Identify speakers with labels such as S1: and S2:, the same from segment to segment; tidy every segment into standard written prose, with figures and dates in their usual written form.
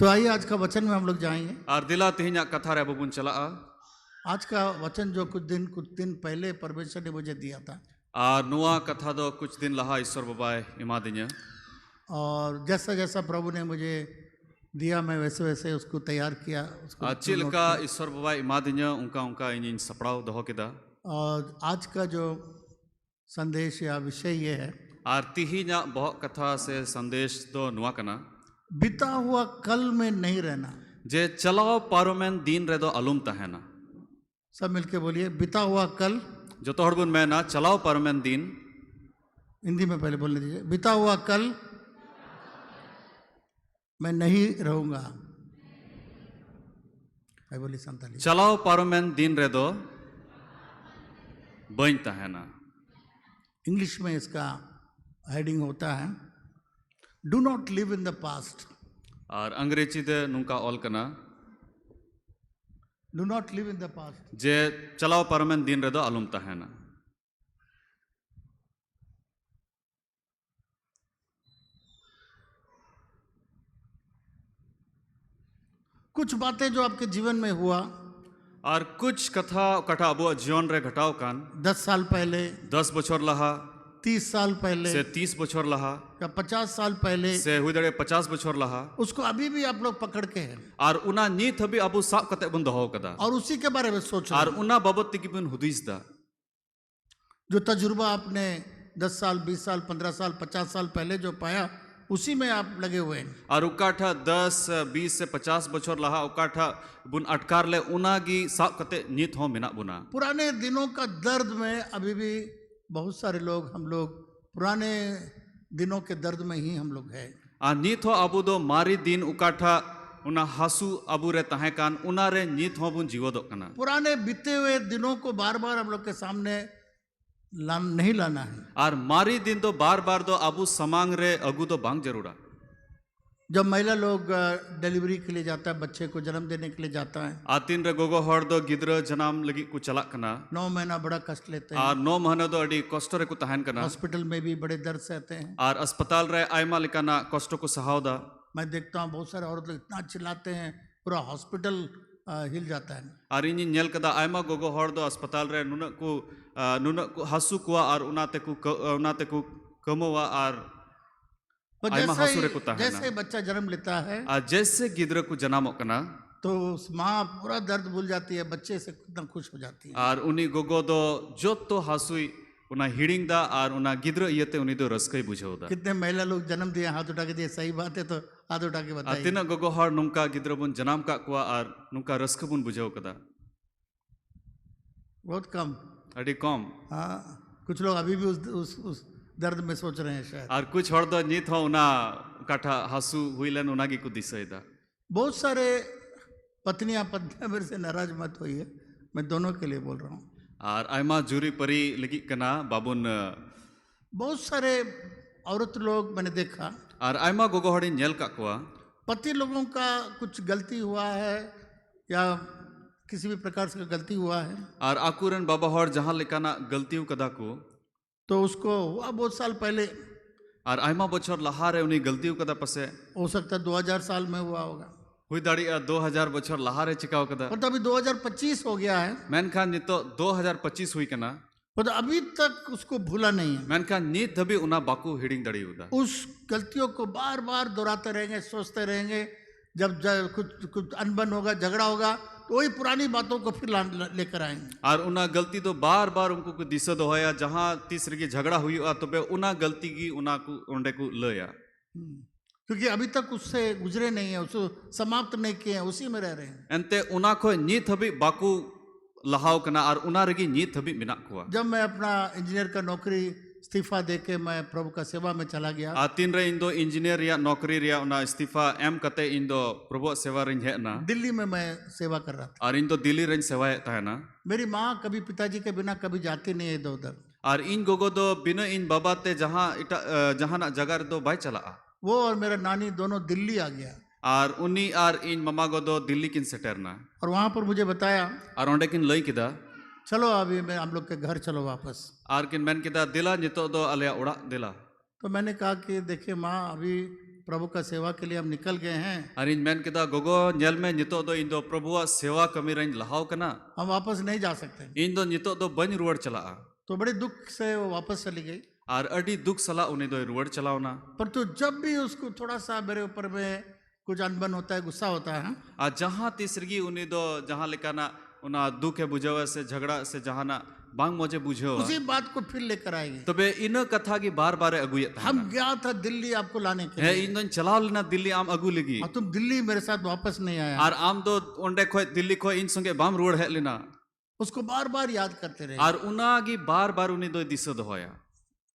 S1: तो आइए आज का वचन में हम लोग जाएंगे।
S2: और दिला तिहिना कथा रे बबुन चला।
S1: आज का वचन जो कुछ दिन पहले परमेश्वर ने मुझे दिया था,
S2: और नुआ कथा दो कुछ दिन लहा ईश्वर बाबाय इमा दिया,
S1: और जैसा जैसा प्रभु ने मुझे दिया मैं वैसे वैसे उसको तैयार किया, उसको
S2: चिलका ईश्वर बाबाय इमा दिया उनका उनका इन सपड़ाव दोहो केदा।
S1: और आज का जो संदेश या विषय ये है,
S2: और तिहिना बहुत कथा से संदेश दो नुआ कना,
S1: बीता हुआ कल में नहीं रहना।
S2: जे चलाओ पारोमेन दिन रे दो अलुम तहना।
S1: सब मिलके बोलिए, बीता हुआ कल।
S2: जो तो हड़बुन मैं ना चलाओ पारोमेन दिन,
S1: हिंदी में पहले बोलने दीजिए। बीता हुआ कल मैं नहीं रहूंगा। मैं बोली संताली,
S2: चलाओ पारोमेन दिन रे दो बइन तहना।
S1: इंग्लिश में इसका हेडिंग होता है, do not live in the past.
S2: और अंग्रेजी दे नुका ऑल कना,
S1: do not live in the past.
S2: जे चलाओ पारोमेन दिन रे दो अलुम तहना।
S1: कुछ बातें जो आपके जीवन में हुआ,
S2: और कुछ कथा कटा अबो जीवन रे घटाव कान
S1: 10 साल पहले,
S2: 10 बछर लहा
S1: 30 साल पहले
S2: से 30 बछर लहा
S1: या 50 साल पहले,
S2: से हुई दड़े 50 बछर लहा,
S1: उसको अभी भी आप लोग पकड़ के हैं
S2: और उना नीत हबी अबो साब कते बन दोहो कदा,
S1: और उसी के बारे में सोच रहे
S2: और
S1: हैं।
S2: उना बाबत की बन हुदीस दा।
S1: जो तजुर्बा आपने 10 साल, 20 साल, 15 साल, 50 साल पहले जो पाया, उसी में आप लगे हुए हैं।
S2: और उकाठा 10, 20 से 50 बछर लहा उकाठा बुन अटकार ले उनागी साब कते नीत हो मिना बुना।
S1: पुराने दिनों का दर्द में अभी भी बहुत सारे लोग, हम लोग पुराने दिनों के दर्द में ही हम लोग हैं।
S2: आ नीत हो अबो दो मारी दिन उकाठा उना हासु अबू रे तहे कान उना रे नीत हो बुन जीवो दो कना।
S1: पुराने बीते हुए दिनों को बार बार हम लोग के सामने नहीं लाना है।
S2: और मारी दिन तो बार बार दो अबू समांग रे अगू तो बांग जरूरा।
S1: जब महिला लोग डिलीवरी के लिए जाता है, बच्चे को जन्म देने के लिए जाता है,
S2: आतिन रे गोगो हर दो गिद्र जनाम लगी को चला कना,
S1: 9 महीना बड़ा कष्ट लेते हैं।
S2: और 9 महीना दो अड़ी कष्ट रे को तहन कना,
S1: हॉस्पिटल में भी बड़े दर्द सहते हैं।
S2: और अस्पताल रे आयमा लिकाना कष्ट को सहावदा।
S1: मैं देखता हूँ बहुत सारे औरत लोग इतना चिल्लाते हैं, पूरा हॉस्पिटल हिल जाता है।
S2: और इन नेल कदा आयमा गोगो हर दो अस्पताल रे नुन को हासु कुआ और उनाते को कमोवा और आयमा हासु रे को तहना।
S1: जैसे बच्चा जन्म लेता है,
S2: और जैसे गिद्र को जनामो कना,
S1: तो उस माँ पूरा दर्द भूल जाती है, बच्चे से कितना खुश हो जाती है।
S2: और उनी गोगो दो जो तो हासुई उना हिडिंग दा और उना गिद्र इयते उनी दो रस्कई बुझाव दा।
S1: कितने महिला लोग जन्म दिए, हाथ उठा के दिए, सही बात है तो हाथ उठा के बताइए।
S2: तिना गोगो हर नुका गिद्र बुन जनाम का कुआ और नुका रस्क बुन बुझाव कदा।
S1: बहुत कम।
S2: अड़ी कम।
S1: हाँ, कुछ लोग अभी भी उस दर्द में सोच रहे हैं शायद।
S2: और कुछ हर दो नीत हो उना काठा हासु हुईलन उनागी को दिसैदा।
S1: बहुत सारे पत्नियां मेरे से नाराज मत होई है, मैं दोनों के लिए बोल रहा हूँ।
S2: और आयमा जुरी परी लगी कना बाबुन,
S1: बहुत सारे औरत लोग मैंने देखा,
S2: और आयमा गोगो हड़ी नेल का कुआ,
S1: पति लोगों का कुछ गलती हुआ है या किसी भी प्रकार से गलती हुआ है,
S2: और आकुरन बाबा हर जहां लिकाना गलतियों कदा को,
S1: तो उसको हुआ बहुत साल पहले,
S2: और आयमा बछर लहारे उनी गलतियों कदा पसे
S1: हो सकता है 2000 साल में हुआ होगा,
S2: हुई दाड़ी 2000 बछर लहारे चिकाव कदा,
S1: और तो अभी 2025 हो गया है,
S2: मेनखान नितो 2025 हुई कना,
S1: और तो अभी तक उसको भूला नहीं है।
S2: मेनखान नीत दबी उना बाकू हिडिंग दड़ी उदा।
S1: उस गलतियों को बार बार दोहराते रहेंगे, सोचते रहेंगे। जब कुछ अनबन होगा, झगड़ा होगा, तो वही पुरानी बातों को फिर लेकर आएंगे।
S2: और उना गलती तो बार बार उनको को दिशा दो है, जहां तीसरे की झगड़ा हुई तो बे उना गलती की उना को उंडे को लया,
S1: क्योंकि अभी तक उससे गुजरे नहीं है, उसको समाप्त नहीं किए हैं, उसी में रह रहे हैं।
S2: एनते उना को नीत हबी बाकू लहाव कना, और उना रगी नीत हबी मिना कुआ।
S1: जब मैं अपना इंजीनियर का नौकरी इस्तीफा देके मैं प्रभु का सेवा में चला गया,
S2: आतिन रे इंदो इंजीनियर या नौकरी रिया उना इस्तीफा एम कते इंदो प्रभु सेवा रिन हेना,
S1: दिल्ली में मैं सेवा कर रहा था।
S2: और इंदो दिल्ली रिन सेवा तहना।
S1: मेरी माँ कभी पिताजी के बिना कभी जाती नहीं है इधर उधर।
S2: और इन गोगो दो बिना इन बाबा ते जहां जहां ना जगह दो बाय चला,
S1: वो और मेरा नानी दोनों दिल्ली आ गया,
S2: और उन्नी और इन ममा गो दो दिल्ली किन सेटरना,
S1: और वहां पर मुझे बताया,
S2: और ओंडे किन लई किदा,
S1: चलो अभी मैं हम लोग के घर चलो वापस।
S2: और किन मैन किदा दिला नितो दो अलया उड़ा दिला।
S1: तो मैंने कहा कि देखिए माँ, अभी प्रभु का सेवा के लिए हम निकल गए हैं,
S2: Ar ᱤᱧ ᱢᱮᱱ ᱠᱮᱫᱟ ᱜᱚᱜᱚ ᱧᱮᱞ ᱢᱮ ᱱᱤᱛᱚᱜ ᱫᱚ ᱤᱧ ᱫᱚ ᱯᱨᱚᱵᱷᱩᱣᱟᱜ ᱥᱮवा ᱠᱟᱹᱢᱤ ᱨᱮᱧ ᱞᱟᱦᱟᱣ ᱠᱟᱱᱟ,
S1: हम वापस नहीं जा सकते।
S2: ᱤᱧ ᱫᱚ ᱱᱤᱛᱚᱜ ᱫᱚ ᱵᱟᱹᱧ ᱨᱩᱣᱟᱹᱲ ᱪᱟᱞᱟᱜᱼᱟ।
S1: तो बड़े दुख से वो वापस चली गई।
S2: ᱟᱨ ᱟᱹᱰᱤ ᱫᱩᱠ ᱥᱟᱞᱟᱜ ᱩᱱᱤ ᱫᱚᱭ ᱨᱩᱣᱟᱹᱲ ᱪᱟᱞᱟᱣᱱᱟ।
S1: परंतु जब भी उसको थोड़ा सा मेरे ऊपर में कुछ अनबन होता है, गुस्सा होता है,
S2: ᱟᱨ ᱡᱟᱦᱟᱸ ᱛᱤᱥ ᱨᱮᱜᱮ ᱩᱱᱤ ᱫᱚ ᱡᱟᱦᱟᱸ ᱞᱮᱠᱟᱱᱟᱜ ᱚᱱᱟ ᱫᱩᱠᱮ ᱵᱩᱡᱷᱟᱹᱣᱟ ᱥᱮ ᱡᱷᱟᱜᱲᱟ ᱥᱮ ᱡᱟᱦᱟᱱᱟᱜ ᱵᱟᱝ ᱢᱚᱡᱮ ᱵᱩᱡᱷᱟᱹᱣᱟ,
S1: उसी बात को फिर लेकर आएगी।
S2: ᱛᱚᱵᱮ ᱤᱱᱟᱹ ᱠᱟᱛᱷᱟ ᱜᱮ ᱵᱟᱨ ᱵᱟᱨᱮ ᱟᱹᱜᱩᱭᱮᱫ ᱛᱟᱦᱮᱱᱟ।
S1: हम गया था दिल्ली आपको लाने के
S2: ᱦᱮᱸ
S1: लिए,
S2: ᱤᱧ ᱫᱚᱧ ᱪᱟᱞᱟᱣ ᱞᱮᱱᱟ ᱫᱤल्ली ᱟᱢ ᱟᱹᱜᱩ ᱞᱟᱹᱜᱤᱫ,
S1: और तुम दिल्ली मेरे साथ वापस नहीं आया।
S2: ᱟᱨ ᱟᱢ ᱫᱚ ᱚᱸᱰᱮ ᱠᱷᱚᱡ ᱫᱤल्ली ᱠᱷᱚᱡ ᱤᱧ ᱥᱚᱸᱜᱮ ᱵᱟᱢ ᱨᱩᱣᱟᱹᱲ ᱦᱮᱡ ᱞᱮᱱᱟ।
S1: उसको बार बार याद करते रहे।
S2: ᱟᱨ ᱚᱱᱟᱜᱮ ᱵᱟᱨ ᱵᱟᱨ उनी ᱫᱚᱭ दिशा ᱫᱚᱦᱚᱭᱟ।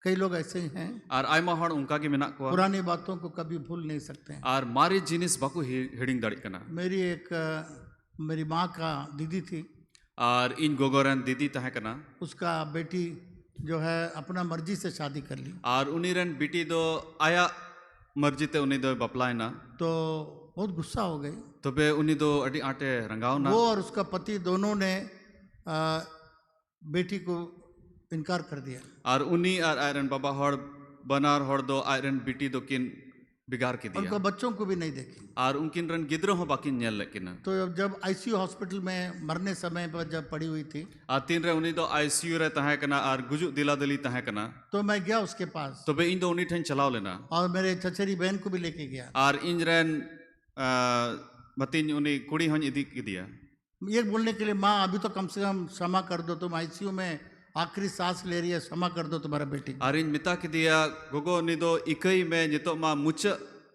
S1: कई लोग ऐसे ही हैं,
S2: ᱟᱨ ᱟᱭᱢᱟ ᱦᱚᱲ ᱚᱱᱠᱟ ᱜᱮ ᱢᱮᱱᱟᱜ ᱠᱚᱣᱟ,
S1: पुरानी बातों को कभी भूल नहीं सकते हैं।
S2: ᱟᱨ ᱢᱟᱨᱮ ᱡᱤᱱᱤᱥ ᱵᱟᱠᱚ ᱦᱤᱲᱤᱧ ᱫᱟᱲᱮᱭᱟᱜ ᱠᱟᱱᱟ।
S1: मेरी माँ का दीदी थी,
S2: ᱟᱨ ᱤᱧ ᱜᱚᱜᱚ ᱨᱮᱱ ᱫᱤᱫᱤ ᱛᱟᱦᱮᱸ ᱠᱟᱱᱟ,
S1: उसका बेटी जो है अपना मर्जी से शादी कर ली,
S2: ᱟर उनी रेन बिटी दो आया मर्जी ते उनी दो बपलायना,
S1: तो बहुत गुस्सा हो गई।
S2: तबे उनी दो अडी आटे रंगावना,
S1: वो और उसका पति दोनों ने बेटी को इनकार कर दिया।
S2: आर उनी आर आयरन बाबा हॉर बनार हॉर दो आयरन बिटी दो किन बिगाड़ के दिया,
S1: उनका बच्चों को भी नहीं देखी।
S2: आर उनकिन रन गिद्रो हो बाकी नेल लेकिन,
S1: तो जब आईसीयू हॉस्पिटल में मरने समय पर जब पड़ी हुई थी,
S2: आ तीन रे उनी दो आईसीयू रे तहां कना आर गुजु दिला दिली तहां कना,
S1: तो मैं गया उसके पास,
S2: तबे इन दो उनी ठन चलाव लेना,
S1: और मेरे चचेरी बहन को भी लेके गया।
S2: आर इन रेन बतिन उनी कुड़ी हन इदी के दिया,
S1: ये बोलने के लिए, माँ अभी तो कम से कम क्षमा कर दो, तुम आईसीयू में आखिरी सांस ले रही है, क्षमा कर दो तुम्हारा बेटी।
S2: आर इन मिता के दिया गोगो उनी दो इकई में नितो मा मुच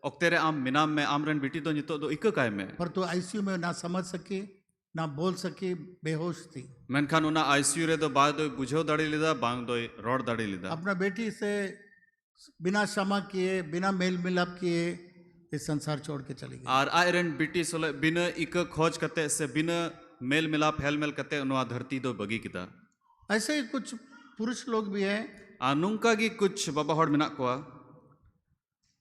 S2: ओक्तेरे आम मिनाम में आमरन बेटी तो नितो दो इक काय में,
S1: पर तो आईसीयू में ना समझ सकी ना बोल सकी, बेहोश थी।
S2: मेनखान उना आईसीयू रे दो बाद दो बुझो दाड़ी लिदा बांग दो रोड दाड़ी लिदा,
S1: अपना बेटी से बिना क्षमा किए, बिना मेल मिलाप किए इस संसार छोड़ के चली गई।
S2: आर आयरन बेटी सोले बिना इक खोज कते से बिना मेल मिलाप हेल मेल कते उनवा धरती दो बगी किदा।
S1: ऐसे ही कुछ पुरुष लोग भी हैं,
S2: नुंका की कुछ बाबा हॉड मिना कोआ,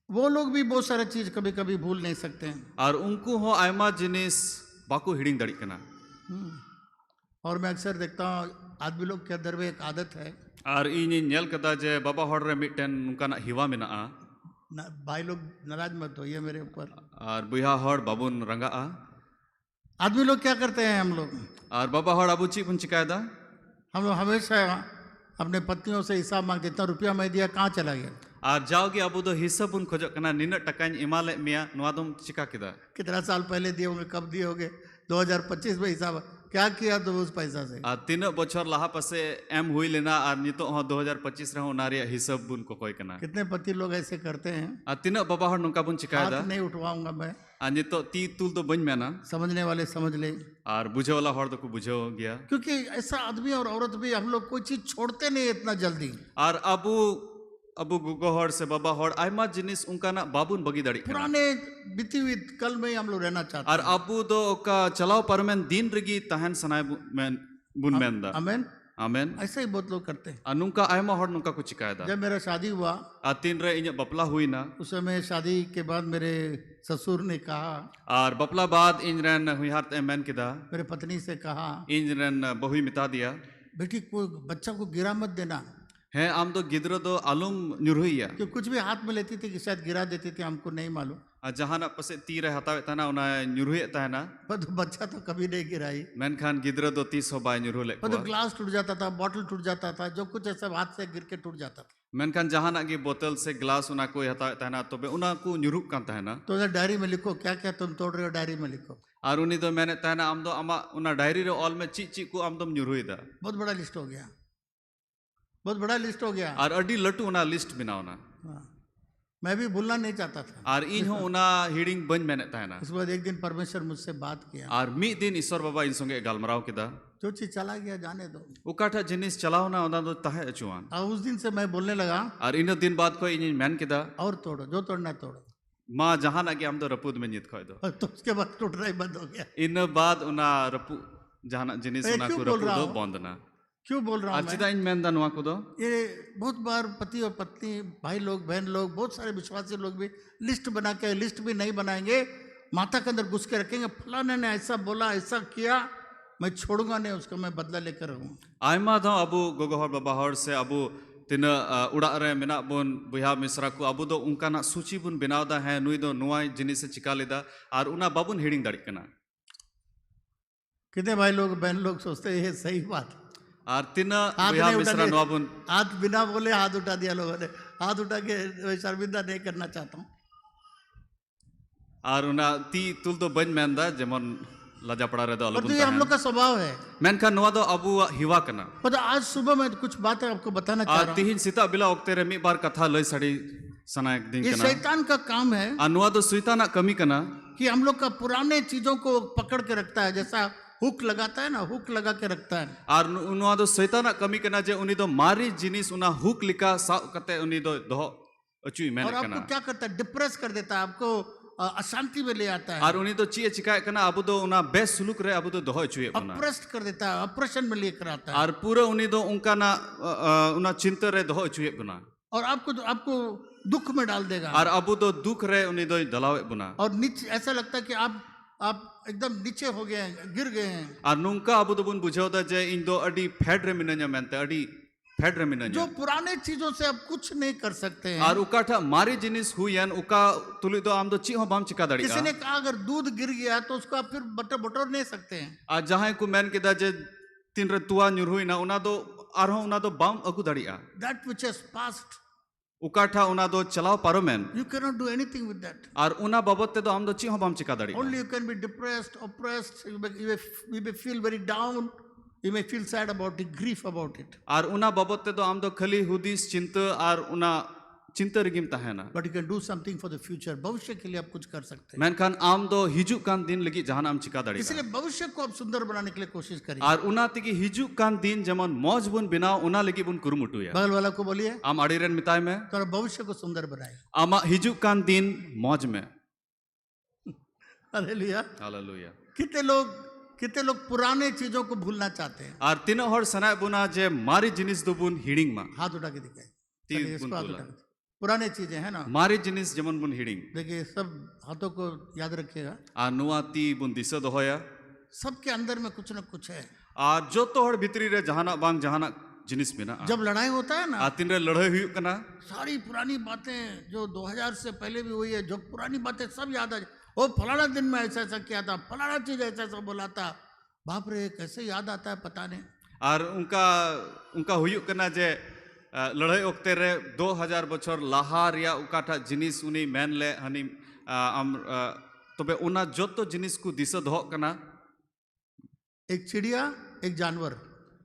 S1: वो लोग भी बहुत सारे चीज कभी कभी भूल नहीं सकते हैं।
S2: और उनको हो आयमा जिनिस बाको हिडिंग दाड़ी कना।
S1: और मैं अक्सर देखता हूँ आदमी लोग के अंदर में एक आदत है,
S2: और इन नेल कदा जे बाबा हॉड रे मिटन उनका ना हिवा मिना
S1: भाई लोग नाराज मत होइए मेरे ऊपर,
S2: और बुया हॉड बाबुन रंगा
S1: आदमी लोग क्या करते हैं, हम लोग
S2: और बाबा हॉड अबू ची पुन चिकायदा,
S1: हम लोग हमेशा अपने पत्नियों से हिसाब मांगते, इतना रुपया मैं दिया कहाँ चला गया,
S2: और जाओगे अबू दो हिसाब उन खोजो कना निन टकाइन इमाले मिया नुआ तुम चिका किदा,
S1: कितना साल पहले दिए होंगे, कब दिए होंगे, 2025 में हिसाब क्या किया तो उस पैसा से।
S2: तीन बछर लाहा पसे एम हुई लेना और नितो हो 2025 रे होना रे हिसाब बुन को कोई कना।
S1: कितने पति लोग ऐसे करते हैं,
S2: आ तीन बाबा हॉड नुका बुन चिकायदा,
S1: हाथ नहीं उठवाऊंगा मैं,
S2: आ नितो ती तुल तो बन मेना,
S1: समझने वाले समझ ले,
S2: और बुझे वाला हॉड तो को बुझो गया,
S1: क्योंकि ऐसा आदमी और औरत भी हम लोग कोई चीज छोड़ते नहीं इतना जल्दी।
S2: और अबू गुगो हॉड से बाबा हॉड आयमा जिनिस उनका ना बाबुन बगी दाड़ी कना,
S1: पुराने बीती हुई कल में ही हम लोग रहना चाहते
S2: और अबू दो का चलाओ परमेन दिन रगी तहन सनाय बुन मेंदा,
S1: हैं। आमेन,
S2: आमेन।
S1: ऐसा ही बहुत लोग करते हैं।
S2: अनुका आयमा हॉड नुका को चिकायदा,
S1: जब मेरा शादी हुआ,
S2: आ तीन रे इन बपला हुई ना,
S1: उस समय शादी के बाद मेरे ससुर ने कहा,
S2: और बपला बाद इन रन हुई हाथ एमन किदा,
S1: मेरे पत्नी से कहा,
S2: इन रन बहुई मिता दिया,
S1: बेटी को बच्चा को गिरा मत देना,
S2: है आम तो गिद्रो दो आलूम न्युरुइया,
S1: कि कुछ भी हाथ में लेती थी कि शायद गिरा देती थी, हमको नहीं मालूम,
S2: जहाना पसे तीर हतावे तना उना न्युरुए ताना,
S1: पर तो बच्चा तो कभी नहीं गिराई,
S2: मेनखान गिद्रो दो 30 हो बाय न्युरु ले
S1: पर तो ग्लास टूट जाता था, बॉटल टूट जाता था, जो कुछ ऐसा हाथ से गिर के टूट जाता था।
S2: मेनखान जहाना की बोतल से ग्लास उना कोई हतावे ताना तो बे उना को न्युरु कान ताना,
S1: तो उधर डायरी में लिखो क्या क्या तुम तोड़ रहे हो, डायरी में लिखो।
S2: और उनी तो मैंने ताना आम दो अमा उना डायरी रे ऑल में ची ची को आम दम न्युरुइदा,
S1: बहुत बड़ा लिस्ट हो गया, बहुत बड़ा लिस्ट हो गया,
S2: और अडी लटू उना लिस्ट बिनावना,
S1: मैं भी भूलना नहीं चाहता था।
S2: और इन हो उना हिडिंग बन मैंने ताना,
S1: उसके बाद एक दिन परमेश्वर मुझसे बात किया,
S2: और मी दिन ईश्वर बाबा इन संगे गालमराव किदा,
S1: जो चीज चला गया जाने दो,
S2: उकाठा जिनिस चलाओ ना उना दो ताहे अचुआन,
S1: और उस दिन से मैं बोलने लगा,
S2: और इन दिन बाद को इन मैन किदा,
S1: और तोड़ो जो तोड़ना तोड़ो,
S2: माँ जहां ना कि हम तो रपूद में नित खोय दो,
S1: तो उसके बाद टूटना ही बंद हो गया।
S2: इन बाद उना रपू जहां जिनिस
S1: मैं
S2: उना
S1: क्यों
S2: को
S1: बोल
S2: रपू
S1: रहा
S2: दो
S1: हूँ?
S2: बंदना,
S1: क्यों बोल रहा हूँ
S2: चिदा इन मेन दा नुआ को दो,
S1: ये बहुत बार पति और पत्नी, भाई लोग, बहन लोग, बहुत सारे विश्वासी लोग भी लिस्ट बना के, लिस्ट भी नहीं बनाएंगे, माथा के अंदर घुस के रखेंगे, फलाने ने ऐसा बोला, ऐसा किया, मैं छोड़ूंगा नहीं उसको, मैं बदला लेकर रहूँ।
S2: आयमा दो अबू गोगोहर बाबा हर से Abu tina udak re menak bon buya misra ku abu do unkana suci bun benaw da hai nui do nuai jinis e chika leda ar una babun hiring darik kana
S1: कितने भाई लोग बहन लोग सोचते हैं ये सही बात है।
S2: ar tina
S1: हाथ
S2: buya
S1: नहीं
S2: misra
S1: उठाने,
S2: nuwa bun
S1: हाथ बिना बोले हाथ उठा दिया लोगों ने। हाथ उठा के शर्मिंदा नहीं करना चाहता हूँ।
S2: ar una ti tul do bañ menda jemon laja pada re do
S1: पर
S2: alabun
S1: तो ये हम
S2: tahen
S1: लोग का स्वभाव है।
S2: menkan nuwa do abu hiwa kana
S1: पर आज सुबह मैं कुछ बातें आपको बताना चाह
S2: ar
S1: रहा हूँ।
S2: tihin sita bila okte re mi bar katha loi sari sana ek din
S1: ये
S2: kana
S1: शैतान का काम है
S2: ar nuwa do suitana kami kana
S1: कि हम लोग का पुराने चीजों को पकड़ के रखता है, जैसा हुक लगाता है ना, हुक लगा के रखता है।
S2: ar nuwa do suitana kami kana je uni do mari jinis una hook lika sa kate uni do doho achui men
S1: और आपको
S2: kana
S1: क्या करता है, डिप्रेस कर देता है, आपको अशांति में ले आता है,
S2: ar uni do chi e chikai kana abu do una best suluk re abu do doho achui bona
S1: अप्रेस्ट कर देता है, ऑपरेशन में लेकर आता है।
S2: ar pura uni do unkana una chinta re doho achui bona
S1: और आपको दुख में डाल देगा।
S2: ar abu do duk re uni do dalawe bona
S1: और नीचे ऐसा लगता है कि आप एकदम नीचे हो गए हैं, गिर गए हैं।
S2: ar nungka abu do bun bujhau da je ing do adi fed re minanya mente adi fed re
S1: जो
S2: minanya
S1: पुराने चीजों से आप कुछ नहीं कर सकते हैं।
S2: ar ukatha mari jinis huyan uka tuli do am do chi ho bam chika dari
S1: किसी ने कहा अगर दूध गिर गया तो उसको आप फिर बटोर नहीं सकते हैं।
S2: ar jahay ku men kida je tin re tua nyurhuina una do arho una do bam agu daria
S1: That which has passed,
S2: ukatha una do chalao paromen
S1: you cannot do anything with that.
S2: ar una babot te do am do chi ho bam chika dari
S1: Only you can be depressed, oppressed, you may feel very down, you may feel sad about it, grief about it.
S2: ar una babot te do am do khali hudis chinta ar una chinta regim tahena
S1: But you can do something for the future. भविष्य के लिए आप कुछ कर सकते हैं।
S2: menkhan am do hiju kan din lagi jahan am chika dari
S1: इसलिए भविष्य को आप सुंदर बनाने के लिए कोशिश करिए।
S2: ar una tigi hiju kan din jemon moj bun binaw una lagi bun kurumutuya
S1: बगल वाला को बोलिए
S2: am adi ren mitai me
S1: तो भविष्य को सुंदर बनाए।
S2: ama hiju kan din moj me
S1: hallelujah.
S2: hallelujah
S1: कितने लोग पुराने चीजों को भूलना चाहते हैं।
S2: ar tino hor sana buna je mari jinis do bun hiding ma
S1: हाथ उठा के दिखाए।
S2: तीन
S1: चलिए, इसको
S2: बुन
S1: हाथ
S2: बोला।
S1: उठा के। पुराने चीजें हैं ना,
S2: mari jinis jemon bun hiding
S1: देखिए सब हाथों को याद रखिएगा।
S2: ar nuwa ti bun disa dohoya
S1: सबके अंदर में कुछ ना कुछ है।
S2: ar joto hor bhitri re jahana bang jahana jinis mena
S1: जब लड़ाई होता है ना,
S2: ar tin re ladhai huyuk kana
S1: सारी पुरानी बातें जो 2000 से पहले भी हुई है, जो पुरानी बातें सब याद आ जाए। वो फलाना दिन में ऐसा ऐसा किया था, फलाना चीज ऐसा ऐसा बोला था। बाप रे, कैसे याद आता है पता नहीं।
S2: ar unka huyuk kana je ladhai okte re 2000 bochor laha reya ukatha jinis uni men le hani am tobe una joto jinis ku disa dohok kana
S1: एक चिड़िया, एक जानवर,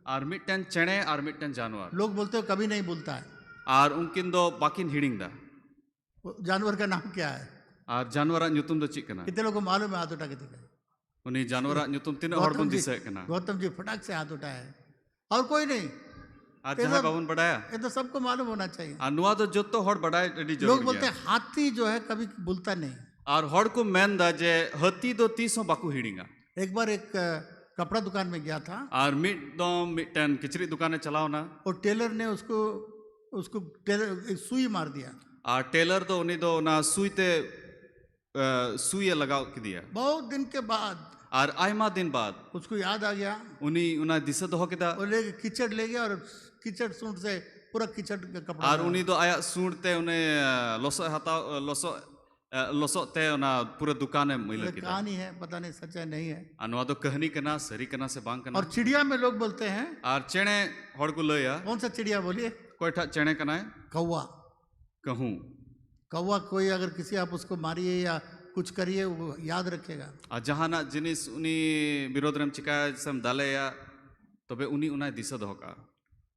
S2: ar mitten chene ar mitten janwar
S1: लोग बोलते हो कभी नहीं बोलता है।
S2: ar unkin do bakin hiding da
S1: वो जानवर का नाम क्या है?
S2: ar janwara nyutum do chik kana
S1: कितने लोगों को मालूम है? हाथ उठा के दिखाए।
S2: uni janwara nyutum tina hor bun disa kana
S1: Gautam ji फटाक से हाथ उठाए। और कोई नहीं,
S2: ar jahay babun badaya
S1: ये तो सबको मालूम होना चाहिए।
S2: ar nuwa do joto hor badai adi
S1: लोग
S2: jarur
S1: बोलते
S2: gaya
S1: हैं हाथी जो है कभी बोलता नहीं।
S2: ar hor ko men da je hati do tis ho baku hidinga
S1: एक बार एक कपड़ा दुकान में गया था
S2: ar mid do mitten kichri dukane chalao na
S1: और टेलर ने उसको टेलर एक सुई मार दिया।
S2: ar tailor do uni do na suite suye lagao kidiya
S1: बहुत दिन के बाद
S2: ar aima din baad
S1: उसको याद आ गया,
S2: uni una disa doho kida
S1: वो ले कीचड़ ले गया और कीचड़ सूंड से पूरा कीचड़ का कपड़ा
S2: ar uni do aya sunte une loso hata loso te ona pura dukane maila
S1: ये
S2: kida
S1: कहानी है, पता नहीं सच है नहीं है।
S2: ar nuwa do kahani kana sari kana se bang kana
S1: और चिड़िया में लोग बोलते हैं,
S2: ar chene hor ko laya
S1: कौन सा चिड़िया बोलिए?
S2: koi tha chene kana
S1: कौवा।
S2: कहूं
S1: कौवा कोई अगर किसी आप उसको मारिए या कुछ करिए वो याद रखेगा।
S2: ar jahana jinis uni birod rem chika sam daleya tobe uni unai disa doho ka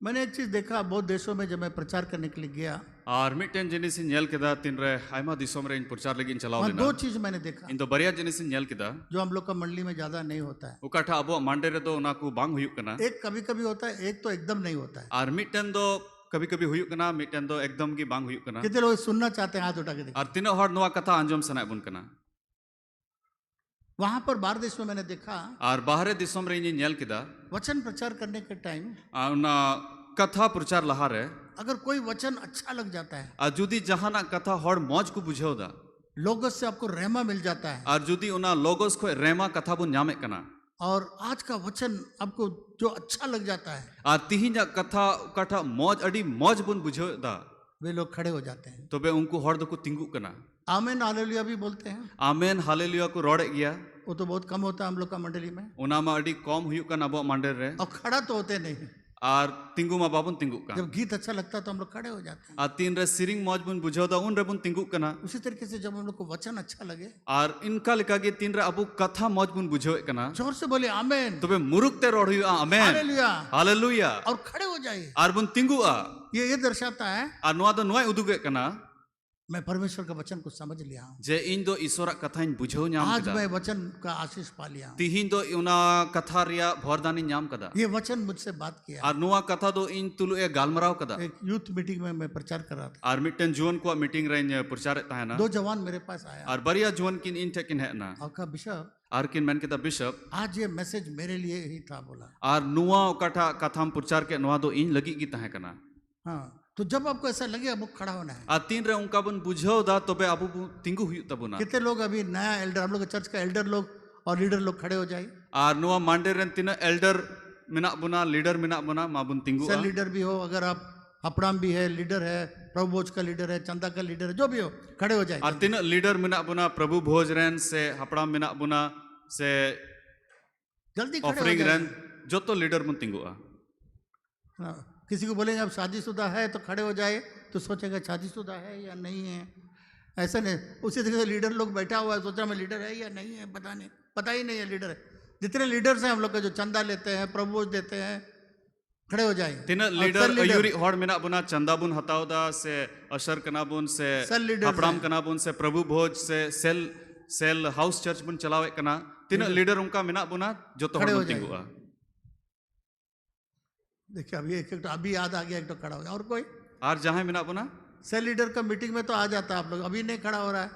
S1: मैंने एक चीज देखा, बहुत देशों में जब मैं प्रचार करने के लिए गया,
S2: ar mitten jinis in nyel kida tinre aima disom re in prachar lagi in chalao
S1: वहाँ
S2: lena
S1: दो चीज मैंने देखा
S2: in do bariya jinis in nyel kida
S1: जो हम लोग का मंडली में ज्यादा नहीं होता है।
S2: ukatha abo mande re do ona ku bang huyuk kana
S1: एक कभी कभी होता है, एक तो एकदम नहीं होता है।
S2: ar mitten do कभी कभी huyuk kana mitten do ekdam gi bang huyuk kana
S1: कितने लोग सुनना चाहते हैं? हाथ उठा के देखिए।
S2: ar tino hor noa katha anjom sanai bun kana
S1: वहां पर बाहर देश में मैंने देखा,
S2: ar bahare disom re in nyel kida
S1: वचन प्रचार करने के time
S2: ona katha prachar laha re
S1: अगर कोई वचन अच्छा लग जाता है,
S2: ar judi jahana katha hor moj ku bujhau da
S1: लोगों से आपको रहमा मिल जाता है,
S2: ar judi ona logos ko rema katha bun nyame kana
S1: और आज का वचन आपको जो अच्छा लग जाता है
S2: आर तिहिना कथा काठा मौज अडी मौज बुन बुझो दा
S1: वे लोग खड़े हो जाते हैं,
S2: तबे उनको हर दको तिंगु कना
S1: आमेन हालेलुया भी बोलते हैं।
S2: आमेन हालेलुया को रोड़े गया
S1: वो तो बहुत कम होता है हम लोग का मंडली में,
S2: ओना मा अडी कम हुयुक कना अबो मांडर रे
S1: और खड़ा तो होते नहीं।
S2: आर तिंगु मा बाबुन तिंगु का
S1: जब गीत अच्छा लगता है तो हम लोग खड़े हो जाते हैं।
S2: आ तीन रे सिरिंग मौज बुन बुझो दा उन रे बुन तिंगु कना
S1: उसी तरीके से जब हम लोग को वचन अच्छा लगे,
S2: आर इनका लिखा गे तीन रे अबु कथा मौज बुन बुझो कना
S1: जोर से बोले आमेन
S2: तबे मुरुक ते रोड़ हुआ आमेन
S1: हालेलुया
S2: हालेलुया
S1: और खड़े हो जाइए।
S2: आर बुन तिंगु
S1: ये दर्शाता है
S2: आर नुआ दो नुआ उदुगे कना
S1: मैं परमेश्वर का वचन को समझ लिया हूँ,
S2: जे इन दो ईश्वर कथा इन बुझो न्याम
S1: आज
S2: कदा
S1: मैं वचन का आशीष पा लिया हूँ।
S2: तिहिन दो उना कथा रिया भरदानी न्याम कदा
S1: ये वचन मुझसे बात किया।
S2: आर नुआ कथा दो इन तुलु ए गालमराव कदा
S1: एक यूथ मीटिंग में मैं प्रचार कर रहा था,
S2: आर मिटन जुवन को मीटिंग रे प्रचार ताहना
S1: दो जवान मेरे पास आया
S2: आर बरिया जुवन किन इन ठेकिन है ना
S1: और कहा बिशप
S2: आर किन मैन केदा बिशप
S1: आज ये मैसेज मेरे लिए ही था। बोला
S2: आर नुआ कथा कथाम प्रचार के नुआ दो इन लगी की ताहे कना
S1: हाँ, तो जब आपको ऐसा लगे अब खड़ा होना है।
S2: आ तीन रे उनका बन बुझो दा तबे अबु तिंगु हुई तबुना
S1: कितने लोग अभी नया एल्डर, हम लोग चर्च का एल्डर लोग और लीडर लोग खड़े हो जाए।
S2: आर नुआ मांडे रेन तीन एल्डर मिना बुना लीडर मिना बुना मा बुन तिंगु
S1: सेल लीडर भी हो, अगर आप अपराम भी है लीडर है, प्रभु भोज का लीडर है, चंदा का लीडर है, जो भी हो खड़े हो जाए।
S2: आर तीन लीडर मिना बुना प्रभु भोज रेन से हपड़ाम मिना बुना से
S1: जल्दी खड़े हो
S2: ऑफरिंग
S1: जाए।
S2: रेन जो तो लीडर बुन तिंगु
S1: हाँ, किसी को बोलेंगे अब शादीशुदा है तो खड़े हो जाए, तो सोचेगा शादीशुदा है या नहीं है। ऐसा नहीं, उसी तरीके से लीडर लोग बैठा हुआ है, सोच रहा मैं लीडर है या नहीं है, पता नहीं, पता ही नहीं है लीडर है। जितने लीडर्स हैं हम लोग का जो चंदा लेते हैं, प्रभु देते हैं, खड़े हो जाए।
S2: तीन लीडर अयूरी हॉर मिना बुना चंदा बुन हताव दा से अशर कना बुन से
S1: सेल लीडर्स
S2: हपड़ाम
S1: हैं।
S2: कना बुन से प्रभु भोज से सेल हाउस चर्च बुन चलावे कना तीन लीडर उनका मिना बुना जो तो
S1: खड़े हो
S2: हॉर तिंगु
S1: देखिए अभी एक तो अभी याद आ गया, एक तो खड़ा हो गया। और कोई
S2: आर जहां मिना बुना
S1: सेल लीडर का मीटिंग में तो आ जाता है, आप लोग अभी नहीं खड़ा हो रहा है।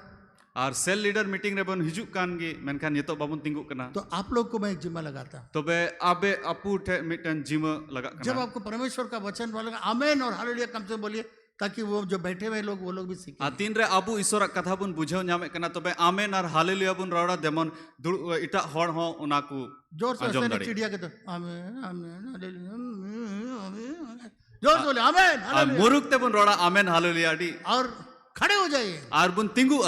S2: आर सेल लीडर मीटिंग रे बन हिजुक कान गी मेनखान ये तो बाबुन तिंगु कना
S1: तो आप लोग को मैं एक जिम्मा लगाता हूँ,
S2: तबे आबे अपू ठे मिटन जिम लगा
S1: जब
S2: कना
S1: आपको परमेश्वर का वचन बोलेगा आमेन और हालेलुया कम से बोलिए, ताकि वो जो बैठे हुए लोग वो लोग भी सीखें।
S2: आ तीन रे अबू ईश्वर कथा बुन बुझाव न्यामे कना तबे आमेन और हालेलुया बुन रौड़ा देमन दुड़ इटा हॉर हो उना को
S1: जोर से
S2: आंजोम
S1: ऐसे नहीं
S2: दाड़ी।
S1: चिड़िया के तो आमेन आमेन हालेलुया आमेन, जोर से बोले आमेन
S2: आ
S1: हालेलुया
S2: मुरुक ते बुन रौड़ा आमेन हालेलुया डी
S1: और खड़े हो जाइए।
S2: आर बुन तिंगु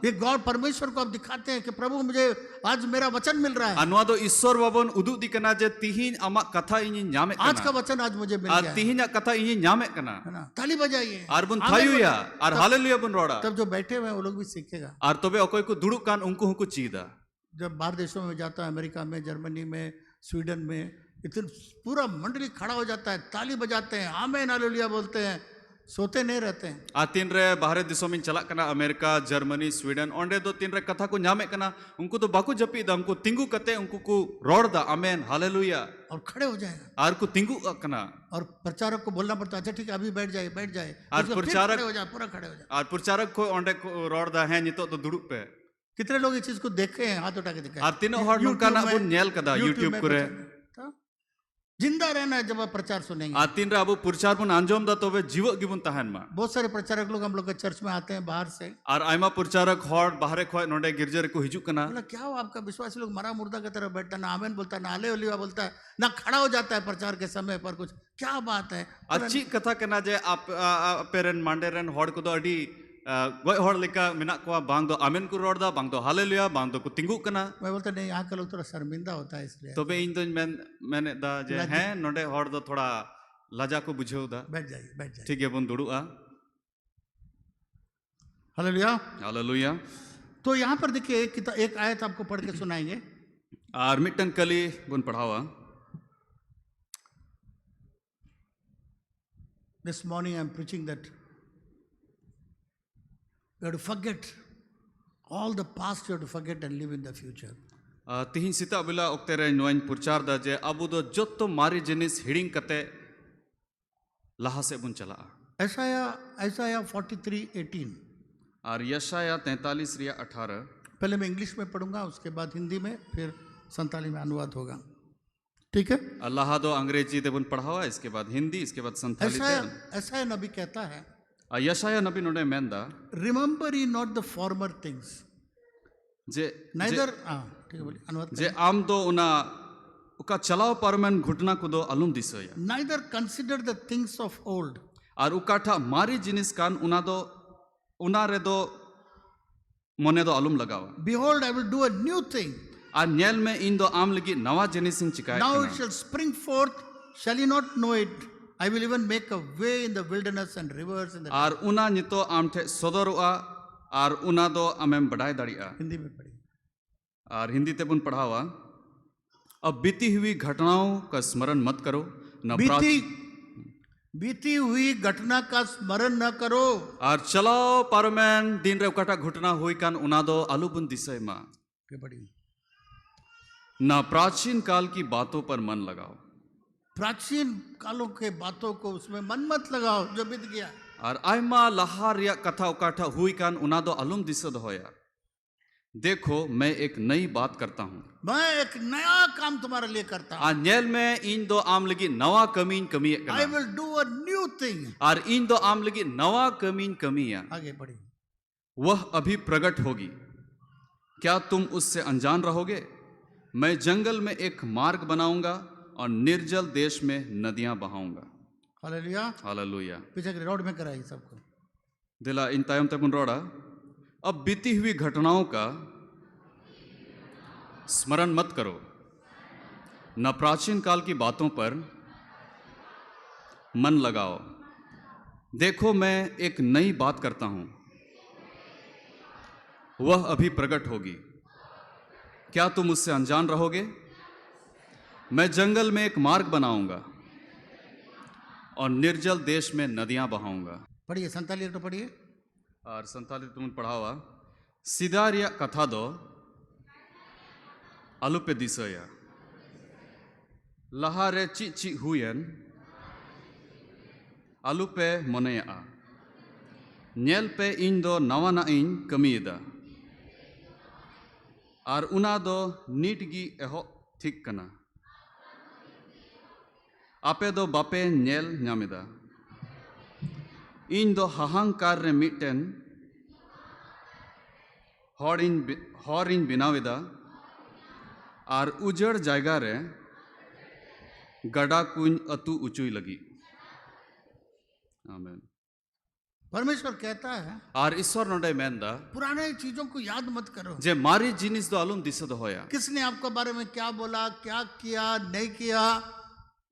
S1: ये गॉड परमेश्वर को आप दिखाते हैं कि प्रभु मुझे आज मेरा वचन मिल रहा है,
S2: अनवा दो ईश्वर बाबन उदुक दी कना जे तिहिन आमा कथा इनि न्यामे
S1: आज का
S2: कना
S1: वचन आज मुझे मिल
S2: आ
S1: गया है,
S2: तिहिन कथा इनि न्यामे कना
S1: है ना। ताली बजाइए
S2: आर बुन
S1: आमेन
S2: थायुया
S1: बोलिए।
S2: आर हालेलुया बुन रौड़ा
S1: तब जो बैठे हुए हैं वो लोग भी सीखेगा।
S2: आर तबे अकोय को दुड़ुक कान उनको हुको चीदा
S1: जब बाहर देशों में जाता है, अमेरिका में, जर्मनी में, स्वीडन में, इतने पूरा मंडली खड़ा हो जाता है, ताली बजाते हैं, आमेन हालेलुया बोलते हैं, सोते नहीं रहते हैं।
S2: आ तीन रे बाहर दिसों में चला कना अमेरिका जर्मनी स्वीडन ओंडे दो तीन रे कथा को न्यामे कना उनको तो बाकू जपी दा उनको तिंगु कते उनको को रोड़ दा आमेन हालेलुया
S1: और खड़े हो जाएगा।
S2: आर को तिंगु कना
S1: और प्रचारक को बोलना पड़ता है अच्छा ठीक है अभी बैठ जाए बैठ जाए,
S2: और
S1: उसको फिर
S2: प्रचारक-
S1: खड़े हो जाए, पूरा खड़े हो जाए।
S2: आर प्रचारक को ओंडे को रोड़ दा है नितो तो दुड़ुक पे
S1: कितने लोग इस चीज को देखे हैं, हाथ उठा के दिखाए।
S2: आर तीनों हर नुका ना बुन नेल कदा यूट्यूब
S1: में
S2: करे
S1: तो जिंदा रहना है जब आप प्रचार सुनेंगे।
S2: आ तीन रे अबु प्रचार बुन अंजोम दा तबे जीव गिबुन तहन मा
S1: बहुत सारे प्रचारक लोग हम लोग के चर्च में आते हैं बाहर से,
S2: आर आयमा प्रचारक हॉर बाहरे खोय नोडे गिरजर को हिजू कना
S1: बोला क्या हो आपका विश्वासी लोग मरा मुर्दा की तरह बैठता, ना आमेन बोलता, ना हाले उलिया बोलता है, ना खड़ा हो जाता है प्रचार के समय पर। कुछ क्या बात है।
S2: अच्छी कथा कना जे आप पेरन मांडेरन हॉर को दो अडी गोय हॉर लेका मिना को बांग दो आमेन को रोड़ दा बांग दो हालेलुया बांग दो को तिंगु कना
S1: मैं बोलता नहीं यहाँ का लोग थोड़ा शर्मिंदा होता है इसलिए
S2: तबे इन तो मैंने दा जे
S1: लज्जा-
S2: हैं नोडे हॉर दो थोड़ा लजा को बुझाव दा
S1: बैठ जाइए बैठ जाइए।
S2: ठीक है बुन दुड़ुआ
S1: हालेलुया।
S2: हालेलुया
S1: तो यहाँ पर देखिए एक आयत आपको पढ़ के सुनाएंगे।
S2: आर मिटन कली बुन पढ़ावा
S1: This morning I am preaching that you have to forget all the past, you have to forget and live in the future.
S2: तिहिन Sita बेला ओक्ते रे नोइन प्रचार दा जे अबु दो जत्तो मारी जिनिस हिडिंग कते लहा से बुन चला
S1: ऐसा 43:18।
S2: और यशाया 43 रिया 18
S1: पहले मैं इंग्लिश में पढ़ूंगा, उसके बाद हिंदी में, फिर संताली में अनुवाद होगा, ठीक है।
S2: अल्लाह दो अंग्रेजी दे बुन पढ़ावा इसके बाद हिंदी इसके बाद संथाली
S1: ऐसा नबी कहता है
S2: यशाया नबी नोडे मेंदा
S1: remember ye not the former things
S2: जे
S1: neither ठीक है बोलिए अनुवाद
S2: जे आम दो उना उका चलाव पारमेन घटना को दो अलुम दिसया
S1: neither consider the things of old.
S2: और उकाठा मारी जिनिस कान उना रे दो मने दो अलुम लगावा
S1: Behold, I will do a new thing.
S2: और न्याल में इन दो आम लगी नवा जिनिस इन चिकाय
S1: Now it shall spring forth. Shall you not know it? I will even make a way in the wilderness and rivers in the.
S2: और उना नितो आम ठे सदरुआ और उना दो आमें बढ़ाई दाड़िया
S1: हिंदी में पढ़िए.
S2: और हिंदी ते बुन पढ़ावा अब बीती हुई घटनाओं का स्मरण मत करो न
S1: बीती हुई घटना का स्मरण न करो.
S2: और चलाओ पारमेन दिन रे उकाटा घटना हुई कान उना दो आलू बुन दिसय मा
S1: के पढ़िए.
S2: न प्राचीन काल की बातों पर मन लगाओ
S1: प्राचीन कालों के बातों को उसमें मन मत लगाओ जो बीत गया.
S2: और आयमा लहा रिया कथा उकाठा हुई कान उना दो अलुम दिस होया देखो मैं एक नई बात करता हूँ
S1: मैं एक नया काम तुम्हारे लिए करता हूँ.
S2: आ न्याल में इन दो आम लगी नवा कमीन कमी
S1: I will do a new thing.
S2: और इन दो आम लगी नवा कमीन कमिया
S1: आगे पढ़िए.
S2: वह अभी प्रकट होगी क्या तुम उससे अनजान रहोगे मैं जंगल में एक मार्ग बनाऊंगा और निर्जल देश में नदियां बहाऊंगा.
S1: हालेलुया.
S2: हालेलुया.
S1: पीछे के रोड में कराइए सबको.
S2: दिला इन तायम तक रोड़ा अब बीती हुई घटनाओं का स्मरण मत करो न प्राचीन काल की बातों पर मन लगाओ देखो मैं एक नई बात करता हूं वह अभी प्रकट होगी क्या तुम उससे अनजान रहोगे मैं जंगल में एक मार्ग बनाऊंगा और निर्जल देश में नदियां बहाऊंगा.
S1: पढ़िए. 47 तो पढ़िए.
S2: और 47 तुम पढ़ावा सीधा रिया कथा दो आलू पे दिसया लहा रे ची ची हुयन आलू पे मनेया नेल पे इन दो नवा ना इन कमीदा और उना दो नीट गी एहो ठीक कना आपे दो बापे नेल ᱧᱟᱢᱮᱫᱟ इन दो हाहांकार रे मिटन हॉरिन बनावेदा और उजड़ जायगा रे गड़ा कुन अतु उचुई लगी. आमेन.
S1: परमेश्वर कहता है
S2: और ईश्वर नोडे मेंदा
S1: पुराने चीजों को याद मत करो.
S2: जे मारी जिनिस दो आलुम दिस दो होया
S1: किसने आपके बारे में क्या बोला, क्या किया, नहीं किया,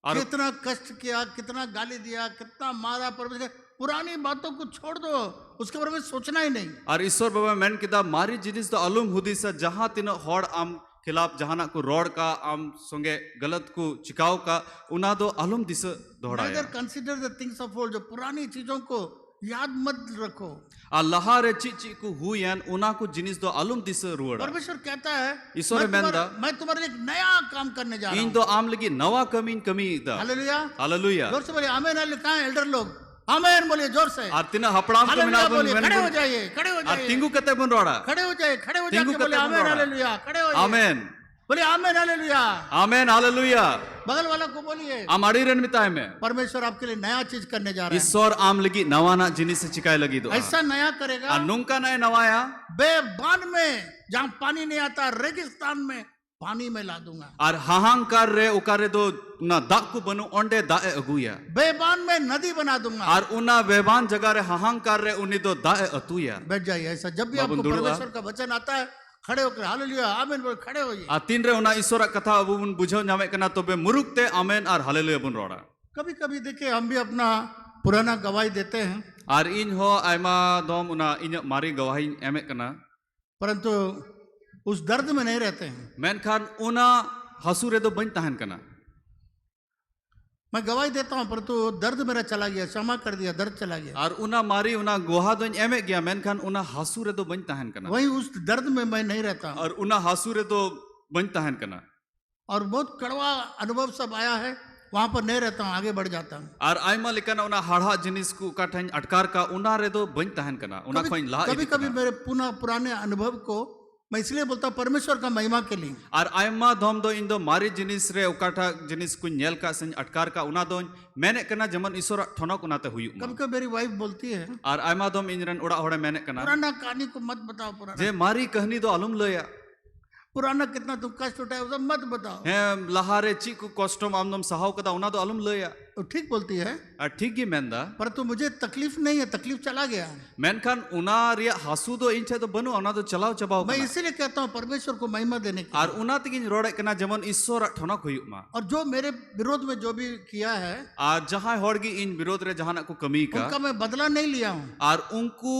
S1: कितना कष्ट किया, कितना गाली दिया, कितना मारा. परमेश्वर पुरानी बातों को छोड़ दो. उसके बारे में सोचना ही नहीं.
S2: और ईश्वर बाबा मेन किदा मारी जिनिस दो आलुम हुदिस जहां तीन हॉड़ आम खिलाफ जहाना को रोड का आम संगे गलत को चिकाव का उना दो आलुम दिस दोहराया.
S1: Neither consider the things of old. जो पुरानी चीजों को याद मत रखो.
S2: अल्लाह रे ची ची को हुयन उना को जिनिस दो आलुम दिस रुवड़ा.
S1: परमेश्वर कहता है
S2: ईश्वर मेंदा
S1: मैं तुम्हारे लिए एक नया काम करने जा रहा
S2: इन
S1: हूँ.
S2: दो आम लगी नवा कमीन कमी दा.
S1: हालेलुया.
S2: हालेलुया.
S1: जोर से बोलिए आमेन. हालेलुया. कहाँ एल्डर लोग? आमेन बोलिए जोर से.
S2: और तीन हपड़ाम को मिना बन
S1: खड़े हो जाइए. खड़े हो
S2: और
S1: जाइए.
S2: तिंगु कते बन रोड़ा.
S1: खड़े हो जाइए. खड़े हो
S2: तिंगु
S1: जाके बोले
S2: कते
S1: आमेन.
S2: बन
S1: हालेलुया. खड़े हो जाइए.
S2: आमेन.
S1: बोले आमेन. हालेलुया.
S2: आमेन. हालेलुया.
S1: बगल वाला को बोलिए
S2: आमाड़ी रन मिताय में
S1: परमेश्वर आपके लिए नया चीज करने जा रहा है.
S2: ईश्वर आम लगी नवाना जिनिस से चिकाय लगी दो.
S1: ऐसा नया करेगा.
S2: नुंका नए नवाया
S1: बेबान में जहां पानी नहीं आता रेगिस्तान में पानी में ला दूंगा.
S2: और हाहांकार रे उकारे दो ना दाग को बनु ओंडे दाए अगुया.
S1: बेबान में नदी बना दूंगा.
S2: और उना बेबान जगह रे हाहांकार रे उन्हीं दो दाए अतुया.
S1: बैठ जाइए. ऐसा जब भी
S2: बाबू
S1: आपको
S2: दुड़वा.
S1: परमेश्वर का वचन आता है खड़े होकर हालेलुया आमेन बोल खड़े होइए.
S2: आ तीन रे उना ईश्वर कथा अब बुन बुझाव नामे कना तबे मुरुकते आमेन और हालेलुया बुन रोड़ा.
S1: कभी कभी देखिए हम भी अपना पुराना गवाही देते हैं
S2: और इन हो आयमा दोम उना इन मारी गवाही एमे कना
S1: परंतु उस दर्द में नहीं रहते हैं.
S2: मेनखान उना हसुरे दो बन तहन कना.
S1: मैं गवाही देता हूं परंतु दर्द मेरा चला गया. क्षमा कर दिया. दर्द चला गया.
S2: और उना मारी उना गोहा दो एमे गया मेनखान उना हसुरे दो बन तहन कना.
S1: वही उस दर्द में मैं नहीं रहता हूं.
S2: और उना हसुरे दो बन तहन कना.
S1: और बहुत कड़वा अनुभव सब आया है. वहां पर नहीं रहता हूं. आगे बढ़ जाता हूं.
S2: और आयमा लेकना उना हाड़ा जिनिस को काठन अटकार का उना रे दो बन तहन कना. उना खोइन ला
S1: कभी कभी मेरे पुराने अनुभव को मैं इसलिए बोलता हूं परमेश्वर का महिमा के लिए.
S2: और आयमा धम दो इन दो मारी जिनिस रे उकाठा जिनिस को नेल का सं अटकार का उना दो मैंने कना जमन ईश्वर ठनक उनाते हुई.
S1: कभी कभी मेरी वाइफ बोलती है
S2: और आयमा धम इनरन उड़ा होड़े मैंने कना
S1: पुराना कहानी को मत बताओ. पुराना
S2: जे मारी कहानी दो आलम लया.
S1: पुराना कितना तुम कष्ट उठाए वो सब मत बताओ।
S2: ᱦᱮᱸ ᱞᱟᱦᱟᱨᱮ ᱪᱮᱫ ᱠᱚ ᱠᱚᱥᱴᱚᱢ ᱟᱢᱫᱚᱢ ᱥᱟᱦᱟᱣ ᱠᱟᱫᱟ ᱚᱱᱟ ᱫᱚ ᱟᱞᱚᱢ ᱞᱟᱹᱭᱟ।
S1: वो ठीक बोलती है,
S2: ᱟᱨ ᱴᱷᱤᱠ ᱜᱮ ᱢᱮᱱᱫᱟ,
S1: परंतु मुझे तकलीफ नहीं है, तकलीफ चला गया।
S2: ᱢᱮᱱᱠᱷᱟन ᱚᱱᱟ ᱨᱮᱭᱟᱜ ᱦᱟᱥᱩ ᱫᱚ ᱤᱧ ᱴᱷᱮᱡ ᱫᱚ ᱵᱟᱹᱱᱩᱜᱼᱟ, ᱚᱱᱟ ᱫᱚ ᱪᱟᱞᱟᱣ ᱪᱟᱵᱟᱣ
S1: मैं
S2: ᱠᱟᱱᱟ।
S1: इसीलिए कहता हूँ परमेश्वर को महिमा देने के
S2: ᱟᱨ
S1: लिए।
S2: ᱚᱱᱟ ᱛᱮᱜᱤᱧ ᱨᱚᱲᱮᱫ ᱠᱟᱱᱟ ᱡᱮᱢᱚᱱ ᱤᱥᱥᱚᱨᱟᱜ ᱴᱷᱚᱱᱚᱠ ᱦᱩᱭᱩᱜ ᱢᱟ।
S1: और जो मेरे विरोध में जो भी किया है
S2: ᱟᱨ ᱡᱟᱦᱟᱸᱭ ᱦᱚᱲ ᱜᱮ ᱤᱧ ᱵᱤᱨᱳধ ᱨᱮ ᱡᱟᱦᱟᱱᱟᱜ ᱠᱚ ᱠᱟᱹᱢᱤ ᱠᱟᱜ,
S1: उनका मैं बदला नहीं लिया हूँ,
S2: ᱟᱨ ᱩᱱᱠᱩ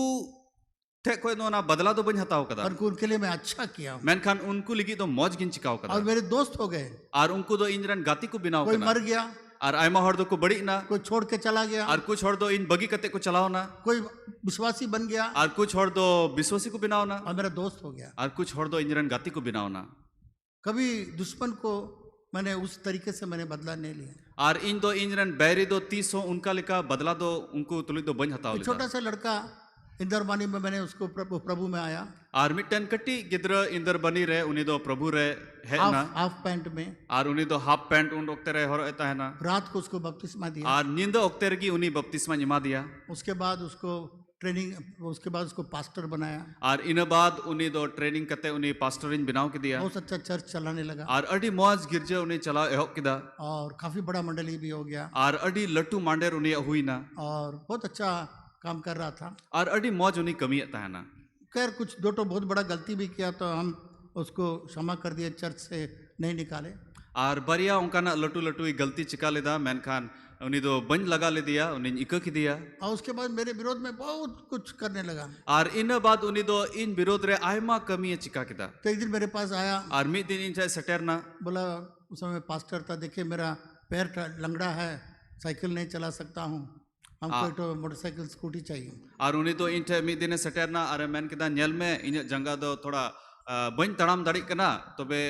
S2: ᱴᱷᱮᱡ ᱠᱷᱚᱡ ᱫᱚ ᱚᱱᱟ ᱵᱟᱫᱞᱟ ᱫᱚ ᱵᱟᱹᱧ ᱦᱟᱛᱟᱣ ᱠᱟᱫᱟ,
S1: और उनके लिए मैं अच्छा किया हूँ।
S2: ᱢᱮᱱᱠᱷᱟन ᱩᱱᱠᱩ ᱞᱟᱹᱜᱤᱫ ᱫᱚ ᱢᱚᱡᱽ ᱜᱤᱧ ᱪᱤᱠᱟᱣ
S1: और
S2: ᱠᱟᱫᱟ।
S1: मेरे दोस्त हो गए,
S2: ᱟᱨ ᱩᱱᱠᱩ ᱫᱚ ᱤᱧ ᱨᱮᱱ ᱜᱟᱛᱮ ᱠᱚ ᱵᱮᱱᱟᱣ
S1: कोई
S2: ᱠᱟᱱᱟ।
S1: मर गया,
S2: ᱟᱨ ᱟᱭᱢᱟ ᱦᱚᱲ ᱫᱚᱠᱚ ᱵᱟᱹᱲᱤᱡ ᱮᱱᱟ,
S1: कोई छोड़ के चला गया,
S2: ᱟᱨ कुछ हर दो इन बगी कते को चलावना,
S1: कोई विश्वासी बन गया
S2: और कुछ हर दो विश्वासी को बनावना,
S1: और मेरा दोस्त हो गया।
S2: और कुछ हर दो इंजरन गाती को बनावना।
S1: कभी दुश्मन को मैंने उस तरीके से मैंने बदला नहीं लिया।
S2: और इन दो इंजरन बैरी दो 30 उनका लिखा बदला दो उनको तुली दो बंज हताव
S1: एक छोटा
S2: लेता।
S1: सा लड़का इंदरबानी में मैंने उसको प्रभु में आया,
S2: और मिट्टन कट्टी गिद्र इंदर बनी रहे उन्हीं दो प्रभु रहे है ना,
S1: हाफ पैंट में,
S2: और उन्हीं दो हाफ पैंट उन रोकते रहे हो रहता है ना।
S1: रात को उसको बपतिस्मा दिया।
S2: और नींद ओकते रही उन्हीं बपतिस्मा जिमा दिया।
S1: उसके बाद उसको ट्रेनिंग, उसके बाद उसको पास्टर बनाया।
S2: और इन बाद उन्हीं दो ट्रेनिंग करते उन्हीं पास्टरिंग बनाव के दिया।
S1: बहुत अच्छा चर्च चलाने लगा
S2: और अडी मौज गिरजे उन्हीं चला एहब किदा।
S1: और काफी बड़ा मंडली भी हो गया
S2: और अडी लट्टू मांडेर उन्हीं हुई ना।
S1: और बहुत अच्छा काम कर रहा था।
S2: और अडी मौज उन्हीं कमी है ना।
S1: खैर कुछ दो तो बहुत बड़ा गलती भी किया तो हम उसको क्षमा कर दिए, चर्च से नहीं निकाले।
S2: और बरिया उनका ना लटू लटू गलती चिका लेदा, मेनखान उन्हीं दो बंज लगा ले दिया, उन्हीं इका की दिया।
S1: और उसके बाद मेरे विरोध में बहुत कुछ करने लगा।
S2: और इन बाद उन्हीं दो इन विरोध रे आयमा कमी चिका किदा।
S1: तो एक दिन मेरे पास आया,
S2: और मिड दिन इन चाहे सटेरना
S1: बोला, उस समय पास्टर था, देखिए मेरा पैर लंगड़ा है, साइकिल नहीं चला सकता हूँ, हमको एक तो मोटरसाइकिल स्कूटी चाहिए।
S2: और उन्हीं दो इन मिड दिन सटेरना और मैन किदा नेल में इन जंगा दो थोड़ा बंज तड़ाम दाड़ी कना, तो बे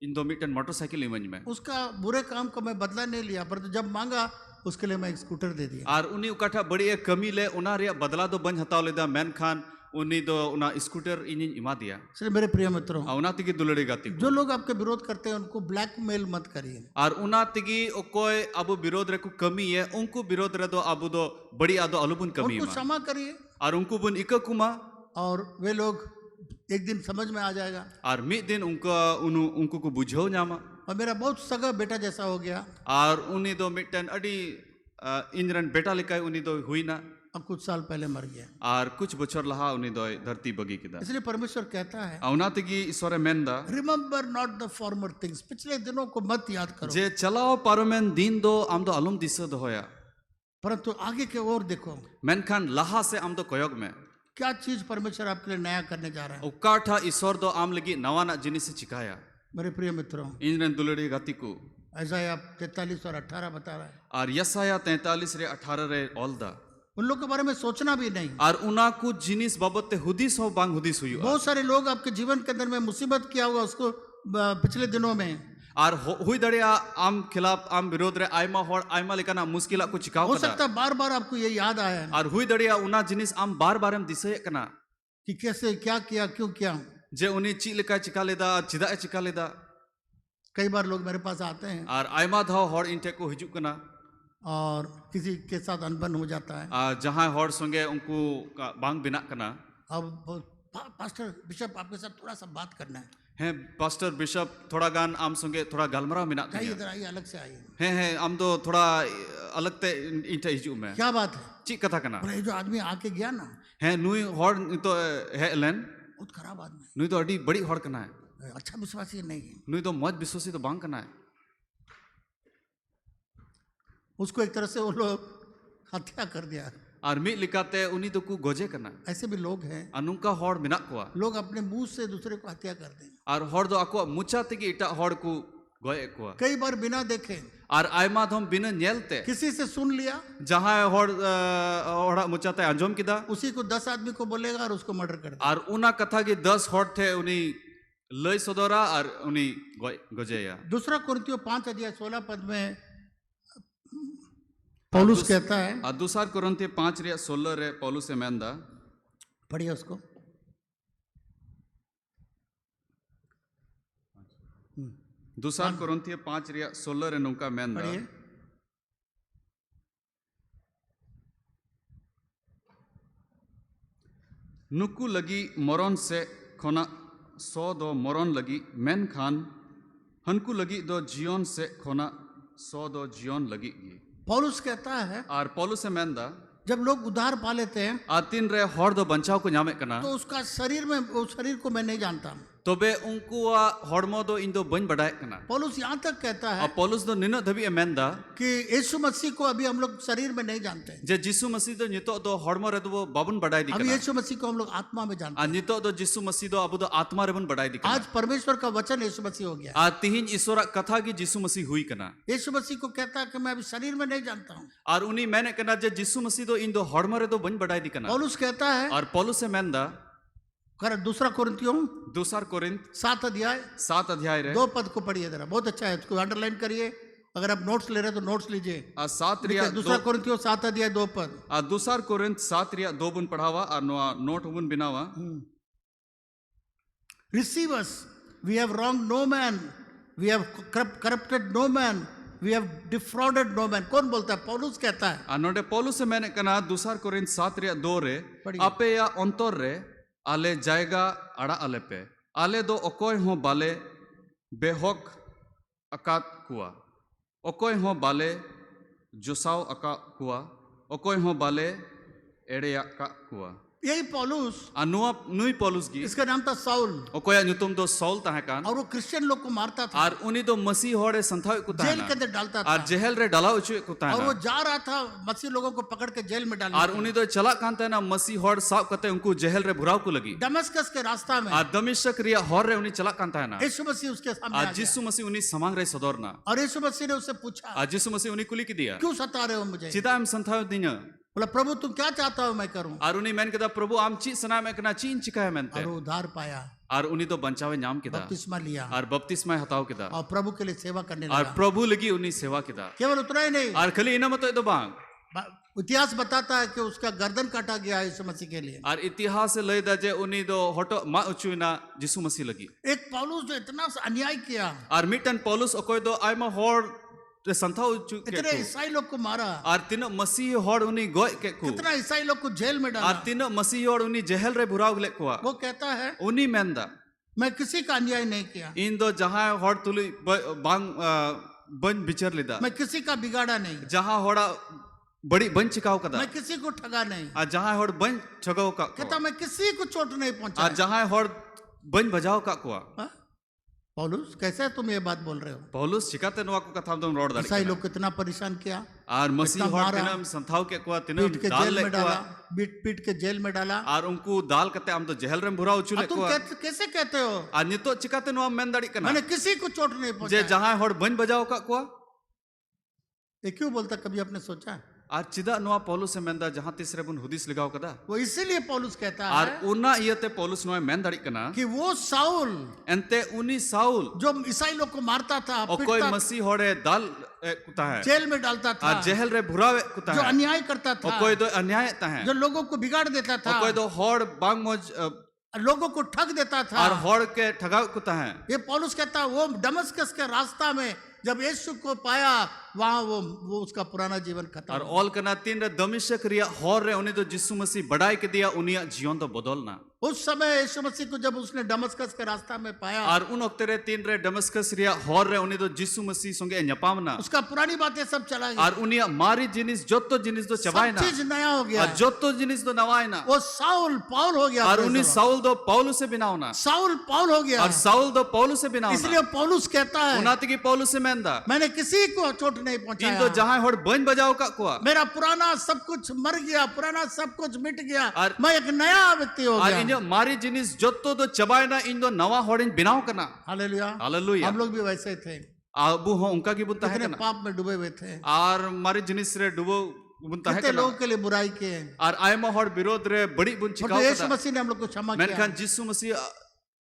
S2: इन दो मिटन मोटरसाइकिल इमंज में।
S1: उसका बुरे काम का मैं बदला नहीं लिया, पर तो जब मांगा उसके लिए मैं एक स्कूटर दे दिया।
S2: और उन्हीं उकाठा बड़ी एक कमी ले उना रे बदला दो बंज हताव लेदा, मेनखान उन्हीं दो उना स्कूटर इन इमा दिया।
S1: इसलिए मेरे प्रिय मित्रों,
S2: उना तिगी दुलड़ी गाती
S1: जो लोग आपके विरोध करते हैं उनको ब्लैकमेल मत करिए।
S2: और उना तिगी ओकोय अबु विरोध रे को कमी है उनको विरोध रे दो अबु दो बड़ी आदो अलुबुन कमी
S1: उनको
S2: मा।
S1: क्षमा करिए
S2: और उनको बुन इका कुमा।
S1: और वे लोग एक दिन समझ में आ जाएगा।
S2: और मिड दिन उनको को बुझो नामा।
S1: और मेरा बहुत सगा बेटा जैसा हो गया।
S2: और उन्हीं दो मिटन अडी इंजरन बेटा लिकाय उन्हीं दो हुई ना।
S1: अब कुछ साल पहले मर गया।
S2: और कुछ बछर लहा उन्हीं दो धरती बगी किदा।
S1: इसलिए परमेश्वर कहता है,
S2: औना तिगी ईश्वरे मेंदा
S1: remember not the former things, पिछले दिनों को मत याद करो,
S2: जे चलाओ पारोमेन दिन दो आम दो अलुम दिस दो होया,
S1: परंतु आगे के ओर देखो,
S2: मेनखान लहा से आम दो कोयोग में
S1: क्या चीज परमेश्वर आपके लिए नया करने जा रहा है।
S2: उकाठा ईश्वर दो आम लगी नवाना जिनिस से चिकाया।
S1: मेरे प्रिय मित्रों,
S2: इंजरन दुलड़ी गाती को
S1: ऐसाया 43 और 18 बता रहा है।
S2: और यसाया 43 रे 18 रे ओलदा।
S1: उन लोग के बारे में सोचना भी नहीं।
S2: और उना कुछ जिनिस बाबत ते हुदिस हो बांग हुदिस हुई।
S1: बहुत सारे लोग आपके जीवन के अंदर में मुसीबत किया होगा उसको पिछले दिनों में,
S2: और हुई दड़िया आम खिलाफ आम विरोध रे आयमा होड़ आयमा लेकाना मुश्किल को चिकाव
S1: हो
S2: कदा।
S1: सकता है बार बार आपको ये याद आया है
S2: और हुई दड़िया उना जिनिस आम बार बार हम दिसे कना
S1: कि कैसे क्या किया, क्यों किया।
S2: जे उन्हीं ची लेका चिका लेदा चिदा चिका लेदा।
S1: कई बार लोग मेरे पास आते हैं
S2: और आयमा धाव होड़ इनटे को हिजुक कना।
S1: और किसी के साथ अनबन हो जाता है।
S2: जहां होड़ संगे उनको बांग बिना कना।
S1: अब पास्टर बिशप आपके साथ थोड़ा सा बात करना
S2: है पास्टर बिशप थोड़ा गान आम संगे थोड़ा गालमरा मिना
S1: है, इधर आइए, अलग से आइए।
S2: है आम तो थोड़ा अलग ते इनटे हिजुक में।
S1: क्या बात है?
S2: ची कथा कना
S1: बोले, ये जो आदमी आके गया ना,
S2: है नुई होड़ तो है लेन
S1: बहुत खराब आदमी
S2: नुई तो अड़ी बड़ी होड़ कना है,
S1: है, अच्छा विश्वासी नहीं है।
S2: नुई तो मौज विश्वासी तो बांग कना है।
S1: उसको एक तरह से वो लोग हत्या कर दिया।
S2: और मिट लिकाते उन्हीं तो को गोजे कना।
S1: ऐसे भी लोग हैं,
S2: अनुका होड़ मिना कोआ।
S1: लोग अपने मुंह से दूसरे को हत्या कर दें।
S2: और होड़ दो आको मुचा तिगी इटा होड़ को गोए कोआ।
S1: कई बार बिना देखे,
S2: और आयमा धम बिना नेलते
S1: किसी से सुन लिया,
S2: जहां होड़ होड़ा मुचाते अंजोम किदा,
S1: उसी को 10 आदमी को बोलेगा और उसको मर्डर कर देगा।
S2: और उना कथा की 10 होड़ थे उन्हीं लय सदोरा और उन्हीं गोजेया।
S1: दूसरा कुरिन्थियों 5:16 पद में पौलुस कहता है,
S2: और दूसरा कुरिन्थियों 5:16 रे पौलुस से मेंदा
S1: पढ़िए उसको।
S2: दूसरा कुरिन्थियों 5:16 रे नुका मेंदा
S1: पढ़िए।
S2: नुकु लगी मरण से खोना सो दो मरण लगी मेनखान हनकू लगी दो जीवन से खोना सो दो जीवन लगी गी
S1: पौलुस कहता है
S2: और पौलुस से मेंदा
S1: जब लोग उद्धार पा लेते हैं
S2: आतिन रे हर दो बंचाव को ᱧᱟᱢᱮ कना
S1: तो उसका शरीर में उस शरीर को मैं नहीं जानता।
S2: तबे उनकुआ हड़मो दो इन दो बन बढ़ाए कना
S1: पौलुस यहाँ तक कहता है
S2: और पौलुस दो निनो धबी मेंदा
S1: कि यीशु मसीह को अभी हम लोग शरीर में नहीं जानते हैं।
S2: जे जिसु मसीह दो नितो दो हड़मो रे दो बाबन बढ़ाई दी
S1: अभी
S2: कना
S1: यीशु मसीह को हम लोग आत्मा में जानते
S2: आ
S1: हैं।
S2: नितो दो जिसु मसीह दो अबु दो आत्मा रे बन बढ़ाई दी कना
S1: आज परमेश्वर का वचन यीशु मसीह हो गया।
S2: आ तिहिन ईश्वर कथा की जिसु मसीह हुई कना
S1: यीशु मसीह को कहता है कि मैं अभी शरीर में नहीं जानता हूँ।
S2: और उनी मैंने कना जे जिसु मसीह दो इन दो हड़मो रे दो बन बढ़ाई दी कना
S1: पौलुस कहता है
S2: और पौलुस से मेंदा
S1: दूसरा कोरिन्थियों
S2: दूसर कोरिन्थ
S1: 7 अध्याय
S2: 7 अध्याय रे
S1: 2 पद को पढ़िए जरा, बहुत अच्छा है, इसको अंडरलाइन करिए। अगर आप नोट्स ले रहे हैं तो नोट्स लीजिए।
S2: आ 7 रिया
S1: दूसरा कोरिन्थियों 7 अध्याय 2 पद।
S2: आ दूसर कोरिन्थ 7 रिया 2 बुन पढ़ावा और नोट बुन बिनावा
S1: Receive us, we have wronged no man, we have corrupted no man, we have defrauded no man। कौन बोलता है? पौलुस कहता है।
S2: आ नोडे पौलुस से मैंने कना दूसर कोरिन्थ 7 रिया 2 रे
S1: पढ़िए।
S2: आपे या अंतर रे आले जायगा आड़ा आले पे आले दो ओकोय हो बाले बेहक अकात कुआ ओकोय हो बाले जोसाव अका कुआ ओकोय हो बाले एड़ेया का कुआ
S1: यही पौलुस,
S2: आ नुई पौलुस गी
S1: इसका नाम था साउल,
S2: ओकोया नुतुम दो सौल ताहे कान
S1: और वो क्रिश्चियन लोग को मारता था,
S2: और उनी दो मसीह होड़े संथाव को
S1: जेल
S2: ताहे
S1: के अंदर डालता था,
S2: और जेल रे डाला उचु को
S1: और
S2: ताहे
S1: वो जा रहा था मसीह लोगों को पकड़ के जेल में डालने।
S2: और उनी दो चला कांते ना मसीह होड़ साफ कते उनको जेल रे भुराव को लगी
S1: दमिश्क के रास्ता में
S2: और दमिश्क रिया होड़ रे उनी चला कांता है ना
S1: यीशु मसीह उसके सामने आ
S2: आज
S1: गया।
S2: जिसु मसीह उनी समांग रे सदरना
S1: और यीशु मसीह ने उससे पूछा,
S2: आज जिसु मसीह उनी कुली की दिया
S1: क्यों सता रहे हो मुझे?
S2: चिदा हम संथाव दिना
S1: बोला प्रभु तुम क्या चाहता हो मैं करूं?
S2: और उनी मैन कदा प्रभु आम ची सना में कना चीन चिकाय मेनते
S1: और वो उद्धार पाया,
S2: और उनी तो बंचावे नाम किदा
S1: बपतिस्मा लिया
S2: और बपतिस्मा हताव किदा
S1: और प्रभु के लिए सेवा करने
S2: और
S1: लगा।
S2: प्रभु लगी उनी सेवा किदा
S1: केवल उतना ही नहीं,
S2: और खाली इना मत दो बांग
S1: इतिहास बताता है कि उसका गर्दन काटा गया यीशु मसीह के लिए।
S2: और इतिहास से लय दे उनी दो हटो मा उचुना जिसु मसीह लगी
S1: एक पौलुस जो इतना अन्याय किया,
S2: और मिटन पौलुस ओकोय दो आयमा होड़ रे संथाव उचु
S1: इतने
S2: के
S1: ईसाई लोग को मारा,
S2: और तीन मसीह होड़ उनी गोय के को
S1: कितना ईसाई लोग को जेल में
S2: और
S1: डाला।
S2: तीन मसीह होड़ उनी जेल रे भुराव ले को
S1: वो कहता है
S2: उनी मेंदा
S1: मैं किसी का अन्याय नहीं किया,
S2: इन दो जहां होड़ तुली बांग बन बिचर लेदा
S1: मैं किसी का बिगाड़ा नहीं,
S2: जहां होड़ा बड़ी बन चिकाव कदा
S1: मैं किसी को ठगा नहीं,
S2: आ जहां होड़ बन छगाव का
S1: कहता मैं किसी को चोट नहीं
S2: आ
S1: पहुंचा।
S2: जहां होड़ बन बजाव का को
S1: हाँ? पौलुस कैसे तुम ये बात बोल रहे हो?
S2: पौलुस चिकाते नवा को कथा तुम रोड
S1: ईसाई
S2: दाड़ी
S1: लोग कितना परेशान किया,
S2: और मसीह
S1: इतना
S2: होड़
S1: मारा,
S2: तिनम संथाव के को तिनम
S1: पीट के
S2: दाल
S1: जेल
S2: ले
S1: में
S2: को
S1: डाला, पीट के जेल में डाला।
S2: और उनको दाल कते हम तो जेल रे भुरा उचुले
S1: अब तुम
S2: को
S1: कैसे कहते हो
S2: आ नितो चिकाते नवा मेन दाड़ी कना
S1: मैंने किसी को चोट नहीं
S2: जे
S1: पहुंचाया?
S2: जहां होड़ बन बजाव का को
S1: ये क्यों बोलता, कभी आपने सोचा?
S2: और चिदा नवा पौलुस से मेंदा जहां तीसरे बुन हुदिस लगाव कदा
S1: वो इसीलिए पौलुस कहता
S2: और
S1: है
S2: उना इयते पौलुस नवा मेन दाड़ी कना
S1: कि वो साउल
S2: एंते उनी साउल
S1: जो ईसाई लोग को मारता था,
S2: और कोई
S1: पीटता,
S2: मसीह होड़े दाल कुता है
S1: जेल में डालता था,
S2: और जेल रे भुरावे कुता
S1: जो
S2: है
S1: अन्याय करता
S2: और
S1: था,
S2: कोई दो अन्याय ता है
S1: जो लोगों को बिगाड़ देता था,
S2: और कोई दो होड़ बांग मोज
S1: लोगों को ठग देता था।
S2: और होड़ के ठगाव कुता है
S1: ये पौलुस कहता है वो दमिश्क के रास्ता में जब यीशु को पाया वहां वो उसका पुराना जीवन खत्म
S2: और
S1: हो गया।
S2: ऑल कना तीन रे दमिश्क रिया होड़ रे उनी तो जिसु मसीह बढ़ाई के दिया उनिया जीवन तो बदलना
S1: उस समय यीशु मसीह को जब उसने दमिश्क के रास्ता में पाया,
S2: और उन वक्त रे तीन रे दमिश्क रिया होड़ रे उनी तो जिसु मसीह संगे न्यापामना
S1: उसका पुरानी बातें सब चला गया,
S2: और उनिया मारी जिनिस जोतो जिनिस दो
S1: सब
S2: चबायना
S1: चीज नया हो गया।
S2: और जोतो जिनिस दो नवायना
S1: वो साउल पौल हो गया,
S2: और उनी साउल दो पौलुस से बिनावना
S1: साउल पौल हो गया।
S2: और साउल दो पौलुस से बिनावना
S1: इसलिए पौलुस कहता है
S2: उनाती की पौलुस से मेंदा
S1: मैंने किसी को चोट नहीं
S2: इन तो
S1: पहुंचाया,
S2: जहां होड़ बन बजाओ का कुआ
S1: मेरा पुराना सब कुछ मर गया, पुराना सब कुछ मिट गया,
S2: और-
S1: मैं एक नया व्यक्ति हो
S2: और
S1: गया।
S2: इन मारी जिनिस जोतो दो चबायना इन दो नवा होड़िन बिनाव करना
S1: हालेलुया।
S2: हालेलुया
S1: हम लोग भी वैसे थे,
S2: अबू हो उनका की बुनता है
S1: कितने
S2: ना
S1: पाप में डूबे हुए थे,
S2: और मारी जिनिस रे डुबो बुनता है
S1: कितने
S2: ना
S1: लोगों के लिए बुराई किए,
S2: और आयमा होड़ विरोध रे बड़ी बुन
S1: और
S2: चिकाव
S1: तो यीशु
S2: कदा
S1: मसीह ने हम लोग को क्षमा
S2: मैंने
S1: किया,
S2: कहा जिसु मसीह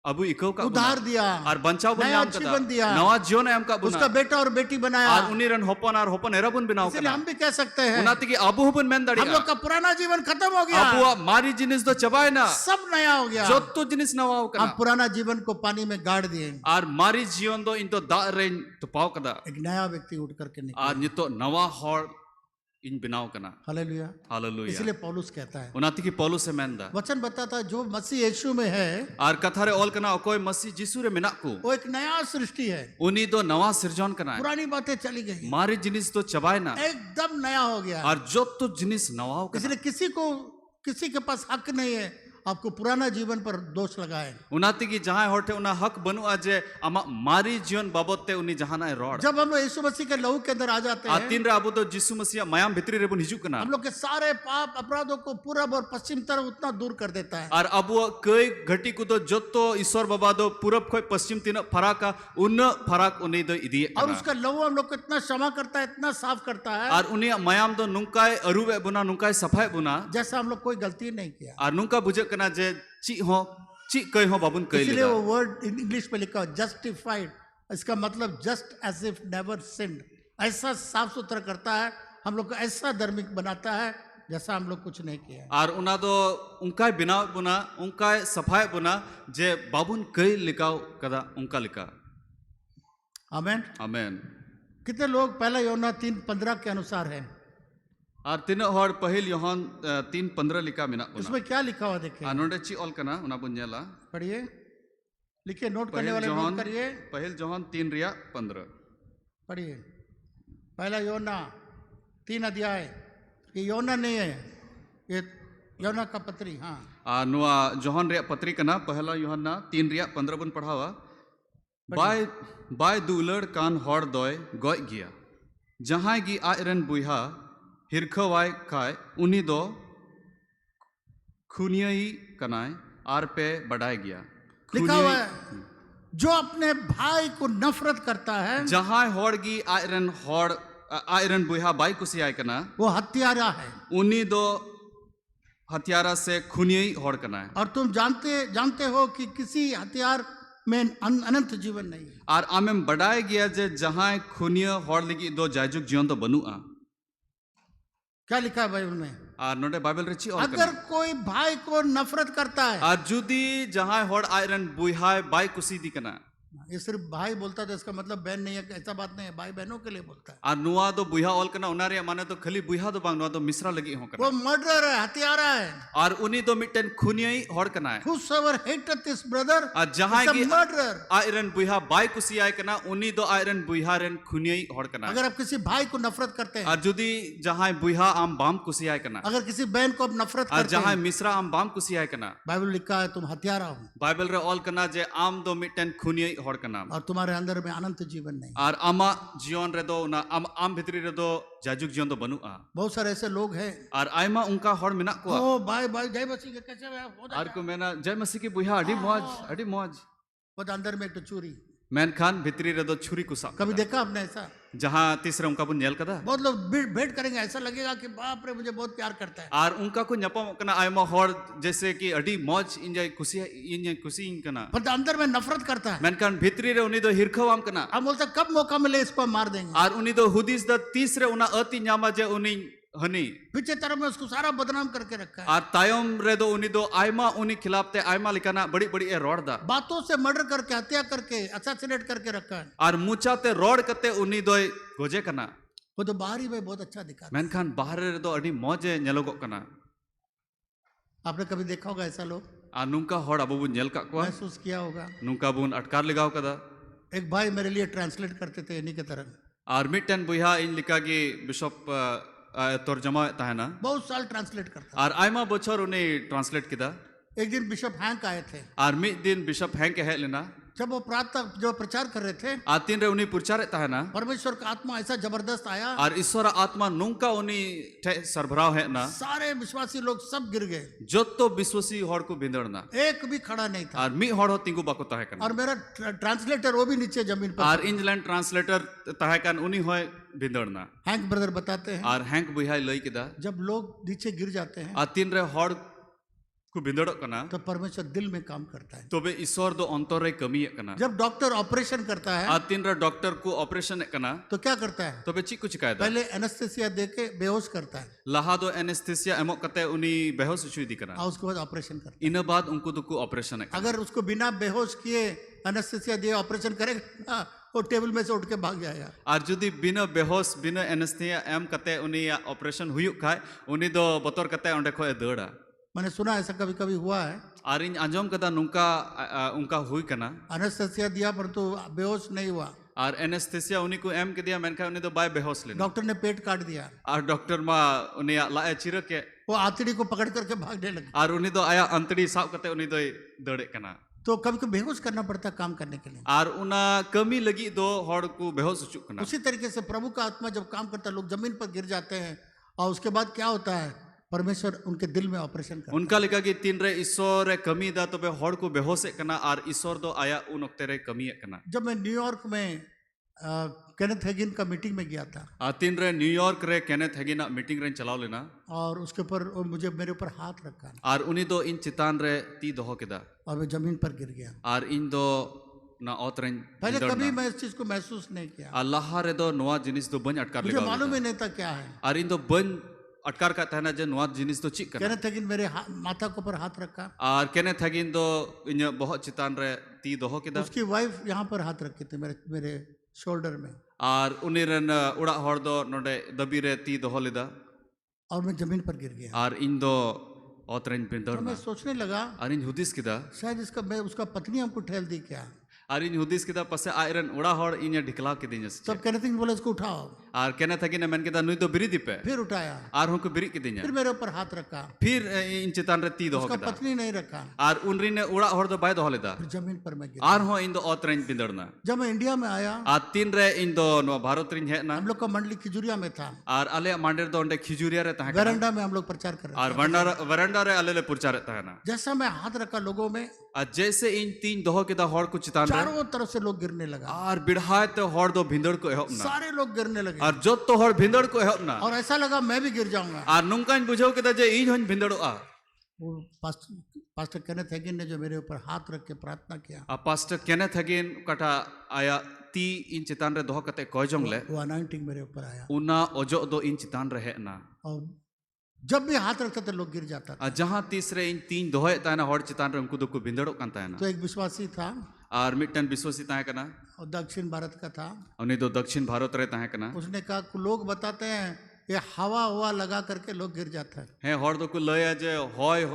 S2: अबू इको का
S1: उद्धार
S2: बुना।
S1: दिया,
S2: और बंचाव बन
S1: नया
S2: नाम
S1: जीवन
S2: कदा
S1: दिया,
S2: नवा जीवन एम का बुना
S1: उसका बेटा और बेटी बनाया।
S2: और उनी रन होपन और होपन एरा बुन बिनाव
S1: इसलिए
S2: कना
S1: हम भी कह सकते हैं
S2: उनाती की अबू हुबन मेन दाड़ी
S1: हम लोग का पुराना जीवन खत्म हो गया,
S2: अबुआ मारी जिनिस दो चबायना
S1: सब नया हो गया।
S2: जोतो जिनिस नवा
S1: हम
S2: कना
S1: पुराना जीवन को पानी में गाड़ दिए,
S2: और मारी जीवन दो इन तो दा रे तो पाव कदा
S1: एक नया व्यक्ति उठ करके निकला।
S2: और नितो नवा होड़ इन बनाव कना
S1: हालेलुया।
S2: हालेलुया
S1: इसलिए पौलुस कहता है,
S2: उनाती की पौलुस से मेंदा
S1: वचन बताता है जो मसीह यीशु में है
S2: आर कथा रे ऑल कना अकोय मसीह जिसु रे मेना को
S1: वो एक नया सृष्टि है।
S2: उनी दो नवा सिरजन कना
S1: पुरानी बातें चली गई,
S2: मारी जिनिस तो चबाय ना
S1: एकदम नया हो गया।
S2: और जो तो जिनिस नवाओ कना
S1: इसलिए किसी के पास हक नहीं है आपको पुराना जीवन पर दोष लगाए।
S2: उनाती की जहां होटे उना हक बनु अजे अमा मारी जीवन बाबत ते उनी जहाना रोड
S1: जब हम लोग यीशु मसीह के लहू के अंदर आ जाते
S2: आ
S1: हैं,
S2: तीन रे अबु तो जिसु मसीह मयाम भितरी रे बुन हिजु कना
S1: हम लोग के सारे पाप अपराधों को पूरब और पश्चिम तरफ उतना दूर कर देता है।
S2: और अबु कई घटी को तो जो तो ईश्वर बाबा दो पूरब खोय पश्चिम तीन फराक उन फराक उनी दो इदी
S1: और उसका लहू हम लोग को इतना क्षमा करता है, इतना साफ करता है,
S2: और उनी मयाम दो नुकाय अरुवे बुना नुकाय सफाई बुना
S1: जैसा हम लोग कोई गलती नहीं किया।
S2: और नुका बुझे कना जे ची हो ची कई हो बाबुन कई
S1: इसलिए
S2: लेगा
S1: वो वर्ड इंग्लिश में लिखा जस्टिफाइड, इसका मतलब जस्ट एज इफ नेवर सिंड, ऐसा साफ सुथरा करता है, हम लोग को ऐसा धार्मिक बनाता है जैसा हम लोग कुछ नहीं किया।
S2: और उना दो उनका बिना बुना उनका सफाई बुना जे बाबुन कई लिखाओ कदा उनका लिखा।
S1: आमेन।
S2: आमेन।
S1: कितने लोग पहला यूहन्ना 3:15 के अनुसार हैं?
S2: और तीनों हर पहल योहन 3:15 लिखा मिना
S1: उसमें क्या लिखा हुआ देखिए,
S2: नोडे ची ऑल कना उना बुन्याला
S1: पढ़िए, लिखिए, नोट करने वाले नोट करिए।
S2: पहल जोहन 3:15
S1: पढ़िए, पहला यूहन्ना 3 अध्याय, ये यूहन्ना नहीं है, ये यूहन्ना का पत्री। हाँ,
S2: नुआ जोहन रे पत्री कना पहला यूहन्ना 3:15 बन पढ़ावा बाय बाय दुलड़ कान हर दोय गय गया जहां गी आयरन बुहा हिरखवाय खाय उनी दो खुनियई कनाय आर पे बढ़ाया गया।
S1: लिखा हुआ है जो अपने भाई को नफरत करता है,
S2: जहां हड़गी आयरन बुहा बाई कुसी आय कना
S1: वो हत्यारा है,
S2: उनी दो हत्यारा से खुनियई हड़ कनाय।
S1: और तुम जानते हो कि किसी हथियार में अनंत जीवन नहीं है।
S2: और आमें बढ़ाया गया जे जहां खुनिय हड़ लगी दो जायजुग जीवन तो बनुआ।
S1: क्या लिखा है बाइबल में?
S2: और नोडे बाइबल रे ची ऑल
S1: अगर कोई भाई को नफरत करता है,
S2: और जुदी जहां हड़ आयरन बुहाय बाई कुसी दी कना,
S1: ये सिर्फ भाई बोलता था, इसका मतलब बहन नहीं है, ऐसा बात नहीं है, भाई बहनों के लिए बोलता है।
S2: और नुआ दो बुहा ऑल कना उनारे माने तो खाली बुहा दो बांग नुआ दो मिश्रा लगी हो
S1: वो
S2: कना
S1: मर्डर है, हत्यारा है।
S2: और उनी दो मिटन खुनियई हड़ कना है।
S1: Whosoever hateth his brother
S2: और जहां
S1: is a
S2: की
S1: murderer।
S2: आयरन बुहा बाई कुसी आय कना उनी दो आयरन बुहा रेन खुनियई हड़ कना।
S1: अगर आप किसी भाई को नफरत करते हैं,
S2: और जुदी जहां बुहा आम बाम कुसी आय कना,
S1: अगर किसी बहन को आप नफरत
S2: और
S1: करते
S2: जहां
S1: हैं,
S2: मिश्रा आम बाम कुसी आय कना,
S1: बाइबल लिखा है तुम हत्यारा हो
S2: बाइबल रे ऑल कना जे आम दो मिटन खुनियई हड़ कना
S1: और तुम्हारे अंदर में अनंत जीवन नहीं।
S2: और आमा जीवन रे दो ना आम भितरी रे दो जाजुक जीवन तो बनुआ।
S1: बहुत सारे ऐसे लोग हैं,
S2: और आयमा उनका हड़ मिना को
S1: ओ भाई भाई जय मसीह के कैसे हो आप?
S2: और को मेना जय मसीह की बुहा अडी मौज
S1: वो अंदर में एक तो चोरी,
S2: मैन खान भितरी रे दो छुरी कुसा
S1: कभी देखा आपने ऐसा?
S2: जहां तीसरे उनका बुन नेल कदा
S1: बहुत लोग भेंट करेंगे, ऐसा लगेगा कि बाप रे मुझे बहुत प्यार करता है।
S2: और उनका को न्यापम कना आयमा हड़ जैसे कि अडी मौज इंजय खुशी कना,
S1: पर अंदर में नफरत करता है।
S2: मैन खान भितरी रे उनी दो हिरखवाम कना।
S1: हम बोलते कब मौका मिले इसको हम मार देंगे,
S2: और उनी दो हुदिस द तीसरे उना अति न्यामा जे उनी हनी
S1: पीछे तरफ में उसको सारा बदनाम करके रखा है।
S2: और तायम रे दो उनी दो आयमा उनी खिलाफ ते आयमा लिखाना बड़ी बड़ी ए रोड दा
S1: बातों से मर्डर करके, हत्या करके, असैसिनेट करके रखा है।
S2: और मुचा ते रोड कते उनी दो गोजे कना।
S1: वो तो बाहरी में बहुत अच्छा दिखा है।
S2: मेनखान बाहर रे दो अडी मौजे नेलोगो कना।
S1: आपने कभी देखा होगा ऐसा लोग,
S2: आ नुका हड़ अबु बुन नेल का को
S1: महसूस किया होगा।
S2: नुका बुन अटकार लगाव कदा।
S1: एक भाई मेरे लिए ट्रांसलेट करते थे इन्हीं की तरह,
S2: और मिटन बुहा इन लिखा की बिशप तर्जमा ताहना
S1: बहुत साल ट्रांसलेट करता।
S2: और आयमा बछर उन्हें ट्रांसलेट किदा।
S1: एक दिन बिशप हैंक आए थे,
S2: और मिड दिन बिशप हैंक है लेना
S1: जब वो प्रातः जो प्रचार कर रहे थे,
S2: आतीन रे उन्हें प्रचार ताहना
S1: परमेश्वर का आत्मा ऐसा जबरदस्त आया,
S2: और ईश्वर आत्मा नुका उन्हें ठे सरभराव है ना,
S1: सारे विश्वासी लोग सब गिर गए,
S2: जो तो विश्वासी हड़ को भिंदड़ना
S1: एक भी खड़ा नहीं था।
S2: और मी हड़ हो तिंगु बाको ताहे कना।
S1: और मेरा ट्रांसलेटर वो भी नीचे जमीन पर।
S2: और इंग्लैंड ट्रांसलेटर ताहे कन उन्हीं होय भिंदड़ना।
S1: हैंक ब्रदर बताते हैं,
S2: और हैंक बुहा लई किदा
S1: जब लोग नीचे गिर जाते हैं
S2: आतीन रे हड़ को भिंदड़ कना
S1: तो परमेश्वर दिल में काम करता है।
S2: तबे ईश्वर दो अंतर रे कमी कना।
S1: जब डॉक्टर ऑपरेशन करता है
S2: आतीन रे डॉक्टर को ऑपरेशन कना
S1: तो क्या करता है?
S2: तबे ची कुछ कायदा
S1: पहले एनेस्थेसिया देके बेहोश करता है
S2: लहा दो एनेस्थेसिया एमो कते उनी बेहोश छुई दी कना।
S1: और उसके बाद ऑपरेशन करता
S2: इन बाद उनको तो को ऑपरेशन है
S1: है। अगर उसको बिना बेहोश किए एनेस्थेसिया दिए ऑपरेशन करेगा ना, वो टेबल में से उठ के भाग जाएगा।
S2: आर जुदी बिना बेहोश बिना एनेस्थेसिया एम कते उनिया ऑपरेशन हुयुक खाय उनी दो बतर कते ओंडे खो दौड़ा।
S1: मैंने सुना ऐसा कभी कभी हुआ है,
S2: आर इन आंजम कदा नुंका उनका हुई कना
S1: एनेस्थेसिया दिया परंतु बेहोश नहीं हुआ,
S2: आर एनेस्थेसिया उनी को एम के दिया मेनखा उनी दो बाय बेहोश लेना
S1: डॉक्टर ने पेट काट दिया,
S2: आर डॉक्टर मा उनिया लाए चिर के
S1: वो आंतड़ी को पकड़ करके भागने लगे।
S2: आर उनी दो आया अंतड़ी साब कते उनी दो दौड़े कना।
S1: तो कभी कभी बेहोश करना पड़ता है काम करने के लिए।
S2: आर उना कमी लगी दो हड़ को बेहोश हुचुक कना।
S1: उसी तरीके से प्रभु का आत्मा जब काम करता है, लोग जमीन पर गिर जाते हैं और उसके बाद क्या होता है, परमेश्वर उनके दिल में ऑपरेशन करता है।
S2: उनका लेका कि तीन रे ईश्वर रे कमी दा तबे हड़ को बेहोश कना आर ईश्वर दो आया उन वक्ते रे कमी कना।
S1: जब मैं न्यूयॉर्क में केनेथ हेगिन का मीटिंग में गया था
S2: तीन रे न्यूयॉर्क रे केनेथ हेगिन मीटिंग रे चलाव लेना
S1: और उसके ऊपर वो मुझे मेरे ऊपर हाथ रखा
S2: आर उनी दो इन चितान रे ती दोहो केदा
S1: और मैं जमीन पर गिर गया।
S2: आर इन दो ना औतरें
S1: पहले कभी मैं इस चीज को महसूस नहीं किया,
S2: अल्लाह रे दो नवा जिनिस दो बन अटकार
S1: मुझे
S2: लेगा
S1: मालूम ही नहीं था क्या है।
S2: आर इन दो बन अटकार का तहना जे नवा जिनिस दो चिक करना।
S1: केनेथ हेगिन मेरे माथा के ऊपर हाथ रखा,
S2: आर केनेथ हेगिन दो इन बहुत चितान रे ती दोहो केदा
S1: उसकी वाइफ यहाँ पर हाथ रखे थे मेरे शोल्डर में,
S2: आर उनी रन उड़ा हड़ दो नोडे दबी रे ती दोहो लेदा
S1: और मैं जमीन पर गिर गया।
S2: आर इन दो औतरें
S1: तो
S2: पिंदर
S1: मैं सोचने लगा
S2: आर इन हुदिस केदा
S1: शायद उसका पत्नी हमको ठेल दी क्या।
S2: आर इन हुदिस केदा पसे आयरन उड़ा हड़ इन ढिकला के दिनस
S1: तब केनेथ हेगिन बोला इसको उठाओ,
S2: आर केनेथ हेगिन मेन केदा नुई दो बिरी दिपे
S1: फिर उठाया,
S2: आर हमको बिरी के दिन्या
S1: फिर मेरे ऊपर हाथ रखा,
S2: फिर इन चितान रे ती दोहो
S1: उसका
S2: केदा
S1: पत्नी नहीं रखा,
S2: आर उनरी ने उड़ा हड़ दो बाय दोहो लेदा
S1: फिर जमीन पर मैं गिर।
S2: आर हो इन दो औतरें पिंदरना।
S1: जब मैं इंडिया में आया,
S2: आर तीन रे इन दो नो भारत रिन हेना
S1: हम लोग का मंडली खिजुरिया में था,
S2: आर आले मांडेर दो ओंडे खिजुरिया रे तहा
S1: वेरेंडा में हम लोग प्रचार कर रहे
S2: आर वरंडा रे आले ले पुरचार तहना।
S1: थे। जैसा मैं हाथ रखा लोगों में,
S2: आ जैसे इन तीन दोहो केदा हड़ को चितान रे
S1: चारों तरफ से लोग गिरने लगा,
S2: आर बिढ़ाए तो हड़ दो भिंदड़ को एहबना
S1: सारे लोग गिरने लगे
S2: आर जोत तो हड़ भिंदड़ को एहबना
S1: और ऐसा लगा मैं भी गिर जाऊंगा।
S2: आर नुंकान बुझाव केदा जे इन हन भिंदड़ोआ।
S1: वो पास्टर केनेथ हेगिन ने जो मेरे ऊपर हाथ रख के प्रार्थना किया,
S2: आ पास्टर केनेथ हेगिन कटा आया ती इन चितान रे दोहो कते कोयजोंग ले
S1: वो अनाइंटिंग मेरे ऊपर आया
S2: उना ओजो दो इन चितान रे हेना।
S1: और जब भी हाथ रखता था लोग गिर जाता था।
S2: जहां तीसरे इन तीन दोहे ताना हड़ चितान रे उनको दो को भिंदड़ो कान ताना
S1: तो एक विश्वासी था
S2: आर मिटन विश्वासी ताहे कना
S1: और दक्षिण भारत का था,
S2: उन्हें दो दक्षिण भारत रे ताहे कना
S1: उसने कहा लोग बताते हैं ये हवा लगा करके लोग गिर जाता है।
S2: हे हड़ दो को लया जे होय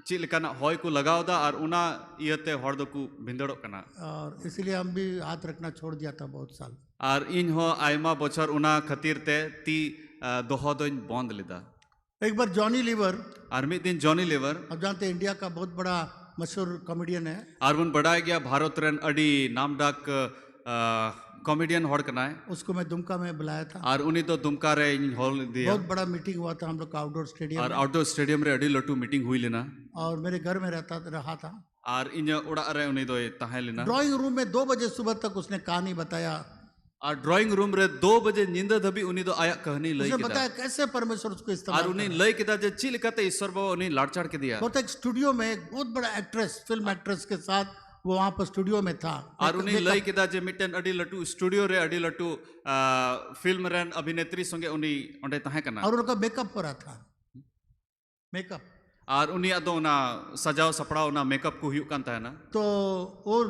S2: ची लेकाना होय को लगावदा आर उना इयते हड़ दो को भिंदड़ो कना
S1: और इसलिए हम भी हाथ रखना छोड़ दिया था बहुत साल।
S2: आर इन हो आयमा बछर उना खातिर ते ती दोहो दोइन बंद लेदा।
S1: एक बार जॉनी लीवर,
S2: आर मिद दिन जॉनी लीवर
S1: अब जानते हैं इंडिया का बहुत बड़ा मशहूर कॉमेडियन है,
S2: आर बुन बढ़ाया गया भारत रेन अडी नामडाक कॉमेडियन हड़ कना है
S1: उसको मैं दुमका में बुलाया था।
S2: आर उनी तो दुमका रे इन हॉल दिया
S1: बहुत बड़ा मीटिंग हुआ था हम लोग का आउटडोर स्टेडियम
S2: आर
S1: में,
S2: आउटडोर स्टेडियम रे अडी लटू मीटिंग हुई लेना
S1: और मेरे घर में रहा था।
S2: आर इन उड़ा रे उनी दो ताहे लेना
S1: ड्राइंग रूम में 2 बजे सुबह तक उसने कहानी बताया,
S2: आर ड्राइंग रूम रे 2 बजे नींद धबी उनी दो आया कहनी लई
S1: उसने
S2: केदा
S1: बताया कैसे परमेश्वर उसको
S2: आर
S1: इस्तेमाल
S2: उनी
S1: कर।
S2: लई केदा जे चिल कते ईश्वर बाबा उनी लाड़चाड़ के दिया
S1: बहुत एक स्टूडियो में एक बहुत बड़ा एक्ट्रेस, फिल्म एक्ट्रेस के साथ वो वहाँ पर स्टूडियो में था।
S2: आर उनी लई केदा जे मिटन अडी लटू स्टूडियो रे अडी लटू फिल्म रेन अभिनेत्री संगे उनी ओंडे ताहे कना
S1: और उनका मेकअप हो रहा था, मेकअप।
S2: आर उनी अदो ना सजाव सपड़ाव ना मेकअप को हुयुक कान ताहेना
S1: तो वो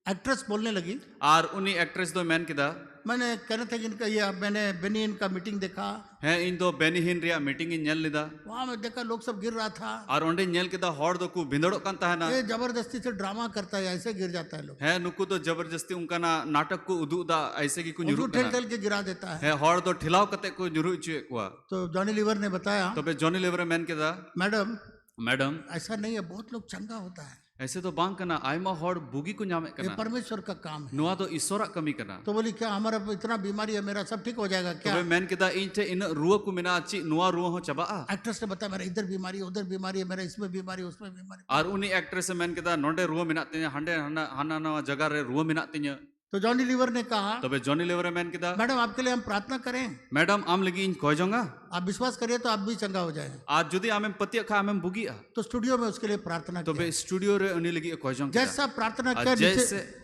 S1: एक्ट्रेस बोलने लगी,
S2: आर उनी एक्ट्रेस दो मेन केदा
S1: मैंने केनेथ हेगिन का ये मैंने बेनियन का मीटिंग देखा,
S2: है इन दो बेनिहिन रिया मीटिंग इन नेल लेदा
S1: वहाँ मैं देखा लोग सब गिर रहा था।
S2: आर ओंडे नेल केदा हड़ दो को भिंदड़ो कान ताहेना
S1: ये जबरदस्ती से ड्रामा करता है, ऐसे गिर जाता है लोग,
S2: है नुकु तो जबरदस्ती उनका ना नाटक को उदुदा ऐसे की को
S1: उसको
S2: जुरु
S1: ठेल ठेल के गिरा देता है।
S2: है हड़ दो ठिलाव कते को जुरु चुए कुआ
S1: तो जॉनी लीवर ने बताया,
S2: तबे जॉनी लेवर मैन केदा मैडम
S1: ऐसा नहीं है, बहुत लोग चंगा होता है,
S2: ऐसे तो बांग कना आयमा हड़ बुगी को नामे
S1: ये
S2: कना
S1: परमेश्वर का काम है।
S2: नुआ तो ईश्वरा कमी कना
S1: तो बोली क्या हमारा इतना बीमारी है, मेरा सब ठीक हो जाएगा क्या?
S2: तबे मैन केदा इन चे इन रुआ को मिना ची नुआ रुआ हो चबा
S1: एक्ट्रेस ने बताया मेरा इधर बीमारी है, उधर बीमारी है, मेरा इसमें बीमारी है, उसमें बीमारी।
S2: आर उनी एक्ट्रेस मैन केदा नोंडे रुआ मिना तिnya हंडे हाना नवा जगह रे रुआ मिना तिnya
S1: तो जॉनी लीवर ने कहा
S2: तबे जॉनी लेवर मैन केदा
S1: मैडम आपके लिए हम प्रार्थना करें,
S2: मैडम आम लगी इन कोयजोंगा
S1: आप विश्वास करिए तो आप भी चंगा हो जाए।
S2: आज जुदी आमें पतिया खा आमें बुगिया
S1: तो स्टूडियो में उसके लिए प्रार्थना
S2: तबे स्टूडियो रे उनी लगी कोयजोंग
S1: जैसा प्रार्थना किया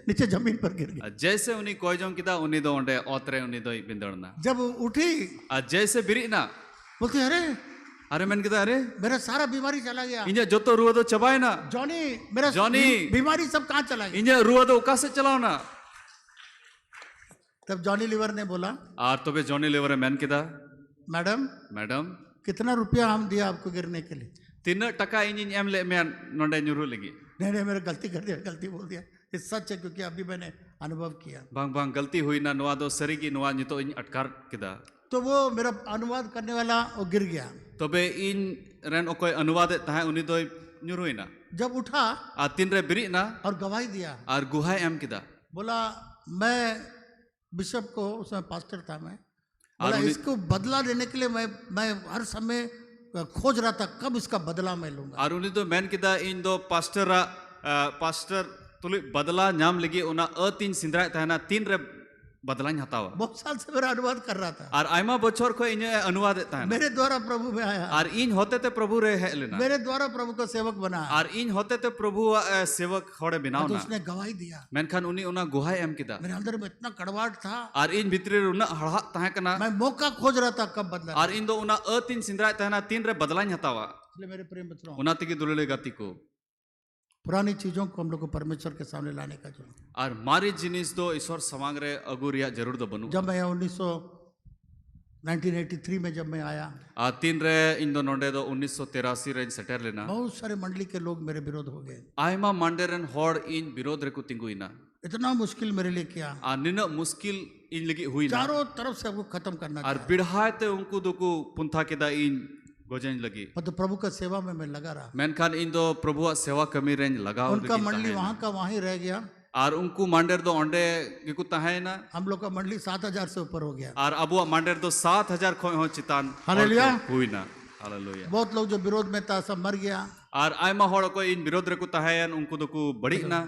S1: नीचे जमीन पर गिर गया।
S2: जैसे उनी कोयजोंग किदा उनी दो ओंडे ओतरे उनी दो बिंदड़ना
S1: जब उठी
S2: जैसे बिरी ना
S1: बोलती अरे
S2: अरे मैंने कहा अरे
S1: मेरा सारा बीमारी चला गया।
S2: इन्हें जो तो रुआ तो चबाए ना
S1: जॉनी, मेरा
S2: जॉनी।
S1: बीमारी सब कहाँ चला गया?
S2: इन्हें रुआ तो उका से चलाओ ना।
S1: तब जॉनी लीवर ने बोला,
S2: आर तो बे जॉनी लेवर मैन किदा
S1: मैडम
S2: मैडम
S1: कितना रुपया हम दिया आपको गिरने के लिए?
S2: 3 टका इन एम ले मैं नोंडे न्यूरू लगी।
S1: नहीं नहीं, मैंने गलती कर दिया, गलती बोल दिया। ये सच है, क्योंकि अभी मैंने अनुभव किया।
S2: बांग बांग गलती हुई ना नुआ दो सरी की नुआ नितो इन अटकार किदा।
S1: तो वो मेरा अनुवाद करने वाला वो गिर गया।
S2: तो बे इन रन ओकोय अनुवाद ताहे उनी दो न्यूरुई ना।
S1: जब उठा
S2: आ 3 रे बिरी ना
S1: और गवाही दिया,
S2: आर गुहाय एम किदा।
S1: बोला मैं बिशप को, उसमें पास्टर था मैं, बोला
S2: उन्हें-
S1: इसको बदला लेने के लिए मैं हर समय खोज रहा था कब इसका बदला मैं लूंगा।
S2: आर उनी दो मैन किदा इन दो पास्टर तुली बदला नाम लगी उना 3 सिंद्रा ताहना 3 रे बदला हतावा।
S1: बहुत साल से मेरा अनुवाद कर रहा था।
S2: आर आयमा बछर को इन अनुवाद ताहना
S1: मेरे द्वारा प्रभु में आया,
S2: आर इन होते ते प्रभु रे है लेना
S1: मेरे द्वारा प्रभु का सेवक बना,
S2: आर इन होते ते प्रभु सेवक होड़े बिनाव
S1: तो
S2: ना।
S1: उसने गवाही दिया।
S2: मेनखान उनी उना गुहाय एम किदा।
S1: मेरे अंदर में इतना कड़वाहट था,
S2: आर इन भितरे उना हड़ा ताहे कना
S1: मैं मौका खोज रहा था कब बदला।
S2: आर इन दो उना 3 सिंद्रा ताहना 3 रे बदला हतावा।
S1: इसलिए मेरे प्रिय मित्रों,
S2: उना तिकी दुलले गाती को
S1: पुरानी चीजों को हम लोग को परमेश्वर के सामने लाने का जो,
S2: और मारी जिनिस दो ईश्वर समांग रे अगु रिया जरूर दो बनू।
S1: जब मैं 1983 में जब मैं आया,
S2: आ 3 रे इन दो नोंडे दो 1983 रे सेटर लेना
S1: बहुत सारे मंडली के लोग मेरे विरोध हो गए।
S2: आयमा मांडेरन होड़ इन विरोध रे को तिंगुइना
S1: इतना मुश्किल मेरे लिए किया,
S2: आ निन मुश्किल इन लगी हुई ना
S1: चारों तरफ से आपको खत्म करना
S2: और
S1: था।
S2: बिढ़हाते उनको दुकु पुंथा केदा इन गोजन लगी।
S1: तो प्रभु का सेवा में मैं लगा रहा।
S2: मेनखान इन दो प्रभु सेवा कमी रेंज लगाओ
S1: उनका मंडली वहां का वहीं रह गया,
S2: और उनको मांडेर दो ओंडे गिकु ताहे ना
S1: हम लोग का मंडली 7000 से ऊपर हो गया।
S2: और अबुआ मांडेर दो 7000 खोय हो चितान
S1: हालेलुया।
S2: हुई ना। हालेलुया।
S1: बहुत लोग जो विरोध में था सब मर गया।
S2: और आयमा होड़ को इन विरोध रे को ताहेन उनको दुकु बड़ी ना।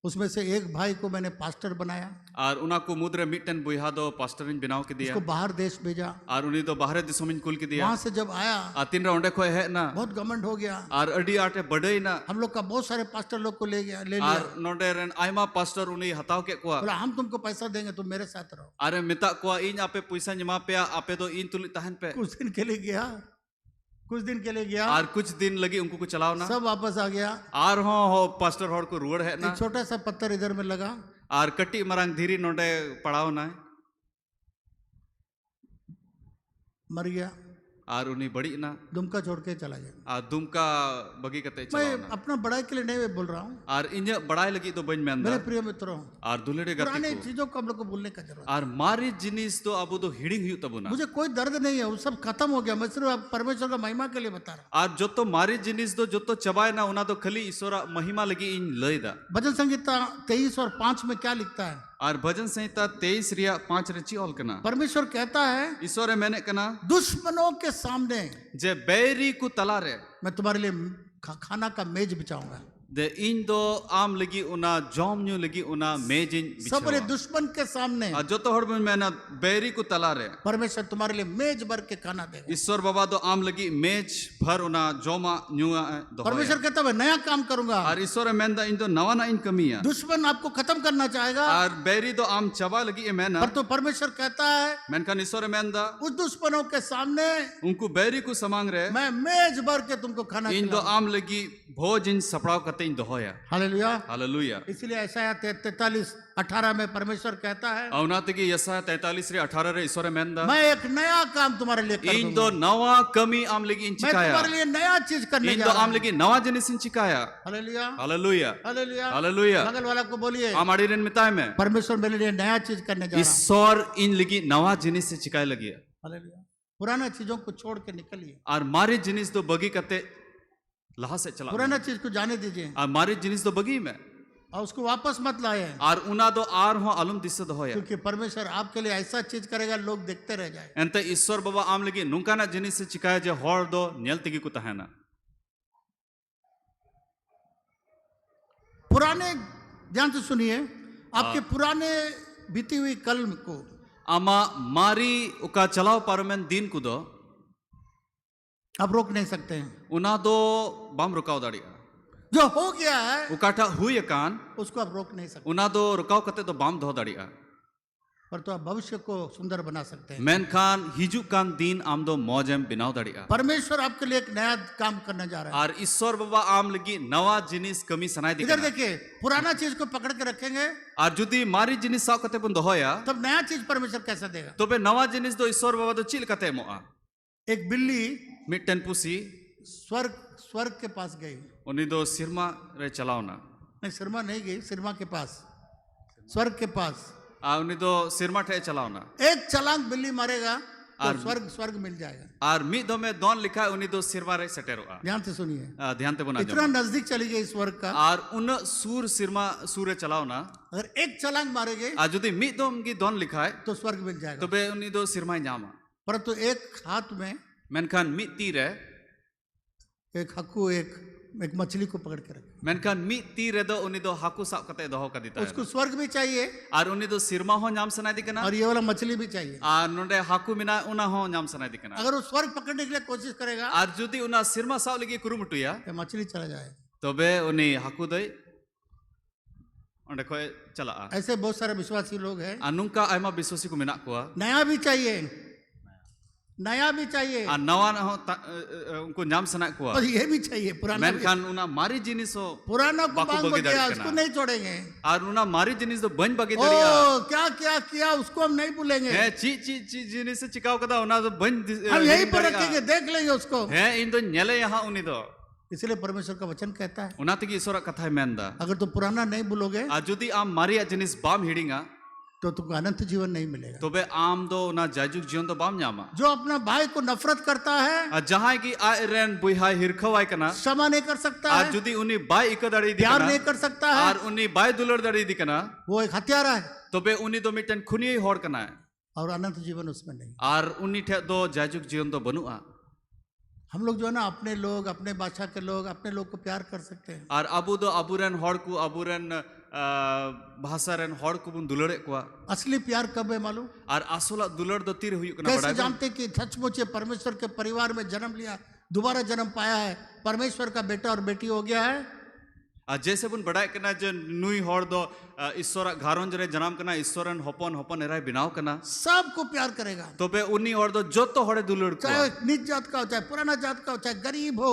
S1: उसमें से एक भाई को मैंने पास्टर बनाया,
S2: और उना को मुद्रे मिटन बुहा दो पास्टर इन बिनाव के दिया
S1: उसको बाहर देश भेजा।
S2: और उन्हीं तो बाहर दिसों में कुल के दिया।
S1: वहां से जब आया
S2: आ 3 रे ओंडे खोय है ना
S1: बहुत घमंड हो गया।
S2: और अडी आटे बड़े ना
S1: हम लोग का बहुत सारे पास्टर लोग को ले लिया।
S2: और नोंडे रेन आयमा पास्टर उन्हीं हताव के कुआ
S1: बोला हम तुमको पैसा देंगे, तुम मेरे साथ रहो।
S2: अरे मिता कुआ इन आपे पैसा जमा पे आपे तो इन तुली तहन पे
S1: कुछ दिन के लिए गया, कुछ दिन के लिए गया,
S2: और कुछ दिन लगी उनको को चलाओ ना
S1: सब वापस आ गया।
S2: और हो पास्टर होड़ को रुड़ है ना
S1: एक छोटा सा पत्थर इधर में लगा,
S2: और कट्टी मरांग धीरी नोंडे पड़ाओ ना
S1: मर गया,
S2: और उन्हीं बड़ी ना
S1: दुमका छोड़ के चला गया।
S2: और दुमका बगी कते
S1: मैं
S2: चलाओ ना
S1: अपना बड़ाई के लिए नहीं बोल रहा हूँ,
S2: और इन बड़ाई लगी तो बन में
S1: मेरे प्रिय मित्रों,
S2: और दुलेड़े
S1: पुराने
S2: गति
S1: चीजों को हम लोग को भूलने का जरूरत है।
S2: और मारी जिनिस तो अब तो हिडिंग हुई तब ना
S1: मुझे कोई दर्द नहीं है, वो सब खत्म हो गया। मैं सिर्फ आप परमेश्वर का महिमा के लिए बता रहा
S2: और जो तो मारी जिनिस दो जो तो चबाए ना उना तो खली ईश्वरा महिमा लगी इन लयदा।
S1: हूँ। भजन संगीता 23 और 5 में क्या लिखता है?
S2: और भजन संहिता 23 रिया 5 रे चिओल कना
S1: परमेश्वर कहता है
S2: ईश्वर मैंने कना
S1: दुश्मनों के सामने
S2: जे बैरी को तला रे
S1: मैं तुम्हारे लिए खाना का मेज बिछाऊंगा।
S2: दे इन दो आम लगी उना जॉम न्यू लगी उना मेजिन
S1: सब बोले
S2: बिछवा
S1: दुश्मन के सामने
S2: और जो तो हड़ में ना बैरी को तला रे
S1: परमेश्वर तुम्हारे लिए मेज भर के खाना देगा।
S2: ईश्वर बाबा दो आम लगी मेज भर उना जोमा न्यू दो
S1: परमेश्वर कहता है मैं नया काम करूंगा।
S2: और ईश्वर में इन तो नवा ना इन कमी है
S1: दुश्मन आपको खत्म करना चाहेगा,
S2: और बैरी दो आम चबा लगी ए मैं ना
S1: पर तो परमेश्वर कहता है
S2: मैंने ईश्वर में
S1: उस दुश्मनों के सामने
S2: उनको बैरी को समांग रहे
S1: मैं मेज भर के तुमको खाना
S2: इन दो आम लगी भोज इन सपड़ाव कते इन दोया।
S1: हालेलुया।
S2: हालेलुया।
S1: इसलिए ऐसा 43:18 में परमेश्वर कहता है
S2: औनाते की यसा 43 रे 18 रे ईश्वर में
S1: मैं एक नया काम तुम्हारे लिए कर
S2: इन
S1: दूंगा।
S2: दो नवा कमी आम लगी इन
S1: मैं
S2: चिकाया
S1: तुम्हारे लिए नया चीज करने
S2: इन
S1: जा
S2: दो
S1: रहा
S2: आम
S1: हूं।
S2: लगी नवा जिनिस इन चिकाया।
S1: Hallelujah,
S2: hallelujah.
S1: Hallelujah,
S2: hallelujah.
S1: बगल वाला को बोलिए
S2: आम आड़ी रेन मिताय में
S1: परमेश्वर मेरे लिए नया चीज करने जा रहा है।
S2: ईश्वर इन लगी नवा जिनिस से चिकाय लगी है।
S1: हालेलुया। पुराना चीजों को छोड़ के निकलिए,
S2: और मारी जिनिस तो बगी कते लहा से चला
S1: पुराना चीज को जाने दीजिए
S2: और मारी जिनिस तो बगी में
S1: और उसको वापस मत लाए,
S2: और उना दो आर हो अलम दिस दो होया
S1: क्योंकि परमेश्वर आपके लिए ऐसा चीज करेगा लोग देखते रह जाए।
S2: एंते ईश्वर बाबा आम लगी नुकाना जिनिस से चिकाय जे होड़ दो नेल तिगी को तहना
S1: पुराने, ध्यान से सुनिए, आपके पुराने बीती हुई कल को
S2: आमा मारी उका चलाओ पारमेन दिन को दो
S1: आप रोक नहीं सकते हैं।
S2: उना दो बाम रुकाव दाड़िया
S1: जो हो गया है
S2: उकाठा हुई कान
S1: उसको आप रोक नहीं सकते।
S2: उना दो रुकाव कते तो बाम दो दाड़िया
S1: पर तो आप भविष्य को सुंदर बना सकते हैं।
S2: मेनखान हिजुक कान दिन आम दो मौजेम बिनाव दाड़िया
S1: परमेश्वर आपके लिए एक नया काम करने जा रहा है।
S2: और ईश्वर बाबा आम लगी नवा जिनिस कमी सनाय
S1: इधर
S2: दिखना
S1: देखिए, पुराना चीज को पकड़ के रखेंगे
S2: और जुदी मारी जिनिस साव कते बन दोहोया
S1: तब नया चीज परमेश्वर कैसे देगा।
S2: तो बे नवा जिनिस दो ईश्वर बाबा दो चिल कते मोआ
S1: एक बिल्ली
S2: मिटन पुसी
S1: स्वर्ग के पास गई,
S2: उनी दो सिरमा रे चलावना
S1: नहीं सिरमा नहीं गई, सिरमा के पास, स्वर्ग के पास।
S2: उनी दो सिरमा ठे चलावना
S1: एक छलांग बिल्ली मारेगा तो स्वर्ग मिल जाएगा।
S2: और मी दो में दोन लिखा है उनी दो सिरमा रे सटेरोआ।
S1: ध्यान से सुनिए,
S2: ध्यान ते बना
S1: इतना नजदीक चली गई स्वर्ग का।
S2: और उन सूर सिरमा सूर्य चलावना
S1: अगर एक छलांग मारेगे
S2: और जुदी मी दो की दोन लिखा है
S1: तो स्वर्ग मिल जाएगा।
S2: तो बे उनी दो सिरमा जामा
S1: परंतु एक हाथ में
S2: मेनखान मी तीर है
S1: एक हक्कू एक मछली को पकड़ के रखे,
S2: मेनखान मी तीर रे दो उनी दो हाकू साब कते दोहो का दिता
S1: उसको स्वर्ग भी चाहिए
S2: और उनी दो सिरमा हो नाम सनाय दिकना
S1: और ये वाला मछली भी चाहिए।
S2: और नोडे हाकू मिना उना हो नाम सनाय दिकना
S1: अगर वो स्वर्ग पकड़ने के लिए कोशिश करेगा
S2: और जुदी उना सिरमा साव लगी कुरुमुटुया
S1: तो मछली चला जाए।
S2: तबे उनी हाकू दई ओंडे खोय चला
S1: ऐसे बहुत सारे विश्वासी लोग हैं।
S2: नुका आयमा विश्वासी को मिना कोआ
S1: नया भी चाहिए, नया भी चाहिए
S2: और नवा हो उनको नाम सना कोआ
S1: और ये भी चाहिए पुराना भी।
S2: मेनखान उना मारी जिनिस हो
S1: पुराना को
S2: बाकू
S1: बांग
S2: बगी
S1: गया,
S2: दाड़ी
S1: उसको
S2: कना।
S1: नहीं छोड़ेंगे।
S2: और उना मारी जिनिस दो बन बगे
S1: ओ
S2: दरिया
S1: क्या क्या किया उसको हम नहीं भूलेंगे,
S2: है ची ची ची जिनिस से चिकाव कदा उना दो बन
S1: हम यहीं पर रखेंगे, देख लेंगे उसको।
S2: है इन दो नेले यहां उनी दो
S1: इसलिए परमेश्वर का वचन कहता है
S2: उना तकी ईश्वर कथा है मेंदा
S1: अगर तुम पुराना नहीं भूलोगे
S2: आ जुदी आम मारिया जिनिस बाम हिडिंगा
S1: तो तुमको अनंत जीवन नहीं मिलेगा।
S2: तबे आम दो ना जाजुक जीवन दो बाम न्यामा
S1: जो अपना भाई को नफरत करता है,
S2: जहां की आयरन बुहाई हिरखवाई कना
S1: क्षमा नहीं कर सकता
S2: आ
S1: है,
S2: जुदी उनी बाय इक दड़ी
S1: प्यार
S2: दिकना
S1: नहीं कर सकता है,
S2: और उनी बाय दुलर दड़ी दिकना
S1: वो एक हत्यारा है
S2: तबे उनी दो मिटन खुनी होड़ कना है
S1: और अनंत जीवन उसमें नहीं।
S2: और उनी ठे दो जाजुक जीवन दो बनुआ।
S1: हम लोग जो है ना अपने लोग, अपने भाषा के लोग, अपने लोग को प्यार कर सकते हैं।
S2: और अबू दो अबुरन होड़ को अबुरन भाषा रन होड़ को बुन दुलड़े कोआ
S1: असली प्यार कब है मालूम?
S2: और असला दुलड़ दो तीर हुई कना
S1: कैसे
S2: बड़ा
S1: जानते कि सचमुच ये परमेश्वर के परिवार में जन्म लिया, दोबारा जन्म पाया है, परमेश्वर का बेटा और बेटी हो गया है।
S2: जैसे बुन बड़ाई कना जो नुई होड़ दो ईश्वर घारोंज रे जनाम कना ईश्वरन होपन होपन एराय बिनाव कना
S1: सबको प्यार करेगा,
S2: तबे उनी होड़ दो जो तो होड़े दुलड़ को
S1: चाहे नीच जात का हो, चाहे पुराना जात का हो, चाहे गरीब हो,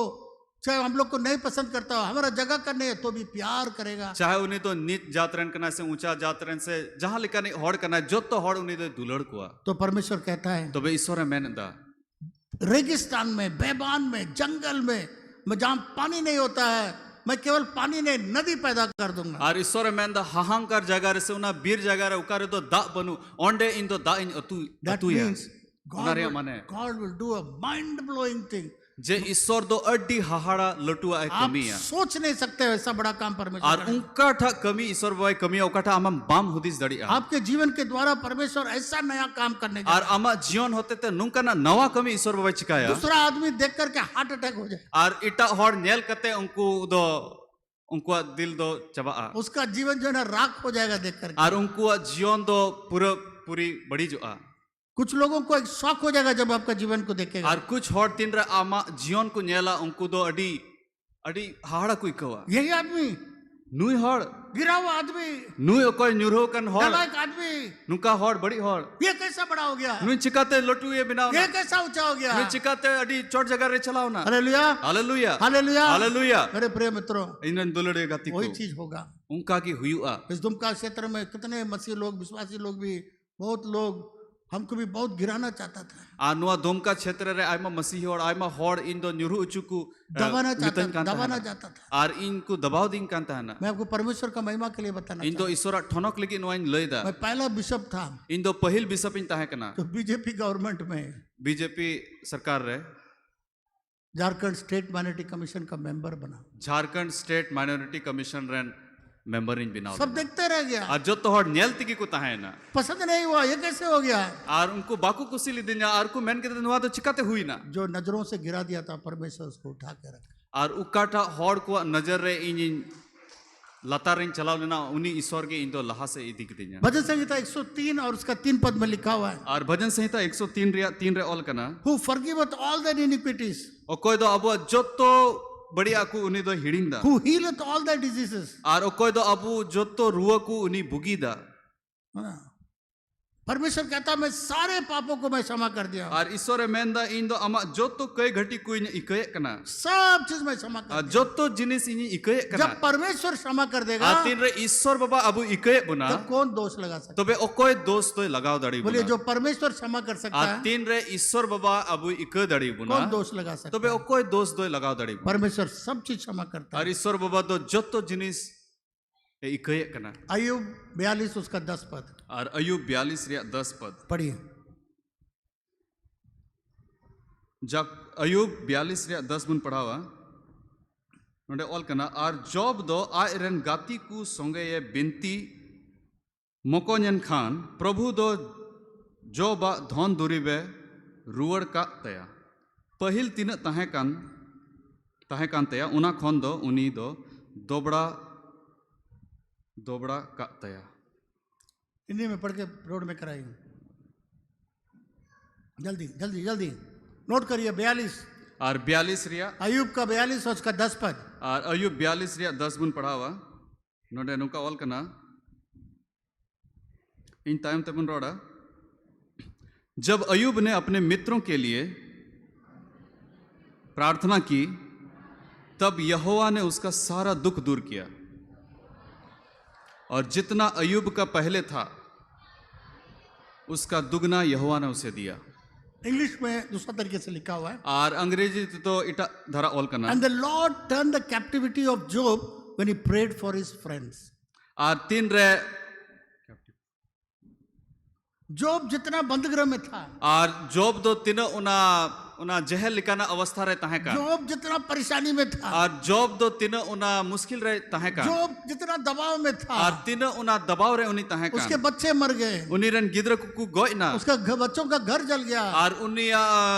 S1: चाहे हम लोग को नहीं पसंद करता हो, हमारा जगह का नहीं है तो भी प्यार करेगा।
S2: चाहे उन्हीं तो नीच जातरन कना से ऊंचा जातरन से जहां लिखा नहीं होड़ कना जो तो होड़ उन्हीं तो दुलड़ को
S1: तो परमेश्वर कहता है
S2: तबे ईश्वर है मैंने दा
S1: रेगिस्तान में, बेबान में, जंगल में जहां पानी नहीं होता है, मैं केवल पानी नहीं नदी पैदा कर दूंगा।
S2: और ईश्वर में दा हाहांकार जगह रे से उना बीर जगह रे उकारे तो दा बनू ओंडे इन तो दा इन अतु
S1: That
S2: अतु या
S1: means God will do a mind blowing thing.
S2: जे ईश्वर दो अड्डी हाहाड़ा लटुआ है
S1: आप
S2: कमी है
S1: सोच नहीं सकते ऐसा बड़ा काम परमेश्वर
S2: और
S1: करेगा।
S2: उनका ठा कमी ईश्वर बाय कमी उकाठा अमम बाम हुदिस दड़ी
S1: आपके जीवन के द्वारा परमेश्वर ऐसा नया काम करने जा
S2: और
S1: रहा
S2: अमा जीवन होते ते नुंका ना नवा कमी ईश्वर बाय
S1: है।
S2: चिकाया
S1: दूसरा आदमी देख करके हार्ट अटैक हो जाए,
S2: और इटा होड़ नेल कते उनको दो उनको दिल दो चबा
S1: उसका जीवन जो है ना राख हो जाएगा देख करके।
S2: और उनको जीवन दो पूरी बड़ी जो
S1: कुछ लोगों को एक शौक हो जाएगा जब आपका जीवन को देखेगा।
S2: और कुछ होड़ तीन रे आमा जीवन को नेला उनको दो अडी अडी हाड़ा कोई कवा
S1: यही आदमी
S2: नुई होड़
S1: गिरा हुआ आदमी,
S2: नुई कोई न्यूरो कन होड़
S1: नालायक आदमी,
S2: नुका होड़ बड़ी होड़
S1: ये कैसा बड़ा हो गया,
S2: नुई चिकाते लटू ये बिना
S1: ये कैसा ऊंचा हो गया।
S2: नुई चिकाते अडी चोट जगह रे चलाओ ना
S1: हालेलुया,
S2: हालेलुया
S1: हालेलुया,
S2: हालेलुया
S1: मेरे प्रिय मित्रों,
S2: इन दुलड़े गति को
S1: वही चीज होगा।
S2: उनका की हुआ
S1: इस दुमका क्षेत्र में कितने मसीह लोग, विश्वासी लोग भी, बहुत लोग हमको भी बहुत गिराना चाहता था,
S2: नुआ दोमका क्षेत्र रे आयमा मसीह और आयमा होड़ इन दो न्यूरु उचुकु
S1: दबाना चाहता था।
S2: और इनको दबाव दिन कांता है ना
S1: मैं आपको परमेश्वर का महिमा के लिए बताना
S2: इन दो ईश्वर ठनक लेकिन वाइन लयदा
S1: मैं पहला बिशप था
S2: इन दो पहिल बिशप इन ताहे कना
S1: तो बीजेपी गवर्नमेंट में
S2: बीजेपी सरकार रे
S1: झारखंड स्टेट माइनॉरिटी कमीशन का मेंबर बना,
S2: झारखंड स्टेट माइनॉरिटी कमीशन रे मेंबर इन बिना
S1: सब देखते रह गया,
S2: और जो तो होड़ नेल तिकी को ताहे ना
S1: पसंद नहीं हुआ, ये कैसे हो गया।
S2: और उनको बाकू कुसी ली दिन और को मेन के नुआ तो चिकाते हुई ना
S1: जो नजरों से गिरा दिया था परमेश्वर उसको उठा के रखा।
S2: और उकाटा होड़ को नजर रे इन लतार इन चलाव लेना उन्हीं ईश्वर के इन दो लहा से इदिक दिया।
S1: भजन संहिता 103 और उसका 3 पद में लिखा हुआ है,
S2: और भजन संहिता 103 रे ऑल कना
S1: Who forgiveth all their iniquities,
S2: और कोई दो अबु जो तो बढ़िया को उन्हीं दो हिडिंग दा
S1: who healeth all their diseases।
S2: और कोई दो अबु जो तो रुआ को उन्हीं बुगी दा
S1: हाँ। परमेश्वर कहता है मैं सारे पापों को मैं क्षमा कर दिया हूं।
S2: Ar isore menda इन दो ama joto kai घटी कुई इकये कना
S1: सब चीज मैं क्षमा कर दिया।
S2: joto जिनिस इन इकये कना
S1: जब परमेश्वर क्षमा कर देगा
S2: आतिन रे ईश्वर बाबा अबु इकये बुना
S1: तो कौन दोष लगा सकता
S2: तबे ओकोय दोष तो लगाव दाड़ी
S1: है? बोलिए
S2: बुना
S1: जो परमेश्वर क्षमा कर सकता है
S2: आतिन रे ईश्वर बाबा अबु इकये दाड़ी बुना
S1: कौन दोष लगा सकता
S2: तबे
S1: है?
S2: ओकोय दोष तो लगाव दाड़ी बुना
S1: परमेश्वर सब चीज क्षमा करता
S2: और
S1: है।
S2: ईश्वर बाबा तो joto जिनिस इकये कना
S1: अय्यूब 42 उसका 10 पद
S2: और अय्यूब 42 रे 10 पद
S1: पढ़िए।
S2: जब अय्यूब 42 रे 10 बुन पढ़ावा नोडे ऑल कना और जॉब दो आयरन गाती को संगे ये बिनती मोकोन्यन खान प्रभु दो जोबा धन दुरीबे रुवड़ का तया पहिल तीन तहे कान तया उना खन दो उनी दो दोबड़ा का तया।
S1: हिंदी में पढ़ के रोड में कराइए जल्दी जल्दी जल्दी नोट करिए। 42
S2: और 42 रिया
S1: अय्यूब का 42 और उसका 10 पद
S2: और अय्यूब 42 रिया 10 बुन पढ़ावा नोडे नुका ऑल कना इन टाइम तबन रोड़ा जब अय्यूब ने अपने मित्रों के लिए प्रार्थना की तब यहोवा ने उसका सारा दुख दूर किया और जितना अय्यूब का पहले था उसका दुगना यहोवा ने उसे दिया।
S1: इंग्लिश में दूसरा तरीके से लिखा हुआ है
S2: और अंग्रेजी तो इटा धरा ऑल करना
S1: and the lord turn the captivity of Job when he prayed for his friends.
S2: और तीन रे
S1: जॉब जितना बंदगृह में था
S2: और जॉब दो तीनों उना जहल लिकाना अवस्था रहे तहे का
S1: जॉब जितना परेशानी में था
S2: और जॉब दो तीनों उना मुश्किल रहे तहे का
S1: जॉब जितना दबाव में था
S2: और तीनों उना दबाव रहे उन्हीं तहे का
S1: उसके बच्चे मर गए
S2: उन्हीं रन गिद्र को गोइना
S1: उसका बच्चों का घर जल गया
S2: और उन्हीं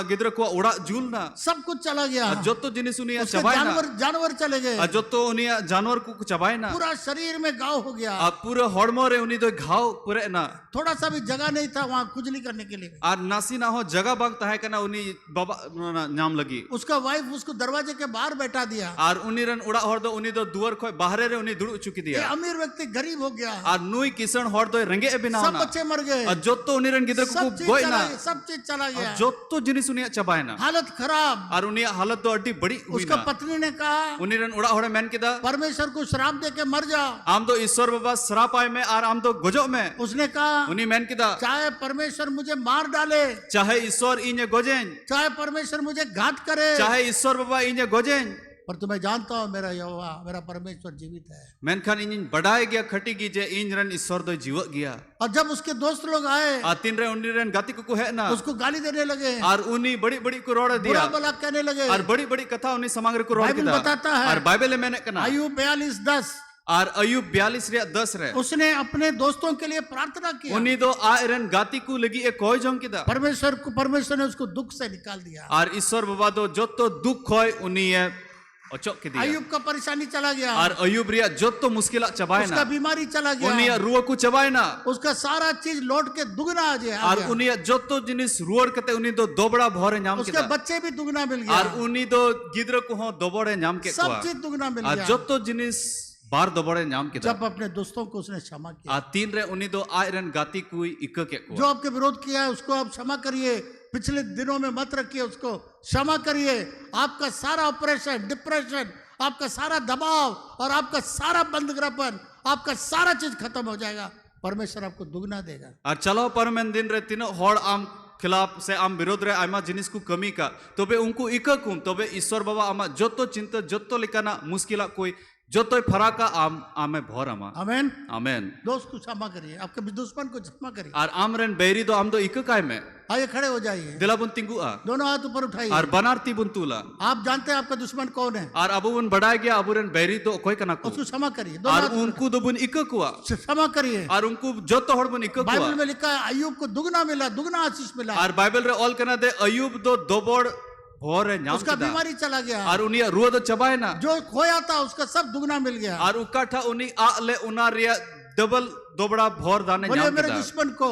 S2: गिद्र को उड़ा झूलना
S1: सब कुछ चला गया
S2: जो तो जिनिस उन्हीं
S1: उसके
S2: चबाइना
S1: जानवर चले गए
S2: जो तो उन्हीं जानवर को चबाइना
S1: पूरा शरीर में घाव हो गया
S2: और पूरे हड़मो रे उन्हीं तो घाव पूरे ना
S1: थोड़ा सा भी जगह नहीं था वहां खुजली करने के लिए
S2: और नासी ना हो जगह बाग तहे का ना उन्हीं बाबा नाम लगी
S1: उसका वाइफ उसको दरवाजे के बाहर बैठा दिया
S2: और उन्हीं रन उड़ा हर दो उन्हीं दो दुआर खोय बाहरे रे उन्हीं दुड़ चुकी
S1: ये
S2: दिया
S1: अमीर व्यक्ति गरीब हो गया
S2: और नुई किसन हर दो रंगे बिना
S1: सब
S2: होना
S1: बच्चे मर गए
S2: और जो तो उन्हीं रन गिद्र को गोय ना
S1: सब चीज चला गया
S2: जो तो जिनिस उन्हीं चबाए ना
S1: हालत खराब
S2: और उन्हीं हालत तो अड्डी बड़ी हुई
S1: उसका
S2: ना
S1: पत्नी ने कहा
S2: उन्हीं रन उड़ा हड़े मैन किदा
S1: परमेश्वर को श्राप दे के मर जाओ
S2: आम तो ईश्वर बाबा श्राप आए में और आम तो गोजो में
S1: उसने कहा
S2: उन्हीं मैन किदा
S1: चाहे परमेश्वर मुझे मार डाले
S2: चाहे ईश्वर इन्हें गोजें
S1: चाहे परमेश्वर मुझे घात करे
S2: चाहे ईश्वर बाबा इन्हें गोजें
S1: पर तुम्हें जानता हूं मेरा यहोवा मेरा परमेश्वर जीवित है।
S2: मेनखान इन बढ़ाए गया खटी की जे इन रन ईश्वर दो जीव गया
S1: और जब उसके दोस्त लोग आए
S2: आतिन रे उन्हीं रन गाती को है ना
S1: उसको गाली देने लगे
S2: और उन्हीं बड़ी बड़ी को रोड़ा दिया
S1: बुरा भला कहने लगे
S2: और बड़ी बड़ी कथा उन्हीं समाग्र को रोड़
S1: बाइबल
S2: दिया
S1: बताता है
S2: और बाइबल में मैंने कहना
S1: अय्यूब 42:10
S2: और अय्यूब 42 रे 10 रे
S1: उसने अपने दोस्तों के लिए प्रार्थना की
S2: उन्हीं दो आयरन गाती को लगी एक कोई जम किदा
S1: परमेश्वर ने उसको दुख से निकाल दिया।
S2: और ईश्वर बाबा दो जो तो दुख होय उन्हीं है अचोक के दिया
S1: अय्यूब का परेशानी चला गया
S2: और अय्यूब रिया जो तो मुश्किल चबाए
S1: उसका
S2: ना
S1: बीमारी चला
S2: उन्हीं
S1: गया
S2: रुआ को चबाए ना
S1: उसका सारा चीज लौट के दुगना आ गया
S2: और उन्हीं जो तो जिनिस रुअड़ कते उन्हीं दो दोबड़ा भोरे नाम
S1: उसके
S2: किदा
S1: बच्चे भी दुगना मिल गया
S2: और उन्हीं दो गिद्र को हो दोबड़े नाम के
S1: सब
S2: कुआ
S1: चीज दुगना मिल
S2: और
S1: गया
S2: जो तो जिनिस बार दोबड़े नाम किदा
S1: जब अपने दोस्तों को उसने क्षमा किया।
S2: आ तीन रे उन्हीं दो आयरन गाती कोई इक के को
S1: जो आपके विरोध किया है उसको आप क्षमा करिए, पिछले दिनों में मत रखिए, उसको क्षमा करिए। आपका सारा ऑपरेशन, डिप्रेशन, आपका सारा दबाव और आपका सारा बंदगरपन, आपका सारा चीज खत्म हो जाएगा। परमेश्वर आपको दुगना देगा।
S2: और चलो परमेन दिन रे तीनों होड़ आम खिलाफ से आम विरोध रे आमा जिनिस को कमी का तबे उनको इककुम तबे ईश्वर बाबा आमा जोतो चिंता जोतो लिकाना मुश्किला कोई जोतो फराका आम आमे भोर आमा
S1: आमेन।
S2: आमेन।
S1: दोस्त को क्षमा करिए, आपके दुश्मन को क्षमा करिए।
S2: और आम रेन बेरी दो आम दो इक काय में
S1: आइए खड़े हो जाइए,
S2: दिला बुन तिंगु आ
S1: दोनों हाथ ऊपर उठाइए।
S2: और बनारती बुन तुला
S1: आप जानते हैं आपका दुश्मन कौन है,
S2: और अबु बुन बढ़ाए गया अबु रेन बेरी दो कोई कना को
S1: उसको क्षमा करिए।
S2: और उनको दो बुन इक कुआ
S1: क्षमा करिए।
S2: और उनको जोतो होड़ बुन इक
S1: बाइबल
S2: कुआ
S1: में लिखा है अय्यूब को दुगना मिला, दुगना आशीष मिला।
S2: और बाइबल रे ऑल कना दे अय्यूब दो दोबड़ भोर है नाम
S1: उसका
S2: किदा
S1: बीमारी चला गया
S2: और उन्हीं रुआ दो चबाए ना
S1: जो खोया था उसका सब दुगना मिल गया।
S2: और उकाठा उन्हीं आ ले उना रिया डबल दोबड़ा भोर दाने
S1: बोलिए
S2: नाम
S1: मेरे
S2: किदा
S1: दुश्मन को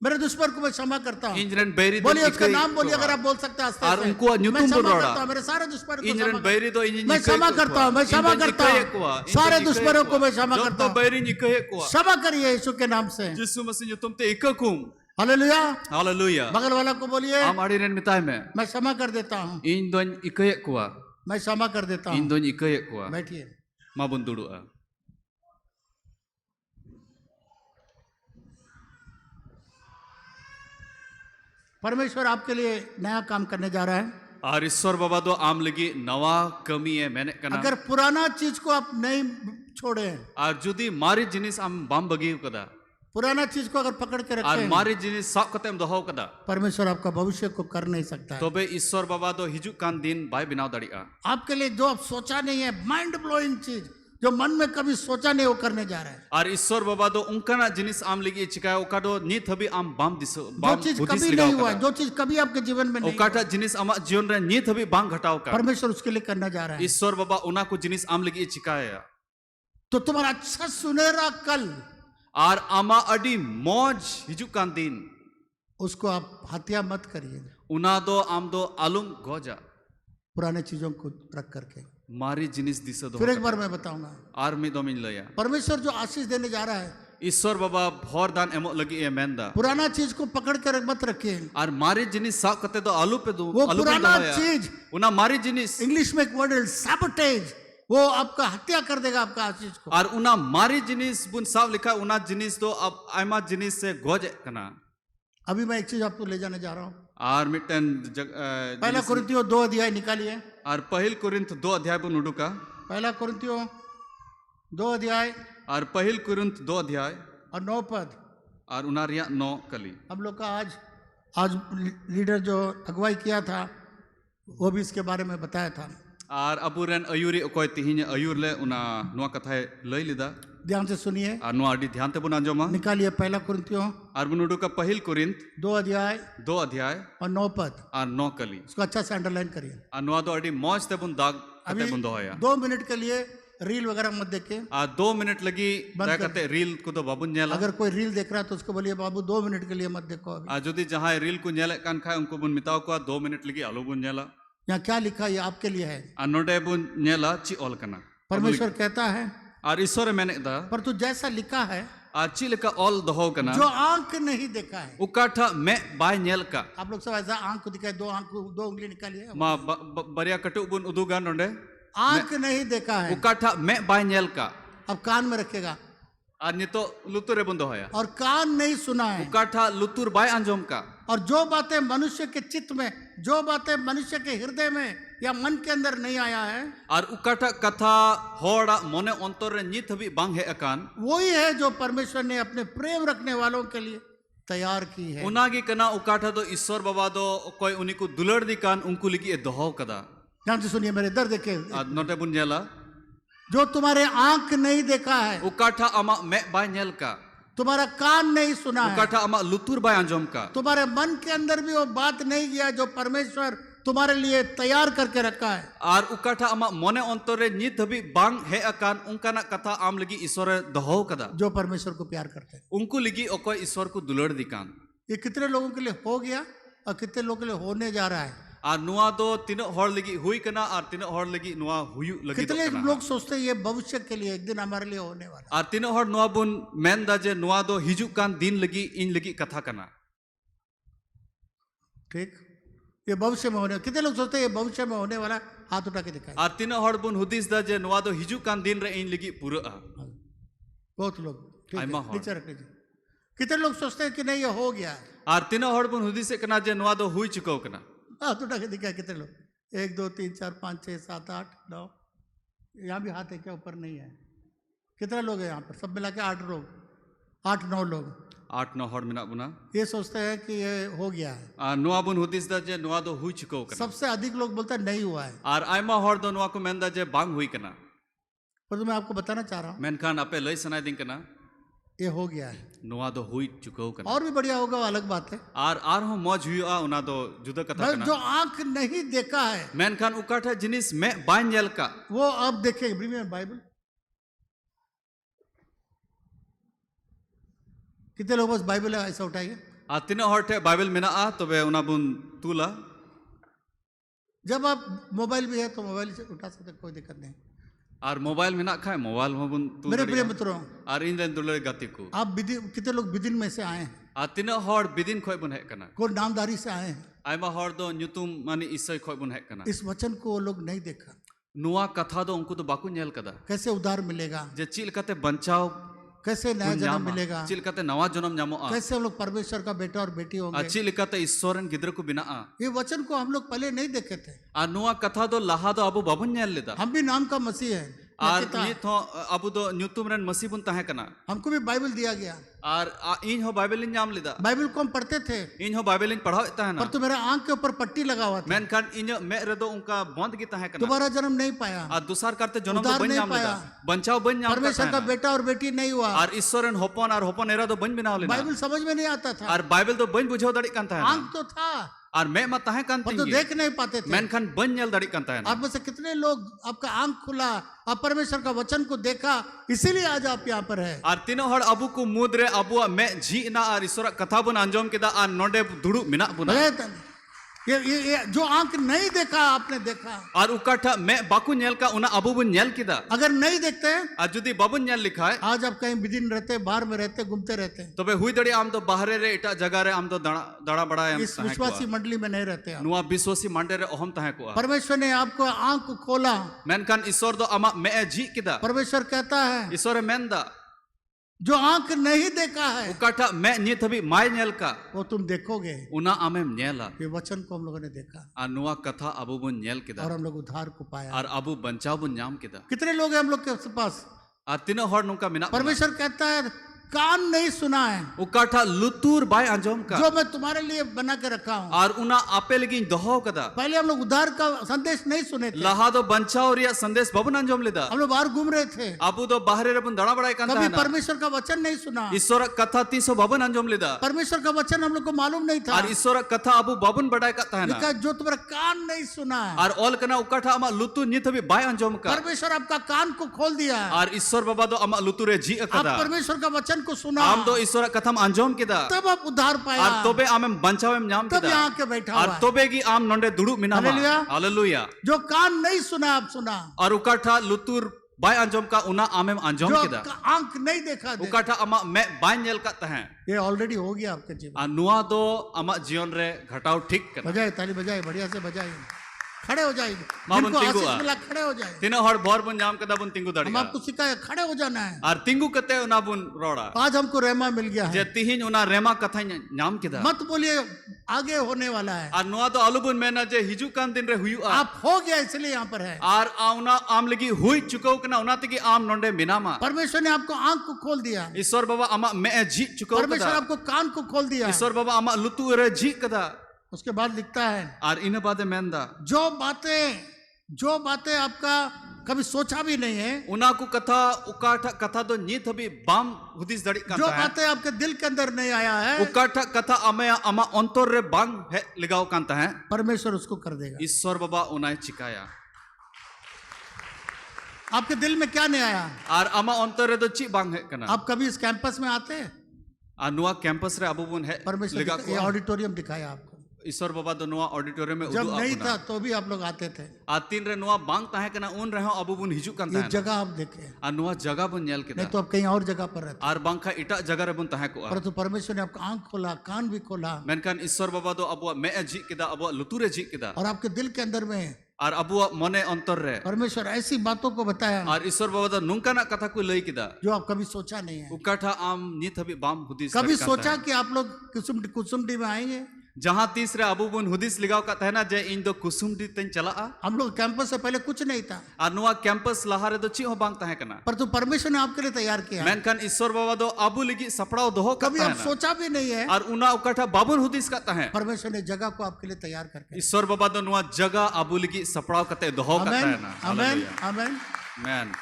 S1: मेरे दुश्मन को मैं क्षमा करता हूँ।
S2: ᱤᱧ ᱨᱮᱱ बैरी दो
S1: बोलिए उसका
S2: इकई
S1: नाम बोलिए अगर
S2: कोआ
S1: आप बोल सकते हैं आस्ते
S2: और
S1: से।
S2: उनको ᱧᱩᱛᱩᱢ
S1: मैं क्षमा
S2: बन रहा।
S1: करता हूँ मेरे सारे दुश्मन को
S2: ᱤᱧ
S1: क्षमा
S2: ᱨᱮᱱ
S1: करता
S2: बैरी दो ᱤᱧ
S1: हूँ। मैं क्षमा करता हूँ, मैं क्षमा करता हूँ सारे दुश्मनों को मैं क्षमा करता
S2: जतो
S1: हूँ।
S2: बैरी इकई कोआ
S1: क्षमा करिए यीशु के नाम से।
S2: यीशु मसीह ᱧᱩᱛᱩᱢ ᱛᱮ इककुम
S1: हालेलुया।
S2: हालेलुया
S1: बगल वाला को बोलिए
S2: आम आड़ी रेन मिताय में
S1: मैं क्षमा कर देता हूँ,
S2: ᱤᱧ ᱫᱚᱧ ᱤᱠᱟᱹᱭᱮᱫ ᱠᱚᱣᱟ
S1: मैं क्षमा कर देता
S2: ᱤᱧ
S1: हूँ।
S2: ᱫᱚᱧ ᱤᱠᱟᱹᱭᱮᱫ ᱠᱚᱣᱟ
S1: बैठिए।
S2: मा बन दुड़ुबᱼᱟ।
S1: परमेश्वर आपके लिए नया काम करने जा रहा है।
S2: और ईश्वर बाबा दो आम लगी नवा कमी है मैंने कना
S1: अगर पुराना चीज को आप नहीं छोड़े,
S2: और जुदी मारी जिनिस आम बाम बगी कदा
S1: पुराना चीज को अगर पकड़ के
S2: और
S1: रखें,
S2: मारी जिनिस साब कतेम दोहो कदा
S1: परमेश्वर आपका भविष्य को कर नहीं सकता है।
S2: तबे ईश्वर बाबा दो हिजुक कान दिन बाय बिनाव दाड़िया।
S1: आपके लिए जो आप सोचा नहीं है, माइंड ब्लोइंग चीज जो मन में कभी सोचा नहीं, वो करने जा रहा है।
S2: और ईश्वर बाबा दो उनका जिनिस आम लगी चिकाय ओकाडो नीत हबी आम बाम दिसो
S1: जो
S2: बाम
S1: चीज
S2: बुद्धिस
S1: कभी
S2: लिगाव
S1: नहीं हुआ,
S2: कदा
S1: जो चीज कभी आपके जीवन में नहीं
S2: ओकाटा
S1: हुआ,
S2: जिनिस आमा जीवन रे नीत हबी बांग घटाव का
S1: परमेश्वर उसके लिए करना जा रहा है।
S2: ईश्वर बाबा उना को जिनिस आम लगी चिकाया
S1: तो तुम्हारा अच्छा सुनहरा कल,
S2: और आमा अडी मौज हिजुक कान दिन
S1: उसको आप हत्या मत करिए
S2: उना दो आम दो आलुम गोजा
S1: पुराने चीजों को रख करके।
S2: मारी जिनिस दिसो दो
S1: फिर एक बार मैं बताऊंगा,
S2: और मी दोमिन लया
S1: परमेश्वर जो आशीष देने जा रहा है,
S2: ईश्वर बाबा भोर दान एमो लगी ए मेंदा
S1: पुराना चीज को पकड़ कर मत रखिए।
S2: और मारी जिनिस साब कते दो आलू पे दो
S1: वो
S2: आलू पे
S1: पुराना
S2: दो
S1: चीज,
S2: उना मारी जिनिस
S1: इंग्लिश में एक वर्ड है सैबोटेज, वो आपका हत्या कर देगा आपका आशीष को।
S2: और उना मारी जिनिस बुन साब लिखा उना जिनिस तो अब आयमा जिनिस से गोज कना।
S1: अभी मैं एक चीज आपको ले जाने जा रहा हूँ।
S2: और मिटन
S1: पहला कुरिन्थियों 2 अध्याय निकालिए।
S2: और पहिल कुरिन्थ 2 अध्याय बुन उडुका
S1: पहला कुरिन्थियों 2 अध्याय
S2: और पहिल कुरिन्थ 2 अध्याय
S1: और 9 पद।
S2: और उना रिया 9 कली
S1: हम लोग का आज लीडर जो अगुवाई किया था वो भी इसके बारे में बताया था।
S2: और अबुरेन अयुरी कोई तिहिन अयुर ले उना नुआ कथा लई लिदा।
S1: ध्यान से सुनिए,
S2: और नुआ अडी ध्यान ते बुन अंजोमा
S1: निकालिए पहला कुरिन्थियों
S2: और बुन उडुका पहिल कुरिन्थ
S1: 2 अध्याय
S2: 2 अध्याय
S1: और 9 पद।
S2: और 9 कली
S1: उसको अच्छा से अंडरलाइन करिए।
S2: और नुआ दो अडी मौज ते बुन दाग
S1: अभी
S2: कते बुन दोया
S1: 2 मिनट के लिए रील वगैरह मत देखे।
S2: और 2 मिनट लगी
S1: बंद
S2: दया
S1: कर
S2: कते रील को दो बाबुन नेला।
S1: अगर कोई रील देख रहा है तो उसको बोलिए बाबू 2 मिनट के लिए मत देखो। अभी
S2: और जुदी जहां रील को नेले कान खाए उनको बुन मिताव को 2 मिनट लगी आलू बुन नेला।
S1: यहाँ क्या लिखा है ये आपके लिए है।
S2: और नोडे बुन नेला ची ऑल कना
S1: परमेश्वर कहता है,
S2: और ईश्वर मैंने दा
S1: पर तू जैसा लिखा है,
S2: और ची लेका ऑल दहो कना
S1: जो आंख नहीं देखा है।
S2: उकाठा मैं बाय नेल का
S1: आप लोग सब ऐसा आंख को दिखाए, 2 उंगली निकालिए।
S2: मा बरिया कटु बुन उदुगा नोडे
S1: आंख नहीं देखा है,
S2: उकाठा मैं बाय नेल का
S1: अब कान में रखेगा।
S2: और नितो लुतुरे बुन दोया
S1: और कान नहीं सुना है,
S2: उकाठा लुतुर बाय अंजोम का।
S1: और जो बातें मनुष्य के चित्त में, जो बातें मनुष्य के हृदय में या मन के अंदर नहीं आया है,
S2: और उकाठा कथा होड़ा मोने अंतर रे नित हबी बांग है अकान
S1: वही है जो परमेश्वर ने अपने प्रेम रखने वालों के लिए तैयार की है।
S2: उनागी कना उकाठा दो ईश्वर बाबा दो कोई उनी को दुलड़ दी कान उनको लिगी ए दोहो कदा।
S1: ध्यान से सुनिए, मेरे इधर देखिए,
S2: और नोटे बुन नेला
S1: जो तुम्हारे आंख नहीं देखा है,
S2: उकाठा अमा मैं बाय नेल का,
S1: तुम्हारा कान नहीं सुना है,
S2: उकाठा अमा लुतुर बाय अंजोम का,
S1: तुम्हारे मन के अंदर भी वो बात नहीं गया जो परमेश्वर तुम्हारे लिए तैयार करके रखा है।
S2: और उकाठा अमा मोने अंतर रे नित हबी बांग है अकान उनकाना कथा आम लगी ईश्वर दोहो कदा।
S1: जो परमेश्वर को प्यार करते हैं,
S2: उनको लिगी ओकोय ईश्वर को दुलड़ दी कान।
S1: ये कितने लोगों के लिए हो गया और कितने लोगों के लिए होने जा रहा है।
S2: और नुआ दो तीनों हॉर लगी हुई कना और तीनों हॉर लगी नुआ हुयु लगी
S1: कितने लोग सोचते हैं ये भविष्य के लिए एक दिन हमारे लिए होने वाला है।
S2: और तीनों हॉर नुआ बुन मेन दा जे नुआ दो हिजु कान दिन लगी इन लगी कथा कना।
S1: ठीक, ये भविष्य में होने, कितने लोग सोचते हैं ये भविष्य में होने वाला है, हाथ उठा के दिखाए।
S2: और तीनों हॉर बुन हुदिस दा जे नुआ दो हिजु कान दिन रे इन लगी पूरा
S1: बहुत लोग, ठीक है,
S2: आइमा हॉर।
S1: नीचे रख लीजिए। कितने लोग सोचते हैं कि नहीं ये हो गया है,
S2: और तीनों हॉर बुन हुदिस कना जे नुआ दो हुई चुको कना।
S1: हाथ उठा के दिखाए। कितने लोग, 1 2 3 4 5 6 7 8 9, यहाँ भी हाथ है क्या, ऊपर नहीं है। कितने लोग हैं यहाँ पर, सब मिला के 8 लोग, 8 9 लोग
S2: 8 9 हॉर मिना बुना
S1: ये सोचते हैं कि ये हो गया है।
S2: नुआ बुन हुदिस दा जे नुआ दो हुई चुको कना।
S1: सबसे अधिक लोग बोलते हैं नहीं हुआ है।
S2: और आयमा हॉर दो नुआ को मेन दा जे बांग हुई कना।
S1: पर तो मैं आपको बताना चाह रहा हूँ
S2: मेनखान आपे लय सनाय दिन कना
S1: ये हो गया है।
S2: नुआ दो हुई चुको कना।
S1: और भी बढ़िया होगा वो अलग बात है।
S2: और हो मौज हुआ उना दो जुदा कथा
S1: बस
S2: कना।
S1: जो आंख नहीं देखा है
S2: मेनखान उकाठा जिनिस मैं बाय नेल का
S1: वो अब देखे। बाइबल कितने लोग बस बाइबल है ऐसा उठाइए,
S2: ᱟᱨ ᱛᱤᱱᱟᱹᱜ ᱦᱚᱲ ᱴᱷᱮᱱ ᱵᱟᱭᱵᱮᱞ ᱢᱮᱱᱟᱜᱼᱟ ᱛᱚᱵᱮ ᱚᱱᱟ ᱵᱚᱱ ᱛᱩᱞᱟ
S1: जब आप मोबाइल भी है तो मोबाइल से उठा सकते हैं, कोई दिक्कत नहीं।
S2: ᱟᱨ मोबाइल मेनाक खाए मोबाइल में बन तू
S1: मेरे प्रिय मित्रों,
S2: और इन दिन दुलरे गाती को
S1: आप कितने लोग विदिन में से आए हैं,
S2: और तीनों हॉर बिदिन खोय बन है कना
S1: कोई नामदारी से आए हैं।
S2: आयमा हॉर दो न्यूतुम मानी इससे खोय बन है कना
S1: इस वचन को वो लोग नहीं देखा,
S2: नुआ कथा दो उनको तो बाकू नेल कदा
S1: कैसे उद्धार मिलेगा,
S2: जे चिल कते बंचाओ
S1: कैसे नया जन्म मिलेगा,
S2: चिल कते नवा जन्म न्यामोआ
S1: कैसे हम लोग परमेश्वर का बेटा और बेटी होंगे।
S2: चिल कते ईश्वरन गिद्र को बिनाआ
S1: ये वचन को हम लोग पहले नहीं देखे थे।
S2: और नुआ कथा दो लहा दो अबु बाबन नेल लेदा
S1: हम भी नाम का मसीह है
S2: और नित हो अबु दो न्यूतुम रन मसीह बुन ताहे कना
S1: हमको भी बाइबल दिया गया
S2: और इन हो बाइबल इन नाम लेदा
S1: बाइबल को हम पढ़ते थे
S2: इन हो बाइबल इन पढ़ाओ ता है
S1: पर
S2: ना
S1: तो मेरा आंख के ऊपर पट्टी लगा हुआ था,
S2: मेन कान इन मे रे दो उनका बंद की ताहे कना
S1: दोबारा जन्म नहीं पाया,
S2: और दूसर करते जन्म
S1: उद्धार
S2: तो बन
S1: नहीं
S2: नाम लेदा
S1: पाया।
S2: बंचाओ बन नाम
S1: परमेश्वर का बेटा और बेटी नहीं हुआ।
S2: और ईश्वरन होपन और होपन एरा तो बन बिनाव लेना
S1: बाइबल समझ में नहीं आता था,
S2: और बाइबल तो बन बुझाव दड़ी कांता है
S1: आंख तो था
S2: और मैं मत ताहे कांती
S1: पर तो देख नहीं पाते थे।
S2: मेन खान बन नेल दड़ी कांता है
S1: आप में से कितने लोग आपका आंख खुला, आप परमेश्वर का वचन को देखा, इसीलिए आज आप यहाँ पर है।
S2: और तीनों हड़ अबु को मुद्रे अबु मैं जी ना और ईश्वर कथा बुन अंजोम केदा और नोडे दुड़ु मिना बुना
S1: ये जो आंख नहीं देखा आपने देखा,
S2: और उकाठा मैं बाकू नेल का उना अबु बुन नेल केदा
S1: अगर नहीं देखते
S2: और जुदी बाबुन नेल लिखा है
S1: आज आप कहीं विदिन रहते, बाहर में रहते, घूमते रहते,
S2: तबे हुई दड़ी आम तो बाहरे रे इटा जगह रे आम तो दड़ा बड़ा है
S1: इस विश्वासी मंडली में नहीं रहते आप।
S2: नुआ विश्वासी मांडे रे ओहम ताहे को
S1: परमेश्वर ने आपको आंख को खोला।
S2: मेन खान ईश्वर दो अमा मैं जी केदा
S1: परमेश्वर कहता है
S2: ईश्वर मेंदा
S1: जो आंख नहीं देखा है
S2: उकाठा मैं नित हबी माय नेल का
S1: वो तुम देखोगे।
S2: उना आमेम नेला
S1: ये वचन को हम लोगों ने देखा
S2: और नुआ कथा अबु बुन नेल केदा
S1: और हम लोग उद्धार को पाया।
S2: और अबु बंचाव बुन नाम केदा
S1: कितने लोग हैं हम लोग के पास?
S2: और तीनों हड़ नुका मिना
S1: परमेश्वर कहता है कान नहीं सुना है
S2: उकाठा लुतुर बाय अंजोम का
S1: जो मैं तुम्हारे लिए बना के रखा हूँ।
S2: और उना आपे लगी दोहो कदा
S1: पहले हम लोग उद्धार का संदेश नहीं सुने थे,
S2: लहा दो बंचाव रिया संदेश बबन अंजोम लेदा
S1: हम लोग बाहर घूम रहे थे,
S2: अबु दो बाहरे रे बुन दड़ा बड़ाई कांता
S1: कभी
S2: है ना
S1: परमेश्वर का वचन नहीं सुना।
S2: ईश्वर कथा तीसो बबन अंजोम लेदा
S1: परमेश्वर का वचन हम लोग को मालूम नहीं था।
S2: और ईश्वर कथा अबु बबन बड़ाई काता है ना
S1: लिखा जो तुम्हारा कान नहीं सुना है,
S2: और ओल कना उकाठा अमा लुतु नित हबी बाय अंजोम का
S1: परमेश्वर आपका कान को खोल दिया है।
S2: और ईश्वर बाबा दो अमा लुतुरे जी
S1: आप
S2: अकदा
S1: परमेश्वर का वचन को सुना,
S2: आम दो ईश्वर कथम अंजोम केदा
S1: तब आप उद्धार पाया,
S2: और तोबे आमेम बंचावेम नाम
S1: तब
S2: केदा
S1: यहाँ के बैठा
S2: और
S1: हुआ है।
S2: तोबे की आम नोंडे दुड़ु मिना
S1: हालेलुया।
S2: हालेलुया
S1: जो कान नहीं सुना आप सुना,
S2: और उकाठा लुतुर बाय अंजोम का उना आमेम अंजोम
S1: जो
S2: केदा
S1: आंख नहीं देखा देखा।
S2: उकाठा अमा मैं बाय नेल का तहे
S1: ये ऑलरेडी हो गया आपके जीवन।
S2: आ नुआ दो अमा जीवन रे घटाव ठीक कर
S1: बजाए ताली बजाए, बढ़िया से बजाए, खड़े हो जाए,
S2: मां
S1: जिनको
S2: बुन तिंगु
S1: आशीष
S2: आ।
S1: मिला खड़े हो जाए।
S2: तीनों हड़ भोर बुन नाम कदा बुन तिंगु
S1: हम
S2: दड़िया
S1: आपको सिखाए खड़े हो जाना है।
S2: और तिंगु कते उना बुन रोड़ा
S1: आज हमको रहमा मिल गया
S2: जे
S1: है,
S2: तिहिन उना रेमा कथा नाम केदा
S1: मत बोलिए आगे होने वाला है,
S2: और नुआ तो आलू बुन मेना जे हिजु कान दिन रे हुयु आ
S1: आप हो गया इसलिए यहाँ पर है।
S2: और आउना आम लगी हुई चुकाऊ कना उना तकी आम नोंडे मिनामा
S1: परमेश्वर ने आपको आंख को खोल दिया,
S2: ईश्वर बाबा अमा मैं जी चुकाऊ
S1: परमेश्वर
S2: कदा
S1: आपको कान को खोल दिया।
S2: ईश्वर बाबा अमा लुतु रे जी कदा
S1: उसके बाद लिखता है
S2: और इन बादे मेंदा
S1: जो बातें आपका कभी सोचा भी नहीं है,
S2: उना को कथा उकाठा कथा दो नित हबी बाम हुदिस दड़ी
S1: जो
S2: कांता है
S1: बातें आपके दिल के अंदर नहीं आया है,
S2: उकाठा कथा अमे अमा अंतर रे बांग है लिगाव कांता है
S1: परमेश्वर उसको कर देगा।
S2: ईश्वर बाबा उनाय चिकाया
S1: आपके दिल में क्या नहीं आया?
S2: और अमा अंतर रे दो ची बांग है कना
S1: आप कभी इस कैंपस में आते हैं?
S2: आ नुआ कैंपस रे अबु बुन है
S1: परमेश्वर
S2: लिगा
S1: ये ऑडिटोरियम दिखाया आपको,
S2: ईश्वर बाबा दो नुआ ऑडिटोरियम में
S1: जब
S2: उदु
S1: नहीं
S2: आपुना
S1: था तो भी आप लोग आते थे।
S2: आ तीन रे नुआ बांग ताहे कना उन रहे अबु बुन हिजु कांता
S1: ये
S2: है
S1: जगह आप देखे,
S2: आ नुआ जगह बुन नेल केदा
S1: नहीं तो आप कहीं और जगह पर रहते।
S2: और बांखा इटा जगह रे बुन ताहे को
S1: परंतु परमेश्वर ने आपका आंख खोला, कान भी खोला,
S2: मेनकान ईश्वर बाबा दो अबु मैं जी केदा अबु लुतुरे जी केदा
S1: और आपके दिल के अंदर में
S2: और अबु मने अंतर रे
S1: परमेश्वर ऐसी बातों को बताया
S2: और ईश्वर बाबा दो नुंकाना कथा को लई केदा
S1: जो आप कभी सोचा नहीं है।
S2: उकाठा आम नित हबी बाम हुदिस
S1: कभी
S2: दड़ी कांता
S1: सोचा
S2: है।
S1: कि आप लोग कुसुमडी में आएंगे?
S2: जहां तीसरे अबु बुन हुदिस लिगाव का तहना जे इन दो कुसुमडी तन चला
S1: हम लोग कैंपस से पहले कुछ नहीं था,
S2: और नुआ कैंपस लहारे दो ची हो बांग ताहे कना
S1: परंतु परमेश्वर ने आपके लिए तैयार किया।
S2: मेनकान ईश्वर बाबा दो अबु लगी सपड़ाव दोहो
S1: कभी
S2: करता
S1: आप
S2: है
S1: सोचा भी नहीं है,
S2: और उना उकाठा बाबुन हुदिस का तहे
S1: परमेश्वर ने जगह को आपके लिए तैयार करके।
S2: ईश्वर बाबा दो नुआ जगह अबु लगी सपड़ाव कते दोहो करता
S1: आमेन,
S2: है ना
S1: आमेन, आमेन।
S2: मैन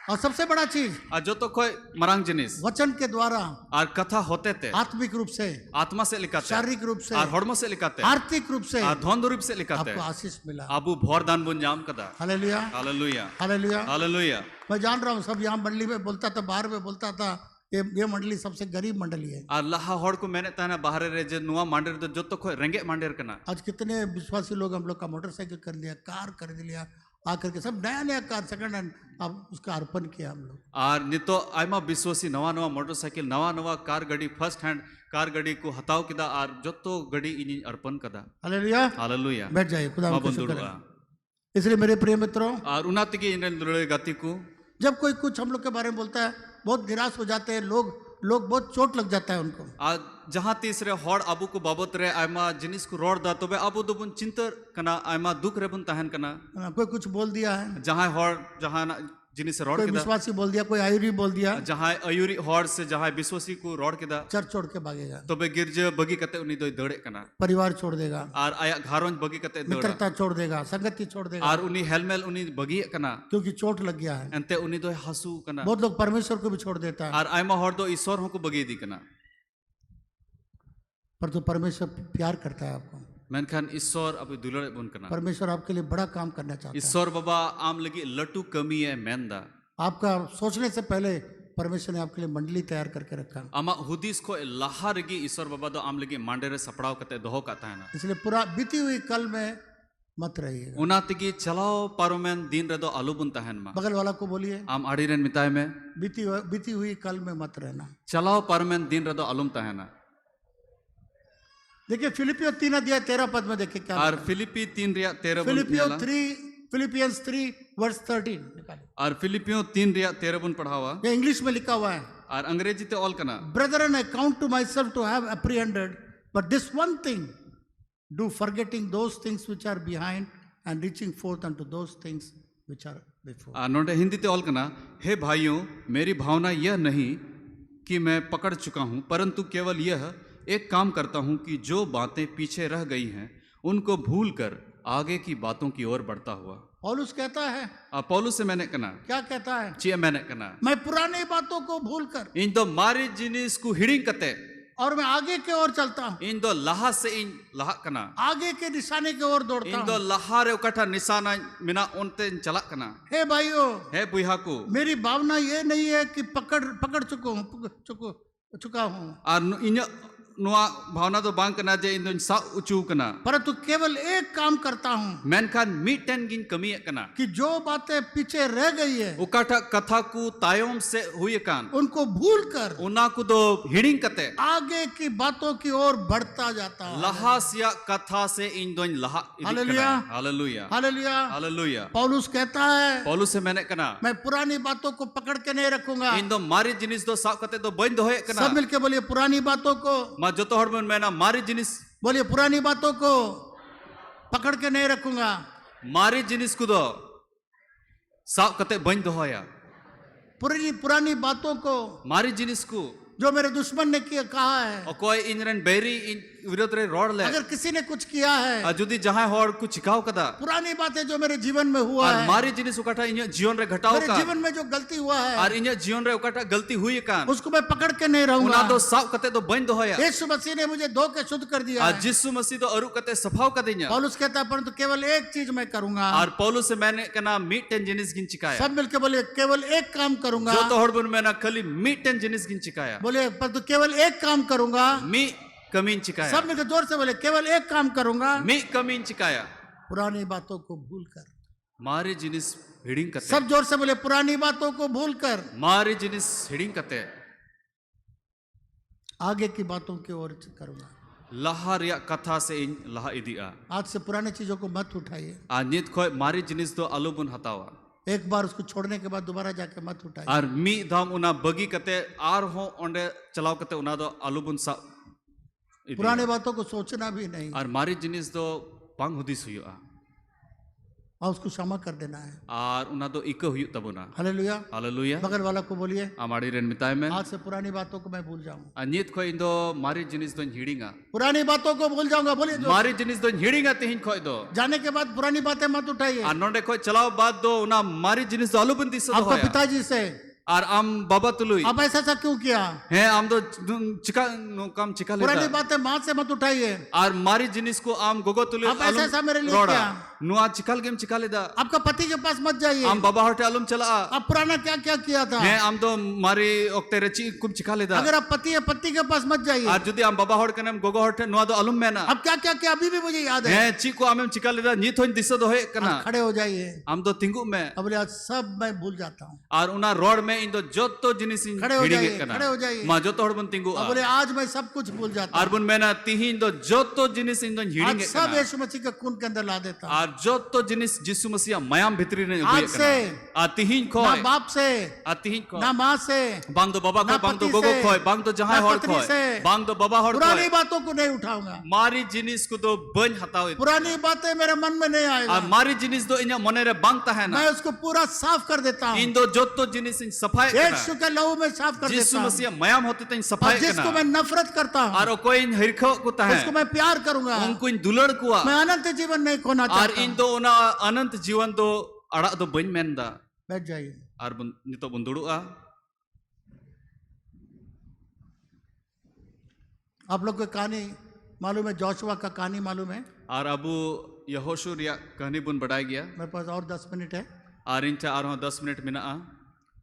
S1: और सबसे बड़ा चीज
S2: और जो तो कोई मरांग जिनिस
S1: वचन के द्वारा
S2: और कथा होते थे
S1: आत्मिक रूप से,
S2: आत्मा से लिखाते
S1: शारीरिक रूप से,
S2: और हड़मो से लिखाते
S1: आर्थिक रूप से
S2: और धन रूप से लिखाते
S1: आपको आशीष मिला।
S2: अबु भोर दान बुन जाम कदा
S1: हालेलुया,
S2: हालेलुया
S1: हालेलुया।
S2: हालेलुया
S1: मैं जान रहा हूँ सब यहाँ मंडली में बोलता था, बाहर में बोलता था, ये मंडली सबसे गरीब मंडली है।
S2: आर लाहा हड़ को मेने ताना बाहरे रे जे नुआ मांडेर दो जोतो खो रेंगे मांडेर कना।
S1: आज कितने विश्वासी लोग हम लोग का मोटरसाइकिल कर लिया, कार खरीद लिया, आकर के सब नया नया कार सेकंड हैंड अब उसका अर्पण किया हम लोग।
S2: आर नितो आयमा विश्वासी नवा नवा मोटरसाइकिल नवा नवा कार गाड़ी फर्स्ट हैंड कार गाड़ी को हताव किदा आर जोतो गाड़ी इनी अर्पण कदा।
S1: Hallelujah,
S2: hallelujah.
S1: बैठ जाइए, खुदा
S2: मा
S1: का शुक्र
S2: बंदुड़ुआ।
S1: है। इसलिए मेरे प्रिय मित्रों,
S2: आर उनातिगे इने लड़े गाती को
S1: जब कोई कुछ हम लोग के बारे में बोलता है बहुत निराश हो जाते हैं लोग बहुत चोट लग जाता है उनको।
S2: आज जहाँ तीसरे हड़ अबू को बाबत रे आयमा जिनिस को रोड दा तबे अबू दो बुन चिंता कना आयमा दुख रे बुन तहन कना।
S1: कोई कुछ बोल दिया है,
S2: जहाँ हड़ जहाँ जिनिस रोड
S1: कोई
S2: किदा
S1: विश्वासी बोल दिया, कोई आयुरी बोल दिया,
S2: जहाँ अयुरी हड़ से जहाँ विश्वासी को रोड किदा
S1: चर्च छोड़ के भागेगा,
S2: तबे गिरजे बगी कते उनी दो दौड़े कना।
S1: परिवार छोड़ देगा,
S2: आर आया घारों बगी कते दौड़ा
S1: मित्रता छोड़ देगा, संगति छोड़ देगा,
S2: आर उनी हेलमेल उनी बगी कना
S1: क्योंकि चोट लग गया है।
S2: अंते उनी दो हसू कना।
S1: बहुत लोग परमेश्वर को भी छोड़ देता है,
S2: आर आयमा हड़ दो ईश्वर होको बगी दी कना।
S1: पर तो परमेश्वर प्यार करता है आपको।
S2: मेनखान ईश्वर अब दुलड़े बुन कना।
S1: परमेश्वर आपके लिए बड़ा काम करना चाहता है।
S2: ईश्वर बाबा आम लगी लटू कमी है मेंदा।
S1: आपका सोचने से पहले परमेश्वर ने आपके लिए मंडली तैयार करके रखा।
S2: आमा हुदिस को लाहा रगी ईश्वर बाबा दो आम लगी मांडे रे सपड़ाव कते दोहो का ताना।
S1: इसलिए पूरा बीती हुई कल में मत रहिएगा।
S2: उना तिगी चलाओ पारोमेन दिन रे दो आलू बुन तहन मा।
S1: बगल वाला को बोलिए,
S2: आम आड़ी रेन मिताय में
S1: बीती हुई कल में मत रहना।
S2: चलाओ पारोमेन दिन रे दो आलूम तहना।
S1: देखिए फिलिपियो 3 अध्याय 13 पद में देखिए क्या।
S2: और फिलिपी 3 रिया 13 बुन
S1: फिलिपियंस 3 वर्स 13 निकालिए।
S2: और फिलिपियो 3 रिया 13 बुन पढ़ावा।
S1: ये इंग्लिश में लिखा हुआ है।
S2: और अंग्रेजी ते ऑल कना।
S1: Brethren, I count to myself to have apprehended, but this one thing do, forgetting those things which are behind and reaching forth unto those things which are before.
S2: नोटे Hindi ते ऑल कना। हे भाइयों, मेरी भावना यह नहीं कि मैं पकड़ चुका हूं, परंतु केवल यह एक काम करता हूं कि जो बातें पीछे रह गई हैं उनको भूलकर आगे की बातों की ओर बढ़ता हुआ।
S1: पौलुस कहता है,
S2: पौलुस से मैंने कना
S1: क्या कहता है?
S2: ची मैंने कना
S1: मैं पुरानी बातों को भूलकर
S2: इन दो मारी जिनिस को हिडिंग कते
S1: और मैं आगे की ओर चलता हूँ।
S2: इन दो लाहा से इन लाहा कना
S1: आगे के निशाने की ओर दौड़ता
S2: इन दो
S1: हूँ।
S2: लाहा रे उकठा निशाना मिना उनते चला कना।
S1: हे भाइयों,
S2: हे बुहा को
S1: मेरी भावना ये नहीं है कि पकड़ चुका हूँ,
S2: और इन नुआ भावना तो बांग कना जे इन दो सा उचू कना,
S1: परंतु केवल एक काम करता हूँ
S2: मेनखान मीटन गिन कमी कना
S1: कि जो बातें पीछे रह गई है
S2: उकाठा कथा को तायम से हुई कान
S1: उनको भूलकर
S2: उना को दो हिडिंग कते
S1: आगे की बातों की ओर बढ़ता जाता है।
S2: लहासिया कथा से इन दो लहा
S1: हालेलुया,
S2: हालेलुया,
S1: हालेलुया,
S2: हालेलुया।
S1: पौलुस कहता है,
S2: पौलुस से मैंने कना
S1: मैं पुरानी बातों को पकड़ के नहीं रखूंगा।
S2: इन दो मारी जिनिस दो साव कते दो बंद होए कना।
S1: सब मिलके बोलिए पुरानी बातों को,
S2: मा जो तो हड़बन मैना मारी जिनिस
S1: बोलिए पुरानी बातों को पकड़ के नहीं रखूंगा।
S2: मारी जिनिस को दो साव कते बंद होया।
S1: पुरानी बातों को
S2: मारी जिनिस को
S1: जो मेरे दुश्मन ने कहा है,
S2: और कोई इनरन बेरी इन विरोध रे रोड ले
S1: अगर किसी ने कुछ किया है,
S2: जुदी जहां होड़ कुछ छिकाव कदा
S1: पुरानी बातें जो मेरे जीवन में हुआ है,
S2: मारी जिनिस उकाठा इन जीवन रे घटाओ
S1: मेरे
S2: का
S1: जीवन में जो गलती हुआ है,
S2: और इन जीवन रे उकाठा गलती हुई कान
S1: उसको मैं पकड़ के नहीं रहूंगा।
S2: उना दो साव कते दो बंद होया।
S1: यीशु मसीह ने मुझे धो के शुद्ध कर दिया है।
S2: जिसु मसीह तो अरु कते सफाव कर दिया।
S1: पौलुस कहता है, परंतु केवल एक चीज मैं करूंगा।
S2: और पौलुस से मैंने कना मीटन जिनिस गिन चिकाया।
S1: सब मिलके बोलिए केवल एक काम करूंगा।
S2: जो तो हड़बन मैंने खाली मीटन जिनिस गिन चिकाया।
S1: बोले परंतु केवल एक काम करूंगा।
S2: मी कमीन चिकाया।
S1: सब मिलकर जोर से बोले केवल एक काम करूंगा।
S2: मी कमीन चिकाया।
S1: पुरानी बातों को भूलकर
S2: मारे जिनिस हिडिंग कते।
S1: सब जोर से बोले पुरानी बातों को भूलकर
S2: मारे जिनिस हिडिंग कते
S1: आगे की बातों की ओर करूंगा।
S2: लहा रिया कथा से इन लहा इदिया।
S1: आज से पुरानी चीजों को मत उठाइए।
S2: नित खोय मारी जिनिस दो आलूबुन हतावा।
S1: एक बार उसको छोड़ने के बाद दोबारा जाके मत उठाइए।
S2: और मी धाम उना बगी कते आर हो ओंडे चलाव कते उना दो आलूबुन सा
S1: पुराने बातों को सोचना भी नहीं
S2: और मारी जिनिस दो पांग हुदिस हुआ
S1: और उसको क्षमा कर देना है।
S2: और उना दो इको हुई तबुना।
S1: Hallelujah,
S2: hallelujah.
S1: बगल वाला को बोलिए
S2: आमाड़ी रेन मिताय में
S1: आज से पुरानी बातों को मैं भूल जाऊंगा।
S2: नित खोय इन दो मारी जिनिस दो हिडिंगा।
S1: पुरानी बातों को भूल जाऊंगा। बोलिए
S2: मारी जिनिस दो हिडिंगा तिहिन खोय दो
S1: जाने के बाद पुरानी बातें मत उठाइए।
S2: नोंडे खोय चलाव बाद दो उना मारी जिनिस दो आलूबुन दिस दो
S1: आपका
S2: होया।
S1: पिताजी से
S2: Ar am baba tului.
S1: आप ऐसा ऐसा क्यों किया?
S2: He am do chika no kam chika
S1: पुरानी
S2: leda.
S1: बातें माँ से मत उठाइए।
S2: Ar mari jinis ko am gogo tului
S1: आप ऐसा ऐसा मेरे लिए
S2: roda.
S1: किया।
S2: Nuah chikal game chika leda.
S1: आपका पति के पास मत जाइए।
S2: Am baba hote alum chala.
S1: आप पुराना क्या क्या किया था?
S2: He am do mari okte rechi kum chika leda.
S1: अगर आप पति है पति के पास मत जाइए।
S2: Ar judi am baba hote kanam gogo hote nuah do alum mena.
S1: आप क्या क्या किया अभी भी मुझे याद है।
S2: He chi ko amem chika leda ni thoin disa do he
S1: आप
S2: kana.
S1: खड़े हो जाइए।
S2: Am do tingu me.
S1: अब बोले आज सब मैं भूल जाता हूँ।
S2: Ar una road me in do joto jinis in
S1: खड़े हो
S2: hiring
S1: जाइए,
S2: kana.
S1: खड़े हो जाइए।
S2: Ma joto hor bun tingu.
S1: अब बोले आज मैं सब कुछ भूल जाता हूँ।
S2: Ar bun mena tihin do joto jinis in do
S1: आज
S2: hiring
S1: सब
S2: kana.
S1: यीशु मसीह के खून के अंदर ला देता हूँ।
S2: Ar joto jinis jisu masiya mayam bhitri ne
S1: आज
S2: uguye
S1: से
S2: kana. Ar tihin
S1: ना
S2: khoi.
S1: बाप से
S2: Ar tihin khoi.
S1: ना माँ से
S2: Bang do baba
S1: ना
S2: khoi, bang do
S1: पति
S2: gogo
S1: से,
S2: khoi, bang do jahay
S1: ना
S2: hor
S1: पत्नी से,
S2: khoi, bang do baba hor
S1: पुरानी
S2: khoi.
S1: बातों को नहीं उठाऊंगा।
S2: Mari jinis ko do bany hataw ito.
S1: पुरानी बातें मेरे मन में नहीं
S2: Ar
S1: आएगा।
S2: mari jinis do inya mone re bang tahena.
S1: मैं उसको पूरा साफ कर देता हूँ।
S2: In do joto jinis in safai
S1: Yeshu
S2: kana.
S1: के लहू में साफ कर
S2: जिसु
S1: देता हूँ।
S2: मसीह mayam hote tin
S1: और
S2: safai
S1: जिसको मैं
S2: kana.
S1: नफरत करता हूँ
S2: Ar koi in hirkho ko
S1: उसको
S2: tahe.
S1: मैं प्यार करूंगा।
S2: Unko in dulad kuwa.
S1: मैं अनंत जीवन नहीं खोना
S2: Ar
S1: चाहता
S2: in
S1: हूँ।
S2: do una anant jiwan do adak do bany menda.
S1: बैठ जाइए।
S2: Ar bun nito bun duduk
S1: आप लोग को कहानी मालूम है, जोशुआ का कहानी मालूम है?
S2: Ar abu Yehoshu riya kahani bun badai gaya.
S1: मेरे पास और 10 मिनट है।
S2: Ar incha arho 10 minute mina.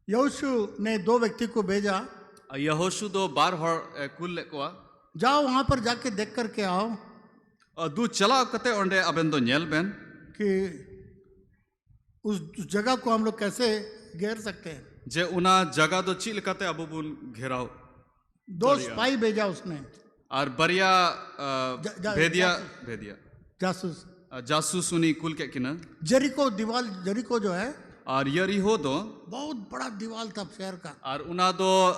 S1: यहोशू ने 2 व्यक्ति को भेजा,
S2: Yehoshu do bar hor kul le koa.
S1: जाओ वहां पर जाके देख करके आओ
S2: Du chala kate onde aben do nyel ben.
S1: कि उस जगह को हम लोग कैसे घेर सकते हैं।
S2: Je una jaga do chil kate abu bun घेराव.
S1: 2 स्पाई भेजा उसने,
S2: Ar bariya भेदिया
S1: जासूस।
S2: जासूस उनी कुल के किना.
S1: जेरिको जो है
S2: Ar Yeriho do.
S1: बहुत बड़ा दीवार था शहर का।
S2: Ar una do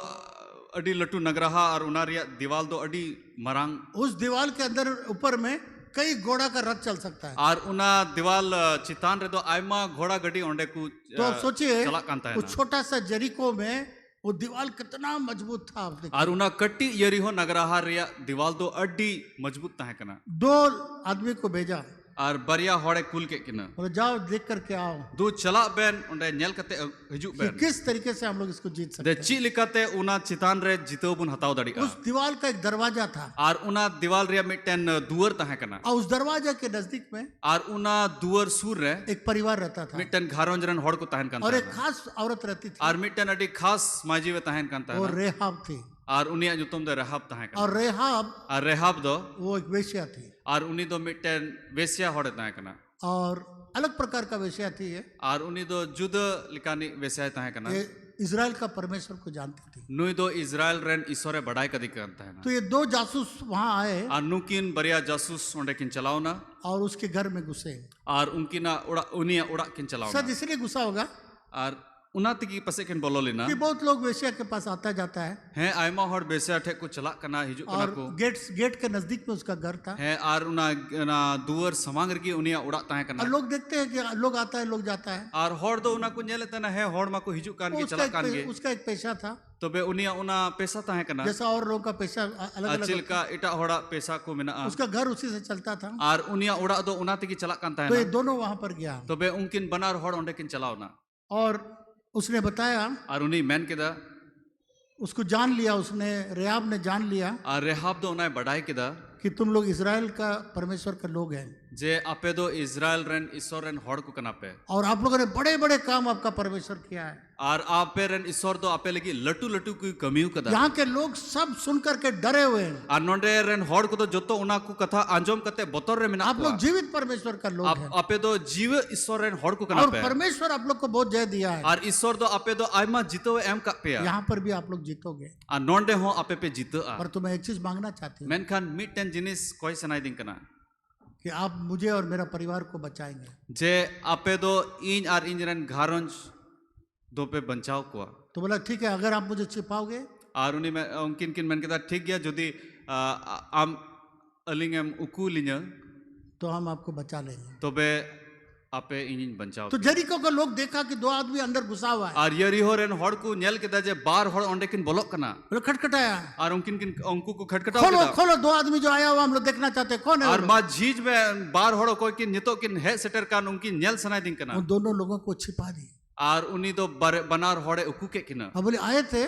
S2: adi latu nagraha ar una riya diwal do adi marang.
S1: उस दीवार के अंदर ऊपर में कई घोड़ा का रथ चल सकता है।
S2: Ar una diwal चितान रे do aima घोड़ा गड्डी ओंडे ku
S1: तो आप सोचिए
S2: चला कांता है
S1: उस छोटा सा जेरिको में वो दीवार कितना मजबूत था। आप देखिए
S2: Ar una katti Yeriho nagraha riya diwal do adi मजबूत ताहे कना.
S1: 2 आदमी को भेजा,
S2: Ar bariya hore kul के किना.
S1: बोले जाओ देख करके आओ
S2: Du chala ben onde nyel kate hiju
S1: कि
S2: ben.
S1: किस तरीके से हम लोग इसको जीत सकते
S2: De
S1: हैं।
S2: chi likate una चितान रे जितो bun hataw dadi
S1: उस
S2: ka.
S1: दीवार का एक दरवाजा था
S2: Ar una diwal riya mitten duar tahe kana.
S1: और उस दरवाजा के नजदीक में
S2: Ar una duar sur re
S1: एक परिवार रहता था
S2: mitten gharon jaran hor ko tahen kan
S1: और
S2: ta.
S1: एक खास औरत रहती थी,
S2: Ar mitten adi khas maji we tahen kan ta.
S1: वो रेहाब थी।
S2: Ar unia nyutum do Rahab tahen kan.
S1: और रेहाब
S2: Ar Rahab do
S1: वो एक वेश्या थी
S2: ar uni do mitten vesya hore tahen kana.
S1: और अलग प्रकार का वेश्या थी ये।
S2: Ar uni do juda likani vesya tahen kana.
S1: ये इजराइल का परमेश्वर को जानती थी।
S2: Nui do Israel ren isore badai kadi kan ta na.
S1: तो ये 2 जासूस वहां आए
S2: Ar nukin bariya jasus onde kin chalao na.
S1: और उसके घर में घुसे।
S2: Ar unkina unia udak kin chalao
S1: शायद
S2: na.
S1: इसलिए घुसा होगा
S2: Ar unati ki pase kin bololi na.
S1: कि बहुत लोग वेश्या के पास आता जाता है
S2: He aima hor besya thek ko chalak kana hiju kana
S1: और
S2: ko.
S1: गेट के नजदीक में उसका घर था।
S2: He ar una duar samang rigi unia udak tahe
S1: और
S2: kana.
S1: लोग देखते हैं कि लोग आता है लोग जाता है।
S2: Ar hor do una ko nyeleta na he hor ma ko hiju kan
S1: वो
S2: gi chalak kan gi.
S1: उसका एक पेशा था,
S2: Tobe unia una pesa tahe kana.
S1: जैसा और लोगों का पेशा अलग अलग
S2: Acil ka ita hora pesa ko mena.
S1: उसका घर उसी से चलता था।
S2: Ar unia udak do unati ki chalak kan tahe
S1: तो ये
S2: na.
S1: दोनों वहां पर गया
S2: Tobe unkin banar hor onde kin chalao na.
S1: और उसने बताया,
S2: Ar uni men kida.
S1: उसको जान लिया, उसने रेहाब ने जान लिया
S2: Ar Rahab do unai badai kida.
S1: कि तुम लोग इजराइल का परमेश्वर का लोग हैं
S2: Je ape do Israel ren isor ren hor ko kana pe.
S1: और आप लोगों ने बड़े बड़े काम आपका परमेश्वर किया है।
S2: Ar ape ren isor do ape lagi latu latu kui kamiu kada.
S1: यहाँ के लोग सब सुन करके डरे हुए हैं।
S2: Ar nonde ren hor ko do joto una ku katha anjom kate botor re mena
S1: आप लोग
S2: ko.
S1: जीवित परमेश्वर का लोग हैं
S2: Ape do jiwa isor ren hor ko kana
S1: और
S2: pe.
S1: परमेश्वर आप लोग को बहुत जय दिया है।
S2: Ar isor do ape do aima jito em ka pe.
S1: यहाँ पर भी आप लोग जीतोगे,
S2: Ar nonde ho ape pe jito a.
S1: पर तुम्हें एक चीज मांगना चाहती हूँ
S2: Menkan mitten jinis koi sanai ding kana.
S1: कि आप मुझे और मेरा परिवार को बचाएंगे।
S2: Je ape do in ar in ren gharonj do pe banchao ko.
S1: तो बोला ठीक है, अगर आप मुझे छिपाओगे
S2: Ar uni me unkin kin men kita ठीक गया जदि am aling em uku linya
S1: तो हम आपको बचा लेंगे।
S2: tobe ape inin banchao.
S1: तो जेरिको का लोग देखा कि 2 आदमी अंदर घुसा हुआ है,
S2: Ar Yeriho ren hor ku nyel kita je bar hor onde kin bolok kana.
S1: बोले खटखटाया,
S2: Ar unkin kin unku ko khatkatao
S1: खोलो
S2: kita.
S1: खोलो, 2 आदमी जो आया हुआ हम लोग देखना चाहते हैं, कौन है वो
S2: Ar
S1: लोग?
S2: ma jhij me bar hor koi kin nito kin he setter kan unkin nyel sanai ding kana.
S1: उन दोनों लोगों को छिपा दी
S2: आर उनी दो बनार होड़े उकू के किना
S1: अब बोले आए थे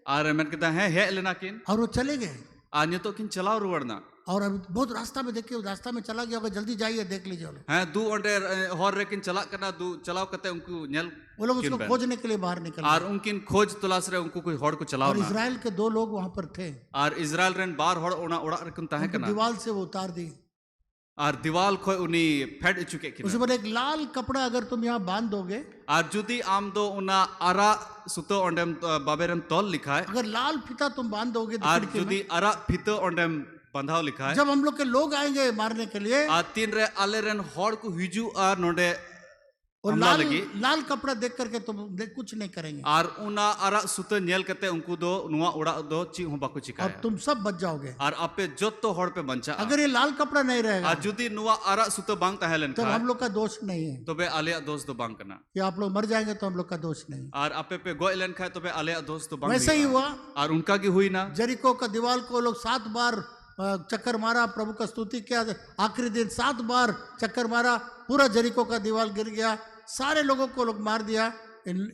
S2: आर मेन कहता है हे लेना किन
S1: और वो चले गए।
S2: आर ने तो किन चलाओ रुवड़ना
S1: और अभी बहुत रास्ता में देखिए, रास्ता में चला गया होगा, जल्दी जाइए देख लीजिए। वो लोग
S2: हैं दू ओंडे होर रे किन चला करना दू चलाओ करते उनको नेल
S1: वो लोग उसको खोजने के लिए बाहर निकल
S2: आर
S1: गए।
S2: उनकिन खोज तलाश रे उनको कोई होड़ को चलाओ
S1: और
S2: ना
S1: इजराइल के 2 लोग वहां पर थे,
S2: आर इजराइल रेन बार होड़ ओना ओड़ा रकन ताहे
S1: उनको
S2: करना
S1: दीवार से वो उतार दी।
S2: आर दीवाल खोय उनी फेड चुके
S1: उसे
S2: किना
S1: बोले एक लाल कपड़ा अगर तुम यहाँ बांध दोगे,
S2: आर जुदी आम दो उना आरा सुतो ओंडेम बाबेरम तोल लिखा है
S1: अगर लाल फीता तुम बांध दोगे तो
S2: आर
S1: खिड़की में,
S2: जुदी आरा फितो ओंडेम बंधाव लिखा है
S1: जब हम लोग के लोग आएंगे मारने के लिए,
S2: आ तीन रे आले रेन होड़ को हिजू आर नोडे
S1: और
S2: हमला
S1: लाल
S2: लगी
S1: लाल कपड़ा देख करके तुम कुछ नहीं करेंगे
S2: आर उना आरा सुतो नेल करते उनको दो नुआ उड़ा दो ची हो बाको
S1: और
S2: चिकाया
S1: तुम सब बच जाओगे।
S2: आर आपे जोतो होड़ पे बंचा
S1: अगर ये लाल कपड़ा नहीं रहेगा
S2: आर जुदी नुआ आरा सुतो बांग ताहेलन
S1: तब
S2: खा
S1: हम लोग का दोष नहीं है,
S2: तो बे आले दोस्त दो बांग करना
S1: कि आप लोग मर जाएंगे तो हम लोग का दोष नहीं।
S2: आर आपे पे गोय लेन खाए तो बे आले दोस्त दो बांग
S1: वैसे ही हुआ,
S2: आर उनका की हुई ना
S1: जरीको का दीवार को लोग 7 बार चक्कर मारा, प्रभु का स्तुति किया, आखिरी दिन 7 बार चक्कर मारा, पूरा जरीको का दीवार गिर गया, सारे लोगों को लोग मार दिया,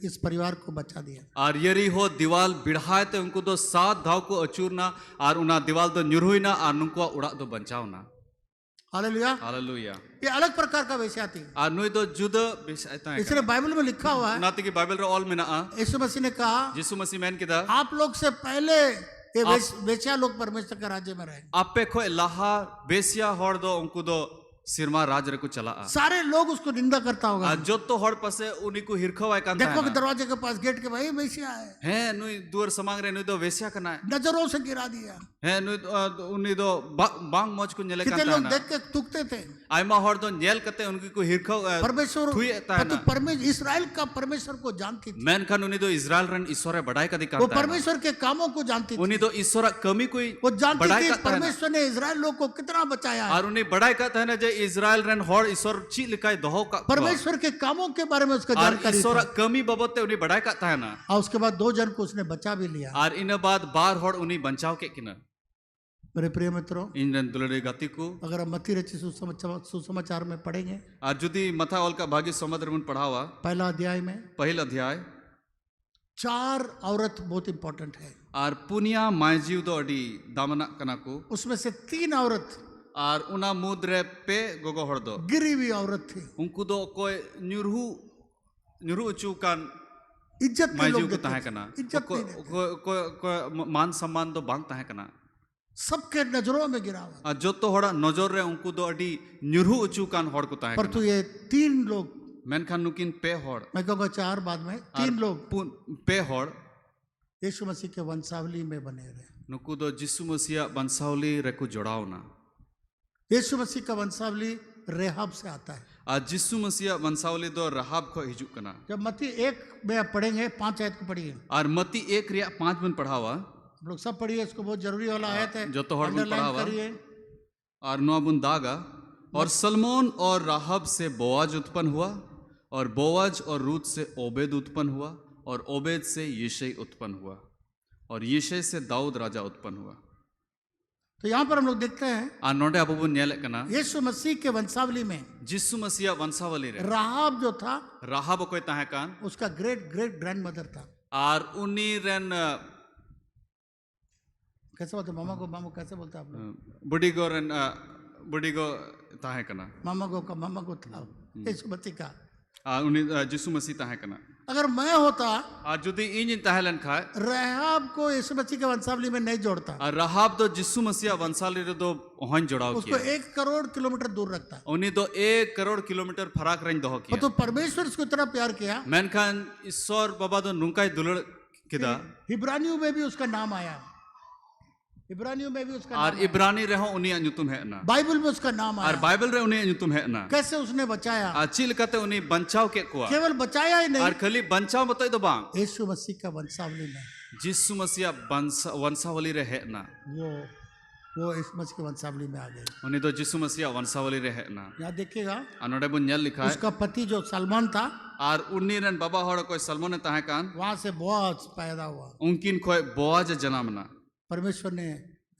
S1: इस परिवार को बचा दिया।
S2: आर यरी हो दीवाल बिढ़ाए ते उनको दो 7 धाव को अचूरना आर उना दीवाल दो निरुई ना आर नुको उड़ा दो बचाओ ना।
S1: हालेलुया।
S2: हालेलुया।
S1: ये अलग प्रकार का वेश्या थी,
S2: आर नुई दो जुदा बिसायता है
S1: इसलिए बाइबल में लिखा हुआ है,
S2: नाते की बाइबल रे ऑल मेना
S1: यीशु मसीह ने कहा
S2: यीशु मसीह मैन किदा
S1: आप लोग से पहले ये वेश्या लोग परमेश्वर के राज्य में रहेंगे।
S2: आपे खोय लाहा बेसिया होड़ दो उनको दो सिरमा राज रे को चला
S1: सारे लोग उसको निंदा करता होगा,
S2: आ जो तो होड़ पसे उनी को हिरखवाय कांता
S1: देखो कि
S2: है
S1: दरवाजे के पास गेट के भाई वेश्या है,
S2: नुई दुर समांग रे नुई दो वेश्या कना है
S1: नजरों से गिरा दिया।
S2: नुई उनी दो बांग मौज को नेले
S1: कितने
S2: कांता
S1: लोग
S2: है
S1: देख के थूकते थे।
S2: आइमा होड़ दो नेल कते उनकी को हिरखव
S1: परमेश्वर
S2: थुई ता है
S1: तो
S2: ना
S1: परमेश्वर इस्राएल का परमेश्वर को जानती थी,
S2: मैन खान उनी दो इजराइल रन ईश्वर बढ़ाई का
S1: वो
S2: दिखाता है
S1: परमेश्वर के कामों को जानती थी,
S2: उनी दो ईश्वर कमी कोई
S1: वो जानती
S2: बढ़ाई
S1: थी
S2: का है ना
S1: परमेश्वर ने इस्राएल लोग को कितना बचाया है,
S2: और उन्हें बढ़ाई का है ना जे इजराइल रन होड़ ईश्वर ची लिखाई दोहो का
S1: परमेश्वर के कामों के बारे में उसका
S2: और
S1: जानकारी
S2: ईश्वर
S1: था।
S2: कमी बाबते उन्हें बढ़ाई का है ना
S1: और उसके बाद 2 जन को उसने बचा भी लिया।
S2: और इन बाद बार होड़ उन्हें बचाव के किना
S1: मेरे प्रिय मित्रों,
S2: इन रन दुलड़े गति को
S1: अगर हम मत्ती रचित सुसमाचार में पढ़ेंगे,
S2: और जुदी मथा ओल का भागी समुद्र में पढ़ावा
S1: पहला अध्याय में
S2: पहला अध्याय
S1: 4 औरत बहुत इंपॉर्टेंट है,
S2: और पुनिया मायजीव दो अडी दामना कना को
S1: उसमें से 3 औरत
S2: और उना मुद्रे पे गोगो हड़ दो
S1: गिरी हुई औरत थी।
S2: उनको दो कोई न्यूरू चुकान
S1: इज्जत के
S2: मायजीव
S1: लोग
S2: को
S1: देते
S2: ताहे
S1: थे,
S2: कना
S1: इज्जत नहीं देते,
S2: को मान सम्मान दो बांग ताहे कना
S1: सबके नजरों में गिरा हुआ।
S2: और जो तो हड़ा नजर रे उनको दो अडी न्यूरू चुकान हड़ को ताहे
S1: पर
S2: कना
S1: तो ये 3 लोग,
S2: मेनखान नुकिन पे हड़
S1: मैं कहूँगा 4 बाद में 3 लोग
S2: पे हड़
S1: यीशु मसीह के वंशावली में बने रहे।
S2: नुकु दो जिसु मसीह बंसावली रे को जोड़ाओ ना
S1: यीशु मसीह का वंशावली रेहाब से आता है।
S2: आज जिसु मसीह वंशावली दो रहाब को हिजू कना
S1: जब मत्ती 1 में आप पढ़ेंगे 5 आयत को पढ़िए,
S2: और मती 1 रिया 5 में पढ़ावा
S1: आप लोग सब पढ़िए, इसको बहुत जरूरी वाला आयत है,
S2: जो तो हर बुन
S1: अंडरलाइन
S2: पढ़ावा
S1: करिए।
S2: और नौबुन दागा और सलमोन और राहब से बोआज उत्पन्न हुआ और बोआज और रूत से ओबेद उत्पन्न हुआ और ओबेद से यिशै उत्पन्न हुआ और यिशै से दाऊद राजा उत्पन्न हुआ।
S1: तो यहाँ पर हम लोग देखते हैं
S2: आ नोडे अबुबुन न्याले कना
S1: यीशु मसीह के वंशावली में
S2: जिसु मसीह वंशावली रे
S1: राहाब जो था
S2: राहब कोई ताहे कान
S1: उसका ग्रेट ग्रैंड मदर था।
S2: और उन्नी रेन
S1: कैसे बोलते मामा को कैसे बोलते आप लोग?
S2: बुढ़ी गो रेन बुढ़ी गो ताहे कना
S1: मामा को था यीशु मसीह का।
S2: उन्नी जिसु मसीह ताहे कना
S1: अगर मैं होता
S2: और जुदी इन ताहेलन खाए
S1: राहाब को यीशु मसीह के वंशावली में नहीं जोड़ता,
S2: और राहब तो जिसु मसीह वंशावली रे दो ओहन जोड़ाव
S1: उसको
S2: किया
S1: 1 करोड़ किलोमीटर दूर रखता।
S2: उन्हीं तो 1 करोड़ किलोमीटर फराक रेंज दो किया
S1: तो परमेश्वर उसको इतना प्यार किया,
S2: मेनखान ईश्वर बाबा तो नुकाई दुलड़ किदा
S1: इब्रानियों में भी उसका नाम आया, इब्रानियों में भी उसका
S2: और
S1: नाम
S2: इब्रानी रहो उन्हीं अनुतुम है ना
S1: आया। बाइबल में उसका नाम
S2: और
S1: आया।
S2: बाइबल रे उन्हीं अनुतुम है ना
S1: कैसे उसने बचाया?
S2: चिल कहते उन्हीं बंचाव के कुआ
S1: केवल बचाया ही
S2: और
S1: नहीं,
S2: खाली बंचाव बताई दो बांग
S1: यीशु मसीह का वंशावली में
S2: जिसु मसीह वंशावली रे है ना
S1: वो यीशु मसीह के वंशावली में आ गए।
S2: उन्हीं तो जिसु मसीह वंशावली रे है ना
S1: यहाँ देखिएगा
S2: अनोडे बुन न्याल लिखा है
S1: उसका पति जो सलमान था
S2: और उन्हीं रन बाबा होड़ कोई सलमान ने ताहे कान
S1: वहां से बोआज पैदा हुआ।
S2: उनकिन कोई बोआज जन्मना
S1: परमेश्वर ने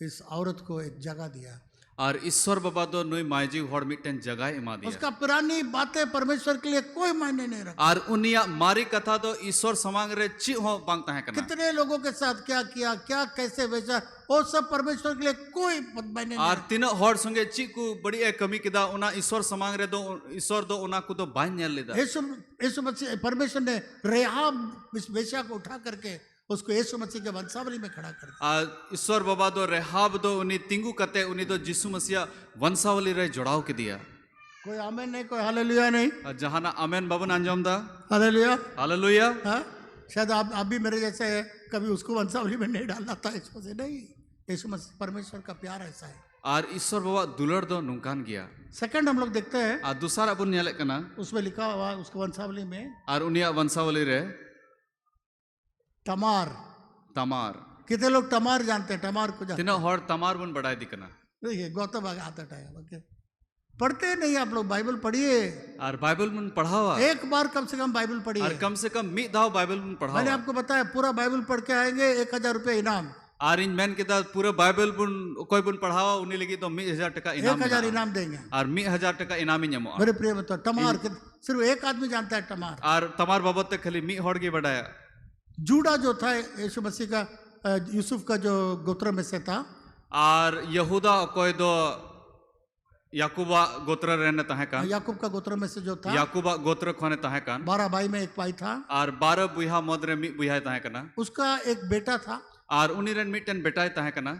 S1: इस औरत को एक जगह दिया।
S2: और ईश्वर बाबा दो नुई मायजी हॉर मिटन जगह एमा दिया
S1: उसका पुरानी बातें परमेश्वर के लिए कोई मायने नहीं रखता।
S2: और उनिया मारी कथा दो ईश्वर समांग रे ची हो बांग ताहे कना
S1: कितने लोगों के साथ क्या किया, क्या कैसे बेचा, वो सब परमेश्वर के लिए कोई मायने नहीं
S2: और
S1: रखता।
S2: तीन हॉर संगे ची को बड़ी कमी किदा उना ईश्वर समांग रे दो ईश्वर दो उना को दो बाय नेल लेदा
S1: यीशु मसीह परमेश्वर ने रेहाब इस वेश्या को उठा करके उसको यीशु मसीह के वंशावली में खड़ा कर दिया।
S2: ईश्वर बाबा दो रेहाब दो उनी तिंगु कते उनी दो जिसु मसीहा वंशावली रे जोड़ाव के दिया।
S1: कोई आमेन नहीं, कोई हालेलुया नहीं।
S2: जहाना आमेन बाबन अंजम दा
S1: हालेलुया।
S2: हालेलुया।
S1: हाँ, शायद आप भी मेरे जैसे है, कभी उसको वंशावली में नहीं डालना था यीशु मसीह, नहीं। यीशु मसीह परमेश्वर का प्यार ऐसा है।
S2: और ईश्वर बाबा दुलर दो नुकान गया।
S1: सेकंड हम लोग देखते हैं,
S2: और दूसरा अपन नेले कना
S1: उसमें लिखा हुआ उसको वंशावली में
S2: और उनिया वंशावली रे
S1: तमार।
S2: तमार।
S1: कितने लोग तमार जानते हैं? तमार को जानते
S2: तीनों हॉर तमार बन बढ़ाई दिकना।
S1: देखिए गौतम आता है, पढ़ते नहीं आप लोग? बाइबल पढ़िए
S2: और बाइबल में पढ़ावा
S1: एक बार, कम से कम बाइबल पढ़िए।
S2: और कम से कम मी दाव बाइबल में पढ़ावा।
S1: मैंने आपको बताया पूरा बाइबल पढ़ के आएंगे 1000 रुपये इनाम।
S2: और इन मैन के दाद पूरा बाइबल बुन कोई बुन पढ़ावा उन्हें लगी तो 1000 टका इनाम
S1: 1000 इनाम देंगे।
S2: और 1000 टका इनाम ही नमो।
S1: मेरे प्रिय मित्र, तमार सिर्फ एक आदमी जानता है तमार।
S2: और तमार बाबत तक खाली मी हॉड़ के बढ़ाया।
S1: जूड़ा जो था यीशु मसीह का यूसुफ का जो गोत्र में से था,
S2: और यहूदा कोई दो याकूबा गोत्र रहने तहे कान।
S1: याकूब का गोत्र में से जो था,
S2: याकूबा गोत्र खोने तहे कान।
S1: 12 भाई में एक भाई था।
S2: और 12 बुहा मदरे मी बुहा तहे कना।
S1: उसका एक बेटा था।
S2: और उन्हीं रन मिटन बेटा तहे कना।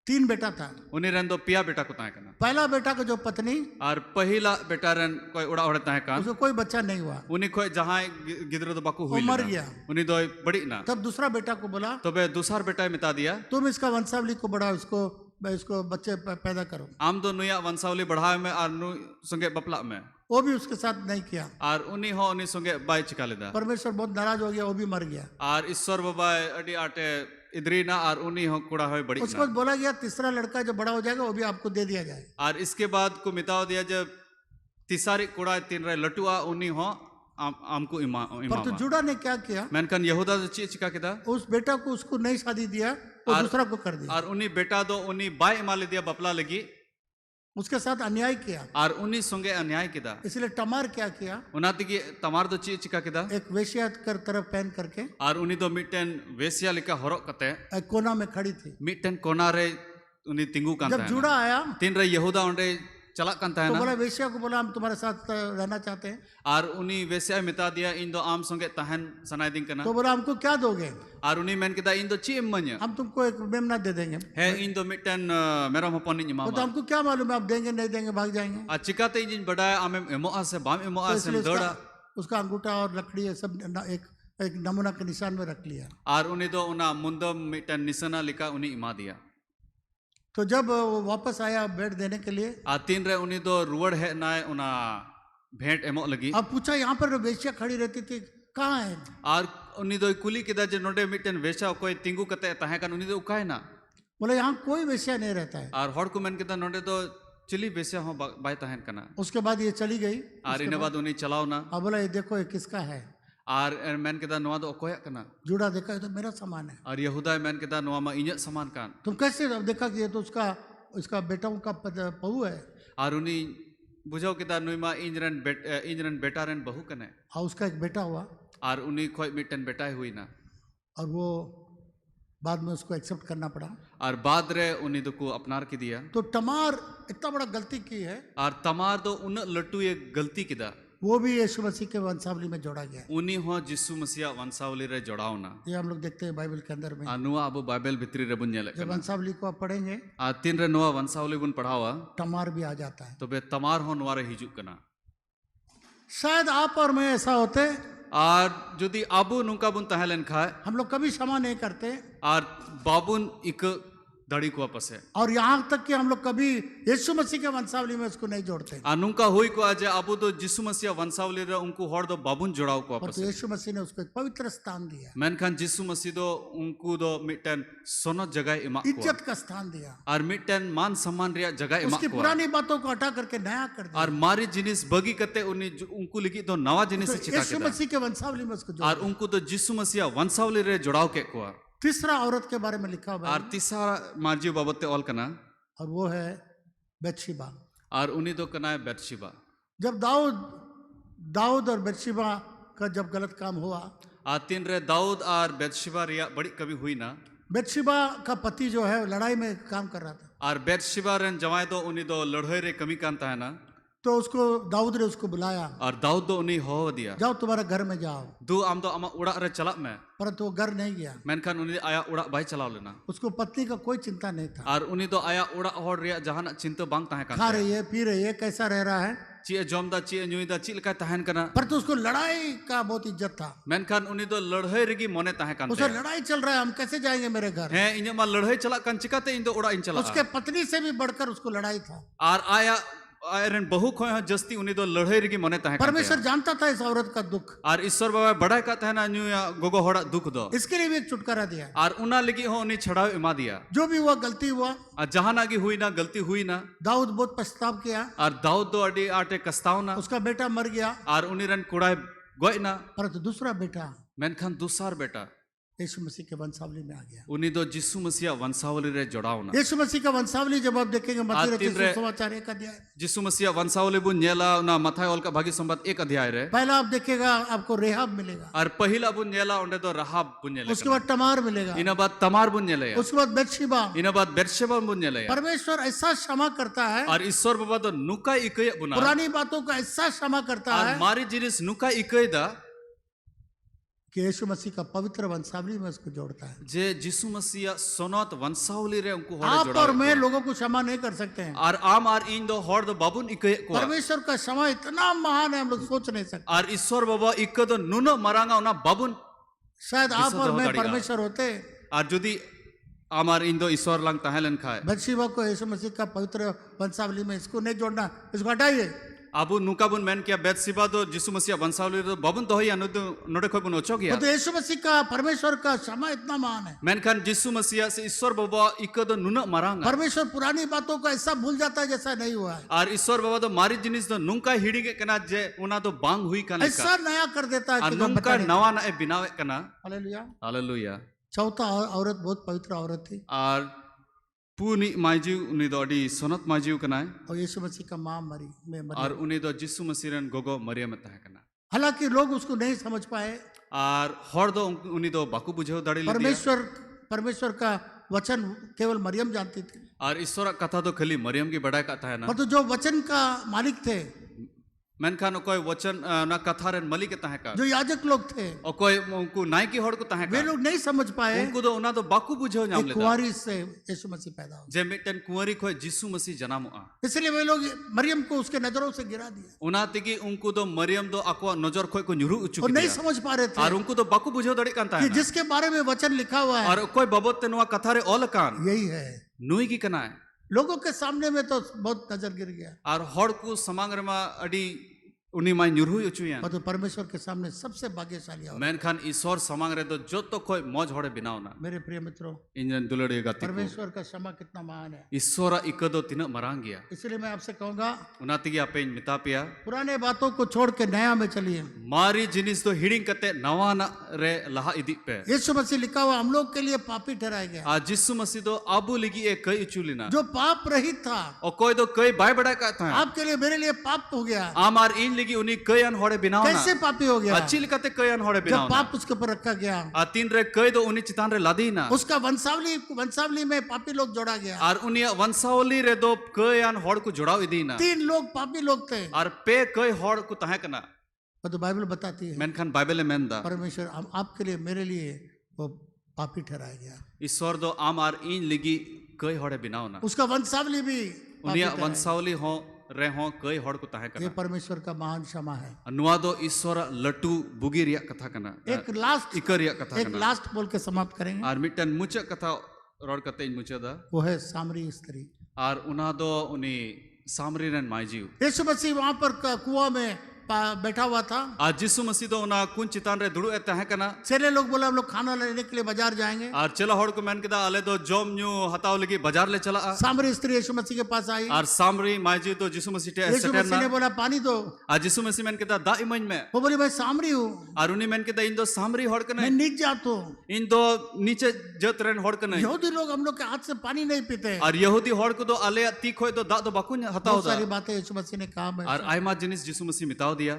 S1: 3 बेटा था।
S2: उन्हीं रन दो पिया बेटा को तहे कना।
S1: पहला बेटा का जो पत्नी,
S2: और पहिला बेटा रन कोई उड़ा उड़ा तहे कान।
S1: उसको कोई बच्चा नहीं हुआ,
S2: उन्हीं कोई जहां गिदरो दो बाकू हुई
S1: मर गया।
S2: उन्हीं दो बड़ी ना।
S1: तब दूसरा बेटा को बोला,
S2: तो बे दूसरा बेटा मिता दिया,
S1: तुम इसका वंशावली को बढ़ाओ, इसको बच्चे पैदा करो।
S2: आम दो नुया वंशावली बढ़ावे में और नु संगे बपला में।
S1: वो भी उसके साथ नहीं किया।
S2: और उन्हीं हो उन्हीं संगे बाय चिका लेदा।
S1: परमेश्वर बहुत नाराज हो गया, वो भी मर गया।
S2: और ईश्वर बाबा अडी आटे इधरी ना और उन्हीं हो कुड़ा हो बड़ी
S1: उसको बोला गया तीसरा लड़का जो बड़ा हो जाएगा वो भी आपको दे दिया जाए।
S2: और इसके बाद को मिताओ दिया जब तीसरी कुड़ा 3 रे लटुआ उन्हीं हो हमको
S1: पर तो जूड़ा ने क्या किया?
S2: मैंने यहूदा जो चीज चिका किदा
S1: उस बेटा को उसको नहीं शादी दिया, वो दूसरा को कर दिया।
S2: और उन्हीं बेटा दो उन्हीं बाय इमा ले दिया बपला लगी।
S1: उसके साथ अन्याय किया।
S2: और उन्हीं संगे अन्याय किदा।
S1: इसलिए तमार क्या किया?
S2: उनाती की तमार दो चीज चिका किदा
S1: एक वेश्या कर तरफ पहन करके,
S2: और उन्हीं दो मिटन वेश्या लिका हरक कते
S1: एक कोना में खड़ी थी।
S2: मिटन कोना रे उन्हीं तिंगु कान
S1: जब जूड़ा आया
S2: 3 रे यहूदा उन्हें चला कांता है
S1: तो
S2: ना।
S1: बोला, वेश्या को बोला हम तुम्हारे साथ रहना चाहते हैं।
S2: और उन्हीं वेश्या मिता दिया इन दो आम संगे तहन सनाई दिन करना।
S1: तो बोला हमको क्या दोगे?
S2: और उन्हीं मैंने कहा इन दो ची इम्मन्य
S1: हम तुमको एक मेमना दे देंगे।
S2: है इन दो मिटन मेरा मपन नहीं
S1: तो
S2: मामा।
S1: हमको क्या मालूम है आप देंगे नहीं देंगे, भाग जाएंगे।
S2: आ चिकाते जिन बड़ाया आमे एमोआ से बाम एमोआ
S1: तो
S2: से
S1: इसलिए
S2: दौड़ा।
S1: उसका अंगूठा और लकड़ी ये सब एक नमूना के निशान में रख लिया।
S2: और उन्हीं दो उना मुंदम मिटन निशाना लिखा उन्हीं इमा दिया।
S1: तो जब वो वापस आया भेंट देने के लिए,
S2: आ 3 रे उन्हीं दो रुवड़ है ना उना भेंट एमो लगी।
S1: अब पूछा यहाँ पर वेश्या खड़ी रहती थी कहाँ है?
S2: और उन्हीं दो कुली किदा जे नोडे मिटन वेश्या कोई तिंगु कते तहे कान उन्हीं दो उकाय ना।
S1: बोले यहाँ कोई वेश्या नहीं रहता है।
S2: और हड़ को मैंने कहा नोडे दो चिली वेश्या हो बाय तहन कना।
S1: उसके बाद ये चली गई।
S2: और इने बाद उन्हीं चलाओ ना।
S1: अब बोला ये देखो ये किसका है?
S2: और मैंने कहा नवा दो कोया कना।
S1: जूड़ा देखा ये तो मेरा सामान है।
S2: और यहूदा मैंने कहा नवा मा इन्य समान कान।
S1: तुम कैसे अब देखा कि ये तो उसका बेटाओं का बहू है।
S2: और उन्हीं बुझाओ किदा नुमा इंजरन बेटा रन बहू कने।
S1: और उसका एक बेटा हुआ।
S2: और उन्हीं खोई मिटन बेटा हुई ना।
S1: और वो बाद में उसको एक्सेप्ट करना पड़ा।
S2: और बाद रे उन्हीं दो को अपनार की दिया।
S1: तो तमार इतना बड़ा गलती की है।
S2: और तमार दो उन लट्टू ये गलती किदा।
S1: वो भी यीशु मसीह के वंशावली में जोड़ा गया।
S2: उन्हीं हो जिसु मसीहा वंशावली रे जोड़ाओ ना।
S1: ये हम लोग देखते हैं बाइबल के अंदर में।
S2: नुआ अब बाइबल भितरी रे बुन नेले
S1: जब वंशावली को आप पढ़ेंगे,
S2: 3 रे नुआ वंशावली बुन पढ़ावा
S1: तमार भी आ जाता है।
S2: तो बे तमार हो नुआ रे हिजुक कना।
S1: शायद आप और मैं ऐसा होते,
S2: और यदि आबू नुका बुन तहलन खाए
S1: हम लोग कभी क्षमा नहीं करते।
S2: और बाबुन इक दड़ी को वापस है।
S1: और यहाँ तक कि हम लोग कभी यीशु मसीह के वंशावली में उसको नहीं जोड़ते।
S2: नुका हुई को आज आबू तो जिसु मसीहा वंशावली रे उनको हर दो बाबुन जोड़ाओ को
S1: और
S2: वापस
S1: तो
S2: है।
S1: यीशु मसीह ने उसको एक पवित्र स्थान दिया,
S2: मेनखान जिसु मसीह दो उनको दो मिटन सोनो जगह इमा
S1: इज्जत का स्थान दिया।
S2: और मिटन मान सम्मान रिया जगह इमा
S1: उसकी पुरानी बातों को हटा करके नया कर दिया।
S2: और मारी जिनिस बगी कते उन्हीं उनको लिखी तो नवा जिनिस
S1: तो
S2: चिका
S1: यीशु
S2: के
S1: मसीह के वंशावली में उसको जोड़ा।
S2: और उनको तो जिसु मसीहा वंशावली रे जोड़ाओ के को।
S1: तीसरा औरत के बारे में लिखा हुआ
S2: और
S1: है,
S2: तीसरा मार्जी बाबते ऑल कना।
S1: और वो है बेतशिबा।
S2: और उनी दो कनाय बेतशिबा।
S1: जब दाऊद और बेतशिबा का जब गलत काम हुआ,
S2: तीन रे दाऊद और बेतशिबा रिया बड़ी कभी हुई ना।
S1: बेतशिबा का पति जो है लड़ाई में काम कर रहा था,
S2: और बेतशिबा रेन जवाई दो उनी दो लड़ाई रे कमी कांता है ना।
S1: तो उसको दाऊद ने उसको बुलाया,
S2: और दाऊद दो उनी हो दिया,
S1: जाओ तुम्हारे घर में जाओ।
S2: दो आम दो आमा उड़ा रे चला में,
S1: परंतु वो घर नहीं गया।
S2: मेनखान उनी आया उड़ा बाई चलाव लेना।
S1: उसको पत्नी का कोई चिंता नहीं था।
S2: और उनी दो आया उड़ा होड़ रिया जहां चिंता बांग ताहे
S1: खा रही है, पी रही है, कैसा रह रहा है,
S2: ची जोमदा ची न्यूदा ची लका ताहन कना।
S1: परंतु उसको लड़ाई का बहुत इज्जत था।
S2: मेनखान उनी दो लड़ाई रेगी मोने ताहे कांते।
S1: उसे लड़ाई चल रहा है, हम कैसे जाएंगे मेरे घर।
S2: है इन मा लड़ाई चला कान चिकाते इन दो उड़ा इन चला।
S1: उसके पत्नी से भी बढ़कर उसको लड़ाई था।
S2: और आया आयरन बहु खोय जस्ती उनी दो लड़ाई रेगी मोने ताहे कांते।
S1: परमेश्वर जानता था इस औरत का दुख,
S2: और ईश्वर बाबा बड़ा का ताहे न्यू या गोगो होड़ा दुख दो।
S1: इसके लिए भी एक छुटकारा दिया।
S2: और उना लगी हो उनी छड़ाव इमा दिया।
S1: जो भी हुआ गलती हुआ,
S2: और जहां ना की हुई ना गलती हुई ना।
S1: दाऊद बहुत पछताव किया।
S2: और दाऊद दो अडी आटे कस्ताव ना।
S1: उसका बेटा मर गया।
S2: और उनी रन कुड़ाई गोय ना।
S1: परंतु दूसरा बेटा
S2: मेनखान दूसर बेटा
S1: यीशु मसीह के वंशावली में आ गया।
S2: उनी दो जिसु मसीह वंशावली रे जोड़ाव ना।
S1: यीशु मसीह का वंशावली जब आप देखेंगे मत्ती रचित सुसमाचार 1 अध्याय,
S2: जिसु मसीह वंशावली बुन नेला ना मथाय ओल का भागी संबंध 1 अध्याय रे।
S1: पहला आप देखिएगा आपको रेहाब मिलेगा,
S2: और पहिला बुन नेला उंडे तो राहाब बुन नेले।
S1: उसके बाद तमार मिलेगा,
S2: इना बाद तमार बुन नेले।
S1: उसके बाद बेतशिबा।
S2: इना बाद बेतशेबा बुन नेले।
S1: परमेश्वर ऐसा क्षमा करता है,
S2: और ईश्वर बाबा तो नुका इकय बुना।
S1: पुरानी बातों का ऐसा क्षमा करता
S2: और
S1: है
S2: मारी जिनिस नुका इकय दा
S1: कि यीशु मसीह का पवित्र वंशावली में उसको जोड़ता है।
S2: जे जिसु मसीह सोनत वंशावली रे उनको होड़े
S1: आप
S2: जोड़ा।
S1: और मैं लोगों को क्षमा नहीं कर सकते हैं।
S2: और आम और इन दो होड़ दो बाबुन इकय को।
S1: परमेश्वर का क्षमा इतना महान है, हम लोग सोच नहीं सकते।
S2: और ईश्वर बाबा इक दो नुनो मरांगा उना बाबुन।
S1: शायद आप और मैं परमेश्वर होते
S2: और यदि आमार इन दो ईश्वर लंग ताहेलन खाए।
S1: बेतशिबा को यीशु मसीह का पवित्र वंशावली में इसको नहीं जोड़ना, इसको हटाइए।
S2: आबू नुका बुन मैन किया बेतशिबा दो जिसु मसीह वंशावली दो बाबुन तो होया नोडे खोय बुन ओचो गया।
S1: तो यीशु मसीह का परमेश्वर का क्षमा इतना महान है।
S2: मेनखान जिसु मसीह से ईश्वर बाबा इक दो नुनो मरांगा।
S1: परमेश्वर पुरानी बातों को ऐसा भूल जाता है जैसा नहीं हुआ है।
S2: और ईश्वर बाबा तो मारी जिनिस दो नुका हिड़ी के कना जे उना तो बांग हुई कना का।
S1: ऐसा नया कर देता है
S2: और
S1: कि जो
S2: नुका
S1: बताने-
S2: नवा ना बिनावे कना।
S1: हालेलुया।
S2: हालेलुया।
S1: चौथा औरत बहुत पवित्र औरत थी,
S2: और पुनी माइजिव उनी दो अडी सोनत माइजिव कना।
S1: और यीशु मसीह का मां मरी में मरी।
S2: और उनी दो जिसु मसीह रन गोगो मरियम ताहे कना।
S1: हालांकि लोग उसको नहीं समझ पाए।
S2: और होड़ दो उनी दो बाकू बुझेव दाड़ी ले दिया।
S1: परमेश्वर का वचन केवल मरियम जानती थी।
S2: और ईश्वर कथा तो खाली मरियम की बड़ाई का था ना।
S1: परंतु जो वचन का मालिक थे,
S2: मेनखान कोई वचन ना कथा रे मलिक ताहे का।
S1: जो याजक लोग थे,
S2: और कोई उनको नाई की होड़ को ताहे
S1: वे
S2: का।
S1: लोग नहीं समझ पाए।
S2: उनको तो उना तो बाकू बुझेव नाम
S1: एक
S2: लेता।
S1: कुंवारी से यीशु मसीह पैदा हो,
S2: जे मिटन कुंवरी कोई जिसु मसीह जनामुआ।
S1: इसलिए वे लोग मरियम को उसके नजरों से गिरा दिया
S2: उना तिकी उनको तो मरियम दो अको नजर खोय को न्युरु उचु
S1: और नहीं
S2: दिया।
S1: समझ पा रहे थे
S2: और उनको तो बाकू बुझेव दाड़ी कांता
S1: कि
S2: है ना।
S1: जिसके बारे में वचन लिखा हुआ है
S2: और कोई बाबत ते नुआ कथा रे ओल कान
S1: यही है।
S2: नुई की कना है।
S1: लोगों के सामने में तो बहुत नजर गिर गया,
S2: और होड़ को समांग रे मा अडी उनी माई न्युरु उचुया।
S1: और तो परमेश्वर के सामने सबसे भाग्यशाली औरत।
S2: मेनखान ईश्वर समांग रे तो जो तो कोई मौज होड़े बिनाव ना।
S1: मेरे प्रिय मित्रों,
S2: इंजन दुलड़ी गाती को।
S1: परमेश्वर का क्षमा कितना महान है।
S2: ईश्वर इकदो तीन मरांग गया।
S1: इसलिए मैं आपसे कहूंगा,
S2: उना तिगी आपे मिता पिया।
S1: पुराने बातों को छोड़ के नया में चलिए।
S2: मारी जिनिस तो हिडिंग कते नवा ना रे लहा इदी पे।
S1: यीशु मसीह लिखा हुआ हम लोग के लिए पापी ठहराया गया।
S2: आज जिसु मसीह तो आबू लिगी एक कई चुलिना।
S1: जो पाप रहित था,
S2: और कोई तो कई बाय बड़ा का था।
S1: आपके लिए मेरे लिए पाप हो गया।
S2: आमार इन लिगी उनी कई अन होड़े बिनाव ना।
S1: कैसे पापी हो गया?
S2: अच्छी लिखते कई अन होड़े
S1: जब
S2: बिनाव ना।
S1: पाप उसके ऊपर रखा गया,
S2: आ तीन रे कई तो उनी चितान रे लादी ना।
S1: उसका वंशावली में पापी लोग जोड़ा गया।
S2: और उनी वंशावली रे दो कई अन होड़ को जुड़ाव इदी ना।
S1: 3 लोग पापी लोग थे।
S2: और पे कई होड़ को तहे कना।
S1: तो बाइबल बताती है
S2: मेनखान बाइबल में दा
S1: परमेश्वर आपके लिए मेरे लिए वो पापी ठहराया गया।
S2: ईश्वर दो आम और इन लिगी कई होड़े बिनाव ना।
S1: उसका वंशावली भी पापी
S2: उनिया
S1: ठहराया।
S2: वंशावली हो रे हो कई होड़ को तहे
S1: ये
S2: कना।
S1: परमेश्वर का महान क्षमा है।
S2: नुआ दो ईश्वर लटू बुगी रिया कथा कना।
S1: एक लास्ट
S2: इकर रिया कथा
S1: एक
S2: कना।
S1: लास्ट बोल के समाप्त करेंगे।
S2: और मिटन मुचा कथा रोड कते इन मुचा दा।
S1: वो है सामरी स्त्री।
S2: और उना दो उनी सामरी रन माइजिव।
S1: यीशु मसीह वहां पर कुआं में बैठा हुआ था।
S2: ᱟᱨ ᱡᱤᱥᱩ ᱢᱟᱥᱤ ᱫᱚ ᱚᱱᱟ ᱠᱩᱧ ᱪᱮᱛᱟᱱ ᱨᱮ ᱫᱩᱲᱩᱵ ᱮ ᱛᱟᱦᱮᱸ ᱠᱟᱱᱟ
S1: चेले लोग बोला हम लोग खाना लेने के लिए बाजार जाएंगे।
S2: ᱟᱨ ᱪᱮᱞᱟ ᱦᱚᱲ ᱠᱚ ᱢᱮᱱ ᱠᱮᱫᱟ ᱟᱞᱮ ᱫᱚ ᱡᱚᱢ ᱧᱩ ᱦᱟᱛᱟᱣ ᱞᱟᱹᱜᱤᱫ ᱵᱟᱡᱟᱨ ᱞᱮ ᱪᱟᱞᱟᱜᱼᱟ
S1: सामरी स्त्री यीशु मसीह के पास आई।
S2: ᱟᱨ सामरी मायजी ᱫᱚ ᱡᱤᱥᱩ ᱢᱟᱥᱤ ᱴᱷᱮᱱ
S1: यीशु मसीह ने
S2: ᱥᱮᱴᱮᱨᱱᱟ
S1: बोला पानी दो।
S2: ᱟᱨ ᱡᱤᱥᱩ ᱢᱟᱥᱤ ᱢᱮᱱ ᱠᱮᱫᱟ ᱫᱟᱜ ᱤᱢᱟᱹᱧ ᱢᱮ
S1: वो बोली मैं सामरी हूँ,
S2: ᱟᱨ ᱩᱱᱤ ᱢᱮᱱ ᱠᱮᱫᱟ ᱤᱧ ᱫᱚ सामरी हᱚᱲ
S1: मैं
S2: ᱠᱟᱹᱱᱟᱹᱧ
S1: नीच जात हूँ।
S2: ᱤᱧ ᱫᱚ ᱱᱤᱪᱮ ᱡᱟᱹᱛ ᱨᱮᱱ ᱦᱚᱲ ᱠᱟᱹᱱᱟᱹᱧ
S1: यहूदी लोग हम लोग के हाथ से पानी नहीं पीते।
S2: ᱟᱨ ᱭᱟᱦᱩᱫᱤ ᱦᱚᱲ ᱠᱚᱫᱚ ᱟᱞᱮᱭᱟᱜ ᱛᱤ ᱠᱷᱚᱡ ᱫᱚ ᱫᱟᱜ ᱫᱚ ᱵᱟᱠᱚ ᱦᱟᱛᱟᱣ
S1: बहुत
S2: ᱫᱟ
S1: सारी बातें यीशु मसीह ने कहा
S2: ᱟᱨ ᱟᱭᱢᱟ ᱡᱤᱱᱤᱥ ᱡᱤᱥᱩ ᱢᱟᱥᱤ ᱢᱮᱛᱟᱣ ᱫᱮᱭᱟ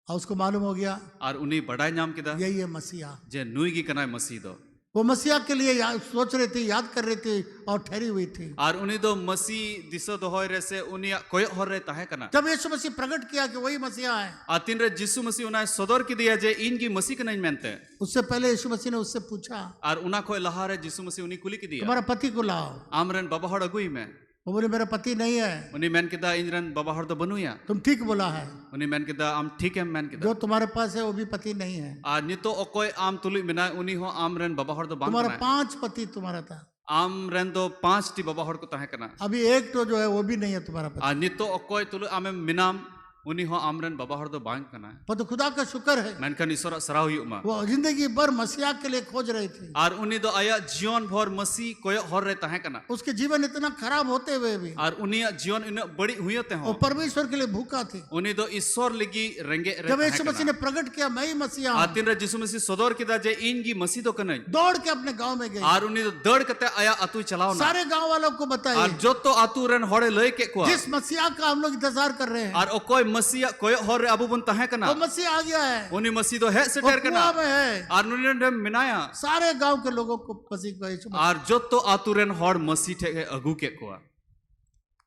S1: और उसको मालूम हो गया
S2: ᱟᱨ ᱩᱱᱤ ᱵᱟᱰᱟᱭ ᱧᱟᱢ ᱠᱮᱫᱟ
S1: यही है मसीहा।
S2: जे नुई गी कनाय मसीह दो
S1: वो मसीहा के लिए सोच रही थी, याद कर रही थी और ठहरी हुई थी।
S2: आर उनी दो मसीह दिशा दोहय रे से उनिया कोय हर रे ताहे कना
S1: जब यीशु मसीह प्रकट किया कि वही मसीहा है,
S2: आतिन रे जिसु मसीह उना सदर की दिया जे इन की मसीह कनाय मेनते
S1: उससे पहले यीशु मसीह ने उससे पूछा
S2: आर उना कोय लहा रे जिसु मसीह उनी कुली की दिया
S1: तुम्हारा पति को लाओ।
S2: आमरन बाबा हड़ अगुई में
S1: वो बोले मेरा पति नहीं है।
S2: उनी मेन केदा इंजरन बाबा हड़ दो बनुया
S1: तुम ठीक बोला है,
S2: उनी मेन केदा आम ठीक है मेन केदा
S1: जो तुम्हारे पास है वो भी पति नहीं है।
S2: आ नितो अकोय आम तुलि मिना उनी हो आमरन बाबा हड़ दो
S1: तुम्हारा
S2: बांग
S1: 5 पति तुम्हारा था,
S2: आमरन दो 5 टी बाबा हड़ को ताहे कना
S1: अभी एक तो जो है वो भी नहीं है तुम्हारा पति।
S2: आ नितो अकोय तुलि आमे मिनाम उनी हो आमरन बाबा हड़ दो बांग कना
S1: पर तो खुदा का शुक्र है
S2: मेनखान ईश्वर सराव हुयुमा
S1: वो जिंदगी भर मसीहा के लिए खोज रही थी।
S2: आर उनी दो आया जीवन भर मसीह कोय हर रे ताहे कना
S1: उसके जीवन इतना खराब होते हुए भी
S2: आर उनिया जीवन इन बड़ी हुयते
S1: वो
S2: हो
S1: परमेश्वर के लिए भूखा थी।
S2: उनी दो ईश्वर लगी रंगे रे
S1: जब
S2: ताहे
S1: यीशु मसीह
S2: कना
S1: ने प्रकट किया मैं ही मसीहा हूं,
S2: आतिन रे जिसु मसीह सदर किदा जे इन गी मसीह दो कनै
S1: दौड़ के अपने गांव में गई,
S2: आर उनी दो दड़ कते आया अतु चलाव ना
S1: सारे गांव वालों को बताई
S2: आर जोतो अतु रेन हड़े लय के को
S1: जिस मसीहा का हम लोग इंतजार कर रहे हैं
S2: आर ओ कोय मसीह कोय हर रे अबु बन ताहे कना
S1: वो मसीह आ गया है,
S2: उनी मसीह दो है
S1: वो
S2: सेटर कना
S1: कुआं में है।
S2: आर नुने ने मिनाया
S1: सारे गांव के लोगों को मसीह का यीशु मसीह-
S2: आर जोतो अतु रेन हड़ मसीह ठे अगु के को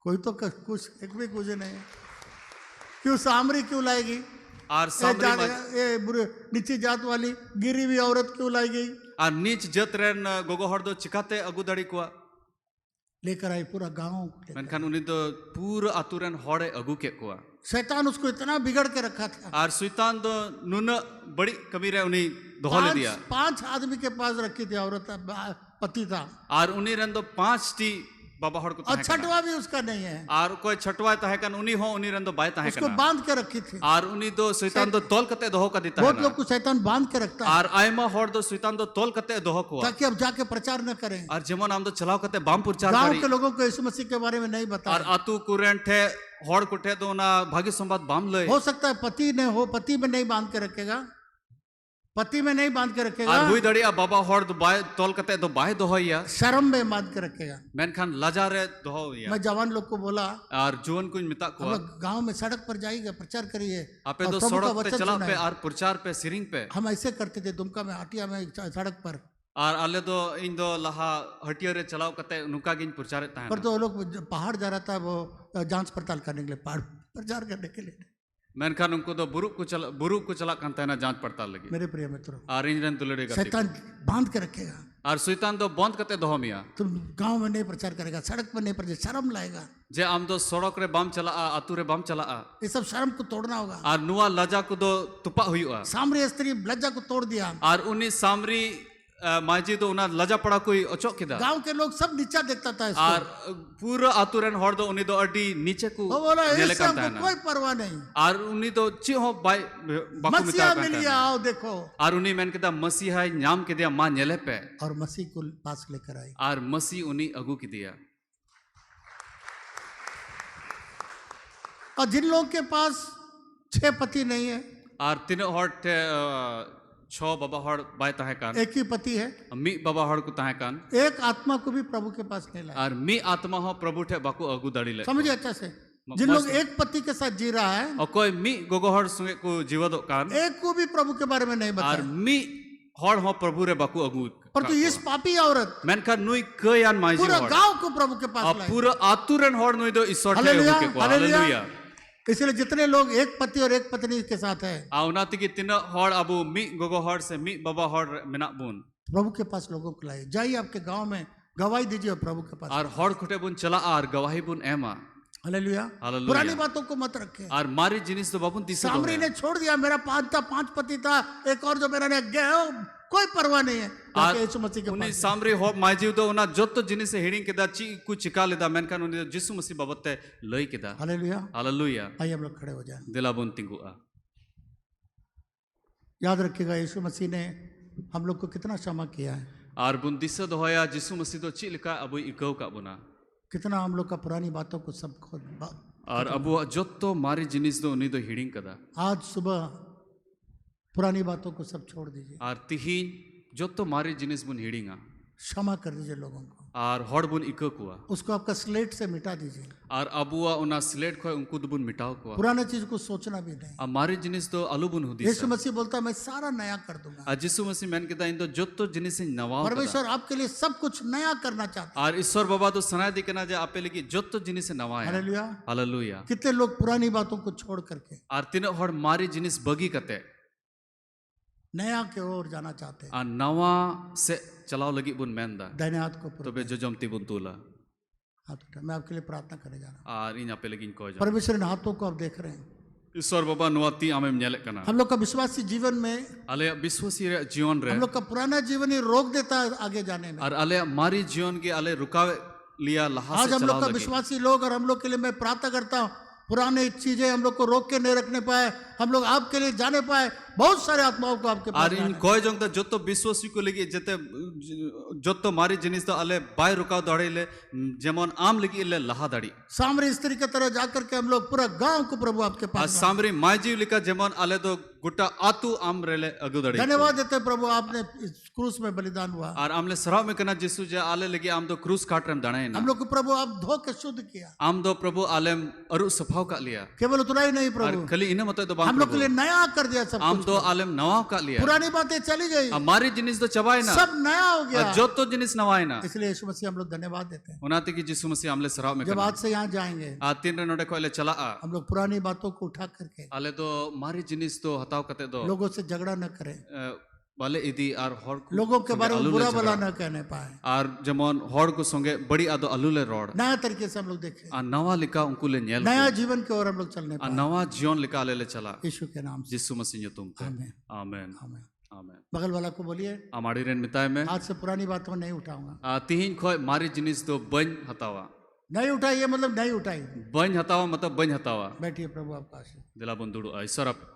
S1: कोई तो कुछ एक भी कुछ नहीं है। क्यों सामरी क्यों लाएगी?
S2: आर सामरी
S1: ये बुरे नीची जात वाली गिरी हुई औरत क्यों लाई गई?
S2: आर नीच जत रेन गोगो हड़ दो चिकाते अगु दड़ी को
S1: लेकर आई पूरा गांव।
S2: मेनखान उनी दो पूरा अतु रेन हड़े अगु के को
S1: शैतान उसको इतना बिगड़ के रखा था।
S2: आर सुइतान दो नुन बड़ी कमी रे उनी दोहले दिया
S1: 5 आदमी के पास रखी थी औरत, पति था
S2: आर उनी रेन दो 5 टी बाबा हड़ को
S1: और
S2: ताहे कना
S1: छठवा भी उसका नहीं है,
S2: आर कोई छटवा ताहे कन उनी हो उनी रेन दो बाय ताहे
S1: उसको
S2: कना
S1: बांध के रखी थी।
S2: आर उनी दो सुइतान दो तोल कते दोह का दिता
S1: बहुत
S2: है
S1: लोग को शैतान बांध के रखता है
S2: आर आयमा हड़ दो सुइतान दो तोल कते दोह को
S1: ताकि अब जाके प्रचार न करें।
S2: आर जेमन आम दो चलाव कते बाम प्रचार
S1: गांव
S2: करी
S1: के लोगों को यीशु मसीह के बारे में नहीं
S2: आर
S1: बताया।
S2: अतु कुरेन ठे हड़ कुठे दो ना भाग्य संवाद बाम लय
S1: हो सकता है पति ने हो, पति में नहीं बांध के रखेगा, पति में नहीं बांध के रखेगा,
S2: आर हुई दड़िया बाबा हड़ दो बाय तोल कते दो बाय दोहया
S1: शर्म में बांध के रखेगा।
S2: मेनखान लाजारे दोहया
S1: मैं जवान लोग को बोला
S2: आर जुवन कुछ मिता को
S1: हम लोग गांव में सड़क पर जाइएगा, प्रचार करिए
S2: आपे
S1: और
S2: दो
S1: प्रभु का
S2: सड़क पे
S1: वचन
S2: चला पे
S1: सुनाइए।
S2: आर प्रचार पे सिरिंग पे
S1: हम ऐसे करते थे दुमका में, हटिया में, सड़क पर।
S2: आर आले दो इन दो लहा हटिया रे चलाव कते नुका गिन प्रचार ताहे
S1: पर तो वो लोग पहाड़ जा रहा था वो जांच पड़ताल करने के लिए, पहाड़ प्रचार करने के लिए।
S2: मेनखान उनको दो बुरु को चला कांता है ना जांच पड़ताल लगी
S1: मेरे प्रिय मित्रों,
S2: आर इंजन तुलड़े गति
S1: शैतान बांध के रखेगा।
S2: आर सुइतान दो बंद कते दोहमिया
S1: तुम गांव में नहीं प्रचार करेगा, सड़क पर नहीं प्रचार, शर्म लाएगा।
S2: जे आम दो सड़क रे बाम चला अतु रे बाम चला
S1: ये सब शर्म को तोड़ना होगा।
S2: आर नुआ लजा को दो तुपा हुआ
S1: सामरी स्त्री लज्जा को तोड़ दिया।
S2: आर उनी सामरी माजी दो उना लजा पड़ा कोई अचोक किदा
S1: गांव के लोग सब नीचा देखता था इसको।
S2: आर पूरा अतु रेन हड़ दो उनी दो अडी नीचे को
S1: वो बोला
S2: नेले
S1: इस
S2: कांता
S1: सबको
S2: है ना
S1: कोई परवाह नहीं,
S2: आर उनी दो ची हो बाय बाकु मिता
S1: मसीहा
S2: कांता
S1: मिलिया,
S2: है
S1: आओ देखो।
S2: आर उनी मेन केदा मसीहा नाम के दिया मां नेले पे
S1: और मसीह को पास लेकर आई।
S2: आर मसीह उनी अगु की दिया
S1: और जिन लोगों के पास 6 पति नहीं है,
S2: आर तीन हड़ टे 6 बाबा हड़ बाय ताहे कान
S1: एक ही पति है,
S2: मी बाबा हड़ को ताहे कान
S1: एक आत्मा को भी प्रभु के पास नहीं लाया।
S2: आर मी आत्मा हो प्रभु ठे बाकु अगु दड़ी ले
S1: समझिए अच्छा से, जिन लोग एक पति के साथ जी रहा है,
S2: और कोई मी गोगो हड़ संगे को जीवदो कान
S1: एक को भी प्रभु के बारे में नहीं
S2: आर
S1: बताया।
S2: मी हड़ हो प्रभु रे बाकु अगु
S1: पर तो इस पापी औरत
S2: मेनखान नुई कयान माइजी
S1: पूरा
S2: हड़
S1: गांव को प्रभु के पास
S2: और
S1: लाई।
S2: पूरा आतुरन हड़ नुई दो ईश्वर ठे
S1: हालेलुया,
S2: अगु के को
S1: हालेलुया।
S2: हालेलुया
S1: इसलिए जितने लोग एक पति और एक पत्नी के साथ है,
S2: आउनाति की तीन हड़ अबु मी गोगो हड़ से मी बाबा हड़ मेना बुन
S1: प्रभु के पास लोगों को लाए। जाइए आपके गांव में गवाही दीजिए प्रभु के पास।
S2: और हड़ खुटे बुन चला आर गवाही बुन एमा
S1: हालेलुया।
S2: हालेलुया।
S1: पुरानी बातों को मत रखे।
S2: और मारी जिनिस तो बाबुन दिसे
S1: सामरी ने छोड़ दिया, मेरा 5 था, 5 पति था, एक और जो मेरा ने गया कोई परवाह नहीं है
S2: आर
S1: जाके यीशु मसीह के
S2: उनी
S1: पास
S2: सामरी हो माइजीव दो उना जोतो जिनिस से हिडिंग केदा ची कु चिका लेदा मेनखान उनी जिसु मसीह बाबते लई केदा
S1: हालेलुया
S2: हालेलुया
S1: आइए हम लोग खड़े हो जाएं
S2: दिला बुन तिंगुआ
S1: याद रखिएगा यीशु मसीह ने हम लोग को कितना क्षमा किया है
S2: आर बुन दिशा दोहया जिसु मसीह दो ची लिका अबु इकौ का बुना
S1: कितना हम लोग का पुरानी बातों को सब
S2: और अबु जोतो मारी जिनिस दो उनी दो हिडिंग कदा
S1: आज सुबह पुरानी बातों को सब छोड़ दीजिए
S2: और तिहिन जोतो मारी जिनिस बुन हिडिंगा
S1: क्षमा कर दीजिए लोगों को
S2: और हड़ बुन इकौ कुआ
S1: उसको आपका स्लेट से मिटा दीजिए
S2: और अबुआ उना स्लेट खो उनको बुन मिटाओ कुआ
S1: पुराने चीज को सोचना भी नहीं
S2: और मारी जिनिस दो अलु बुन हुदी
S1: यीशु मसीह बोलता है मैं सारा नया कर दूंगा
S2: और जिसु मसीह मेन केदा इन दो जोतो जिनिस नवा
S1: परमेश्वर आपके लिए सब कुछ नया करना चाहता
S2: और ईश्वर बाबा तो सनाय दिकना जे आपे लगी जोतो जिनिस नवा
S1: है
S2: है
S1: हालेलुया
S2: हालेलुया
S1: कितने लोग पुरानी बातों को छोड़ करके
S2: और तीन हड़ मारी जिनिस बगी कते
S1: नया की ओर जाना चाहते हैं
S2: और नवा से चलाओ लगी बुन मेंदा
S1: दाहिने हाथ को
S2: तो बे जोजमती बुन तुला
S1: हाथ उठा मैं आपके लिए प्रार्थना करने जा रहा हूँ
S2: और इन आपे लगी को जा
S1: परमेश्वर इन हाथों को आप देख रहे हैं
S2: ईश्वर बाबा नुआती आमे नेले कना
S1: हम लोग का विश्वासी जीवन में
S2: अले विश्वासी रे जीवन रे
S1: हम लोग का पुराना जीवन ही रोक देता है आगे जाने में
S2: और अले मारी जीवन के अले रुकावे लिया लहा
S1: आज
S2: से
S1: हम लोग
S2: चलाओ
S1: का
S2: लगी
S1: विश्वासी लोग और हम लोग के लिए मैं प्रार्थना करता हूँ पुरानी चीजें हम लोग को रोक के नहीं रखने पाए हम लोग आपके लिए जाने पाए बहुत सारे आत्माओं को आपके पास
S2: और इन कोई जंग जो तो विश्वासी को लगी जते जो तो मारी जिनिस तो अले बाय रुकाव दौड़े ले जेमन आम लगी ले लहा दाड़ी
S1: सामरी स्त्री की तरह जाकर के हम लोग पूरा गांव को प्रभु आपके
S2: और
S1: पास
S2: सामरी मायजी लिका जेमन अले तो गुटा आतु आम रेले अगु दाड़ी
S1: धन्यवाद देते हैं प्रभु आपने इस क्रूस में बलिदान हुआ
S2: और आमले सराव में कना जिसु जे आले लगी आम दो क्रूस काट रम दाणे ना
S1: हम लोग को प्रभु आप धो के शुद्ध किया
S2: आम दो प्रभु आलेम अरु सफाव का लिया
S1: केवल उतना ही नहीं
S2: और
S1: प्रभु
S2: खली इने मत तो
S1: हम लोग के लिए नया कर दिया सब
S2: आम
S1: कुछ
S2: दो आलेम नवा का लिया
S1: पुरानी बातें चली गई
S2: हमारी जिनिस तो चबाए ना
S1: सब नया हो गया
S2: और जो तो जिनिस नवाए ना
S1: इसलिए यीशु मसीह हम लोग धन्यवाद देते हैं
S2: उनाते की जिसु मसीह आमले सराव में
S1: जब
S2: कना
S1: आज से यहाँ जाएंगे
S2: आ तीन रे नोडे को ले चला आ
S1: हम लोग पुरानी बातों को उठा करके
S2: आले तो मारी जिनिस तो हताव कते दो
S1: लोगों से झगड़ा न करें
S2: वाले इदी और हड़ को
S1: लोगों के
S2: संगे
S1: बारे में
S2: अलू ले
S1: बुरा भला
S2: झगड़ा।
S1: न कहने पाए
S2: और जमन हड़ को संगे बड़ी आदो अलू ले रोड
S1: नया तरीके से हम लोग देखें
S2: आ नवा लिका उनको ले नेल
S1: नया जीवन की ओर हम लोग चलने
S2: आ
S1: पाए
S2: नवा जीवन लिका ले चला
S1: यीशु के नाम से
S2: जिसु मसीह ने तुम
S1: आमीन
S2: आमेन
S1: आमीन
S2: आमेन
S1: बगल वाला को बोलिए
S2: हमारी रेन मिताय में
S1: आज से पुरानी बातों में नहीं उठाऊंगा
S2: तिहिन खोय मारी जिनिस तो बन हतावा
S1: नहीं उठाइए मतलब नहीं उठाई
S2: बन हतावा मतलब बन हतावा
S1: बैठिए प्रभु आपका आशीर्वाद
S2: दिला बंदुड़ो ईश्वर आप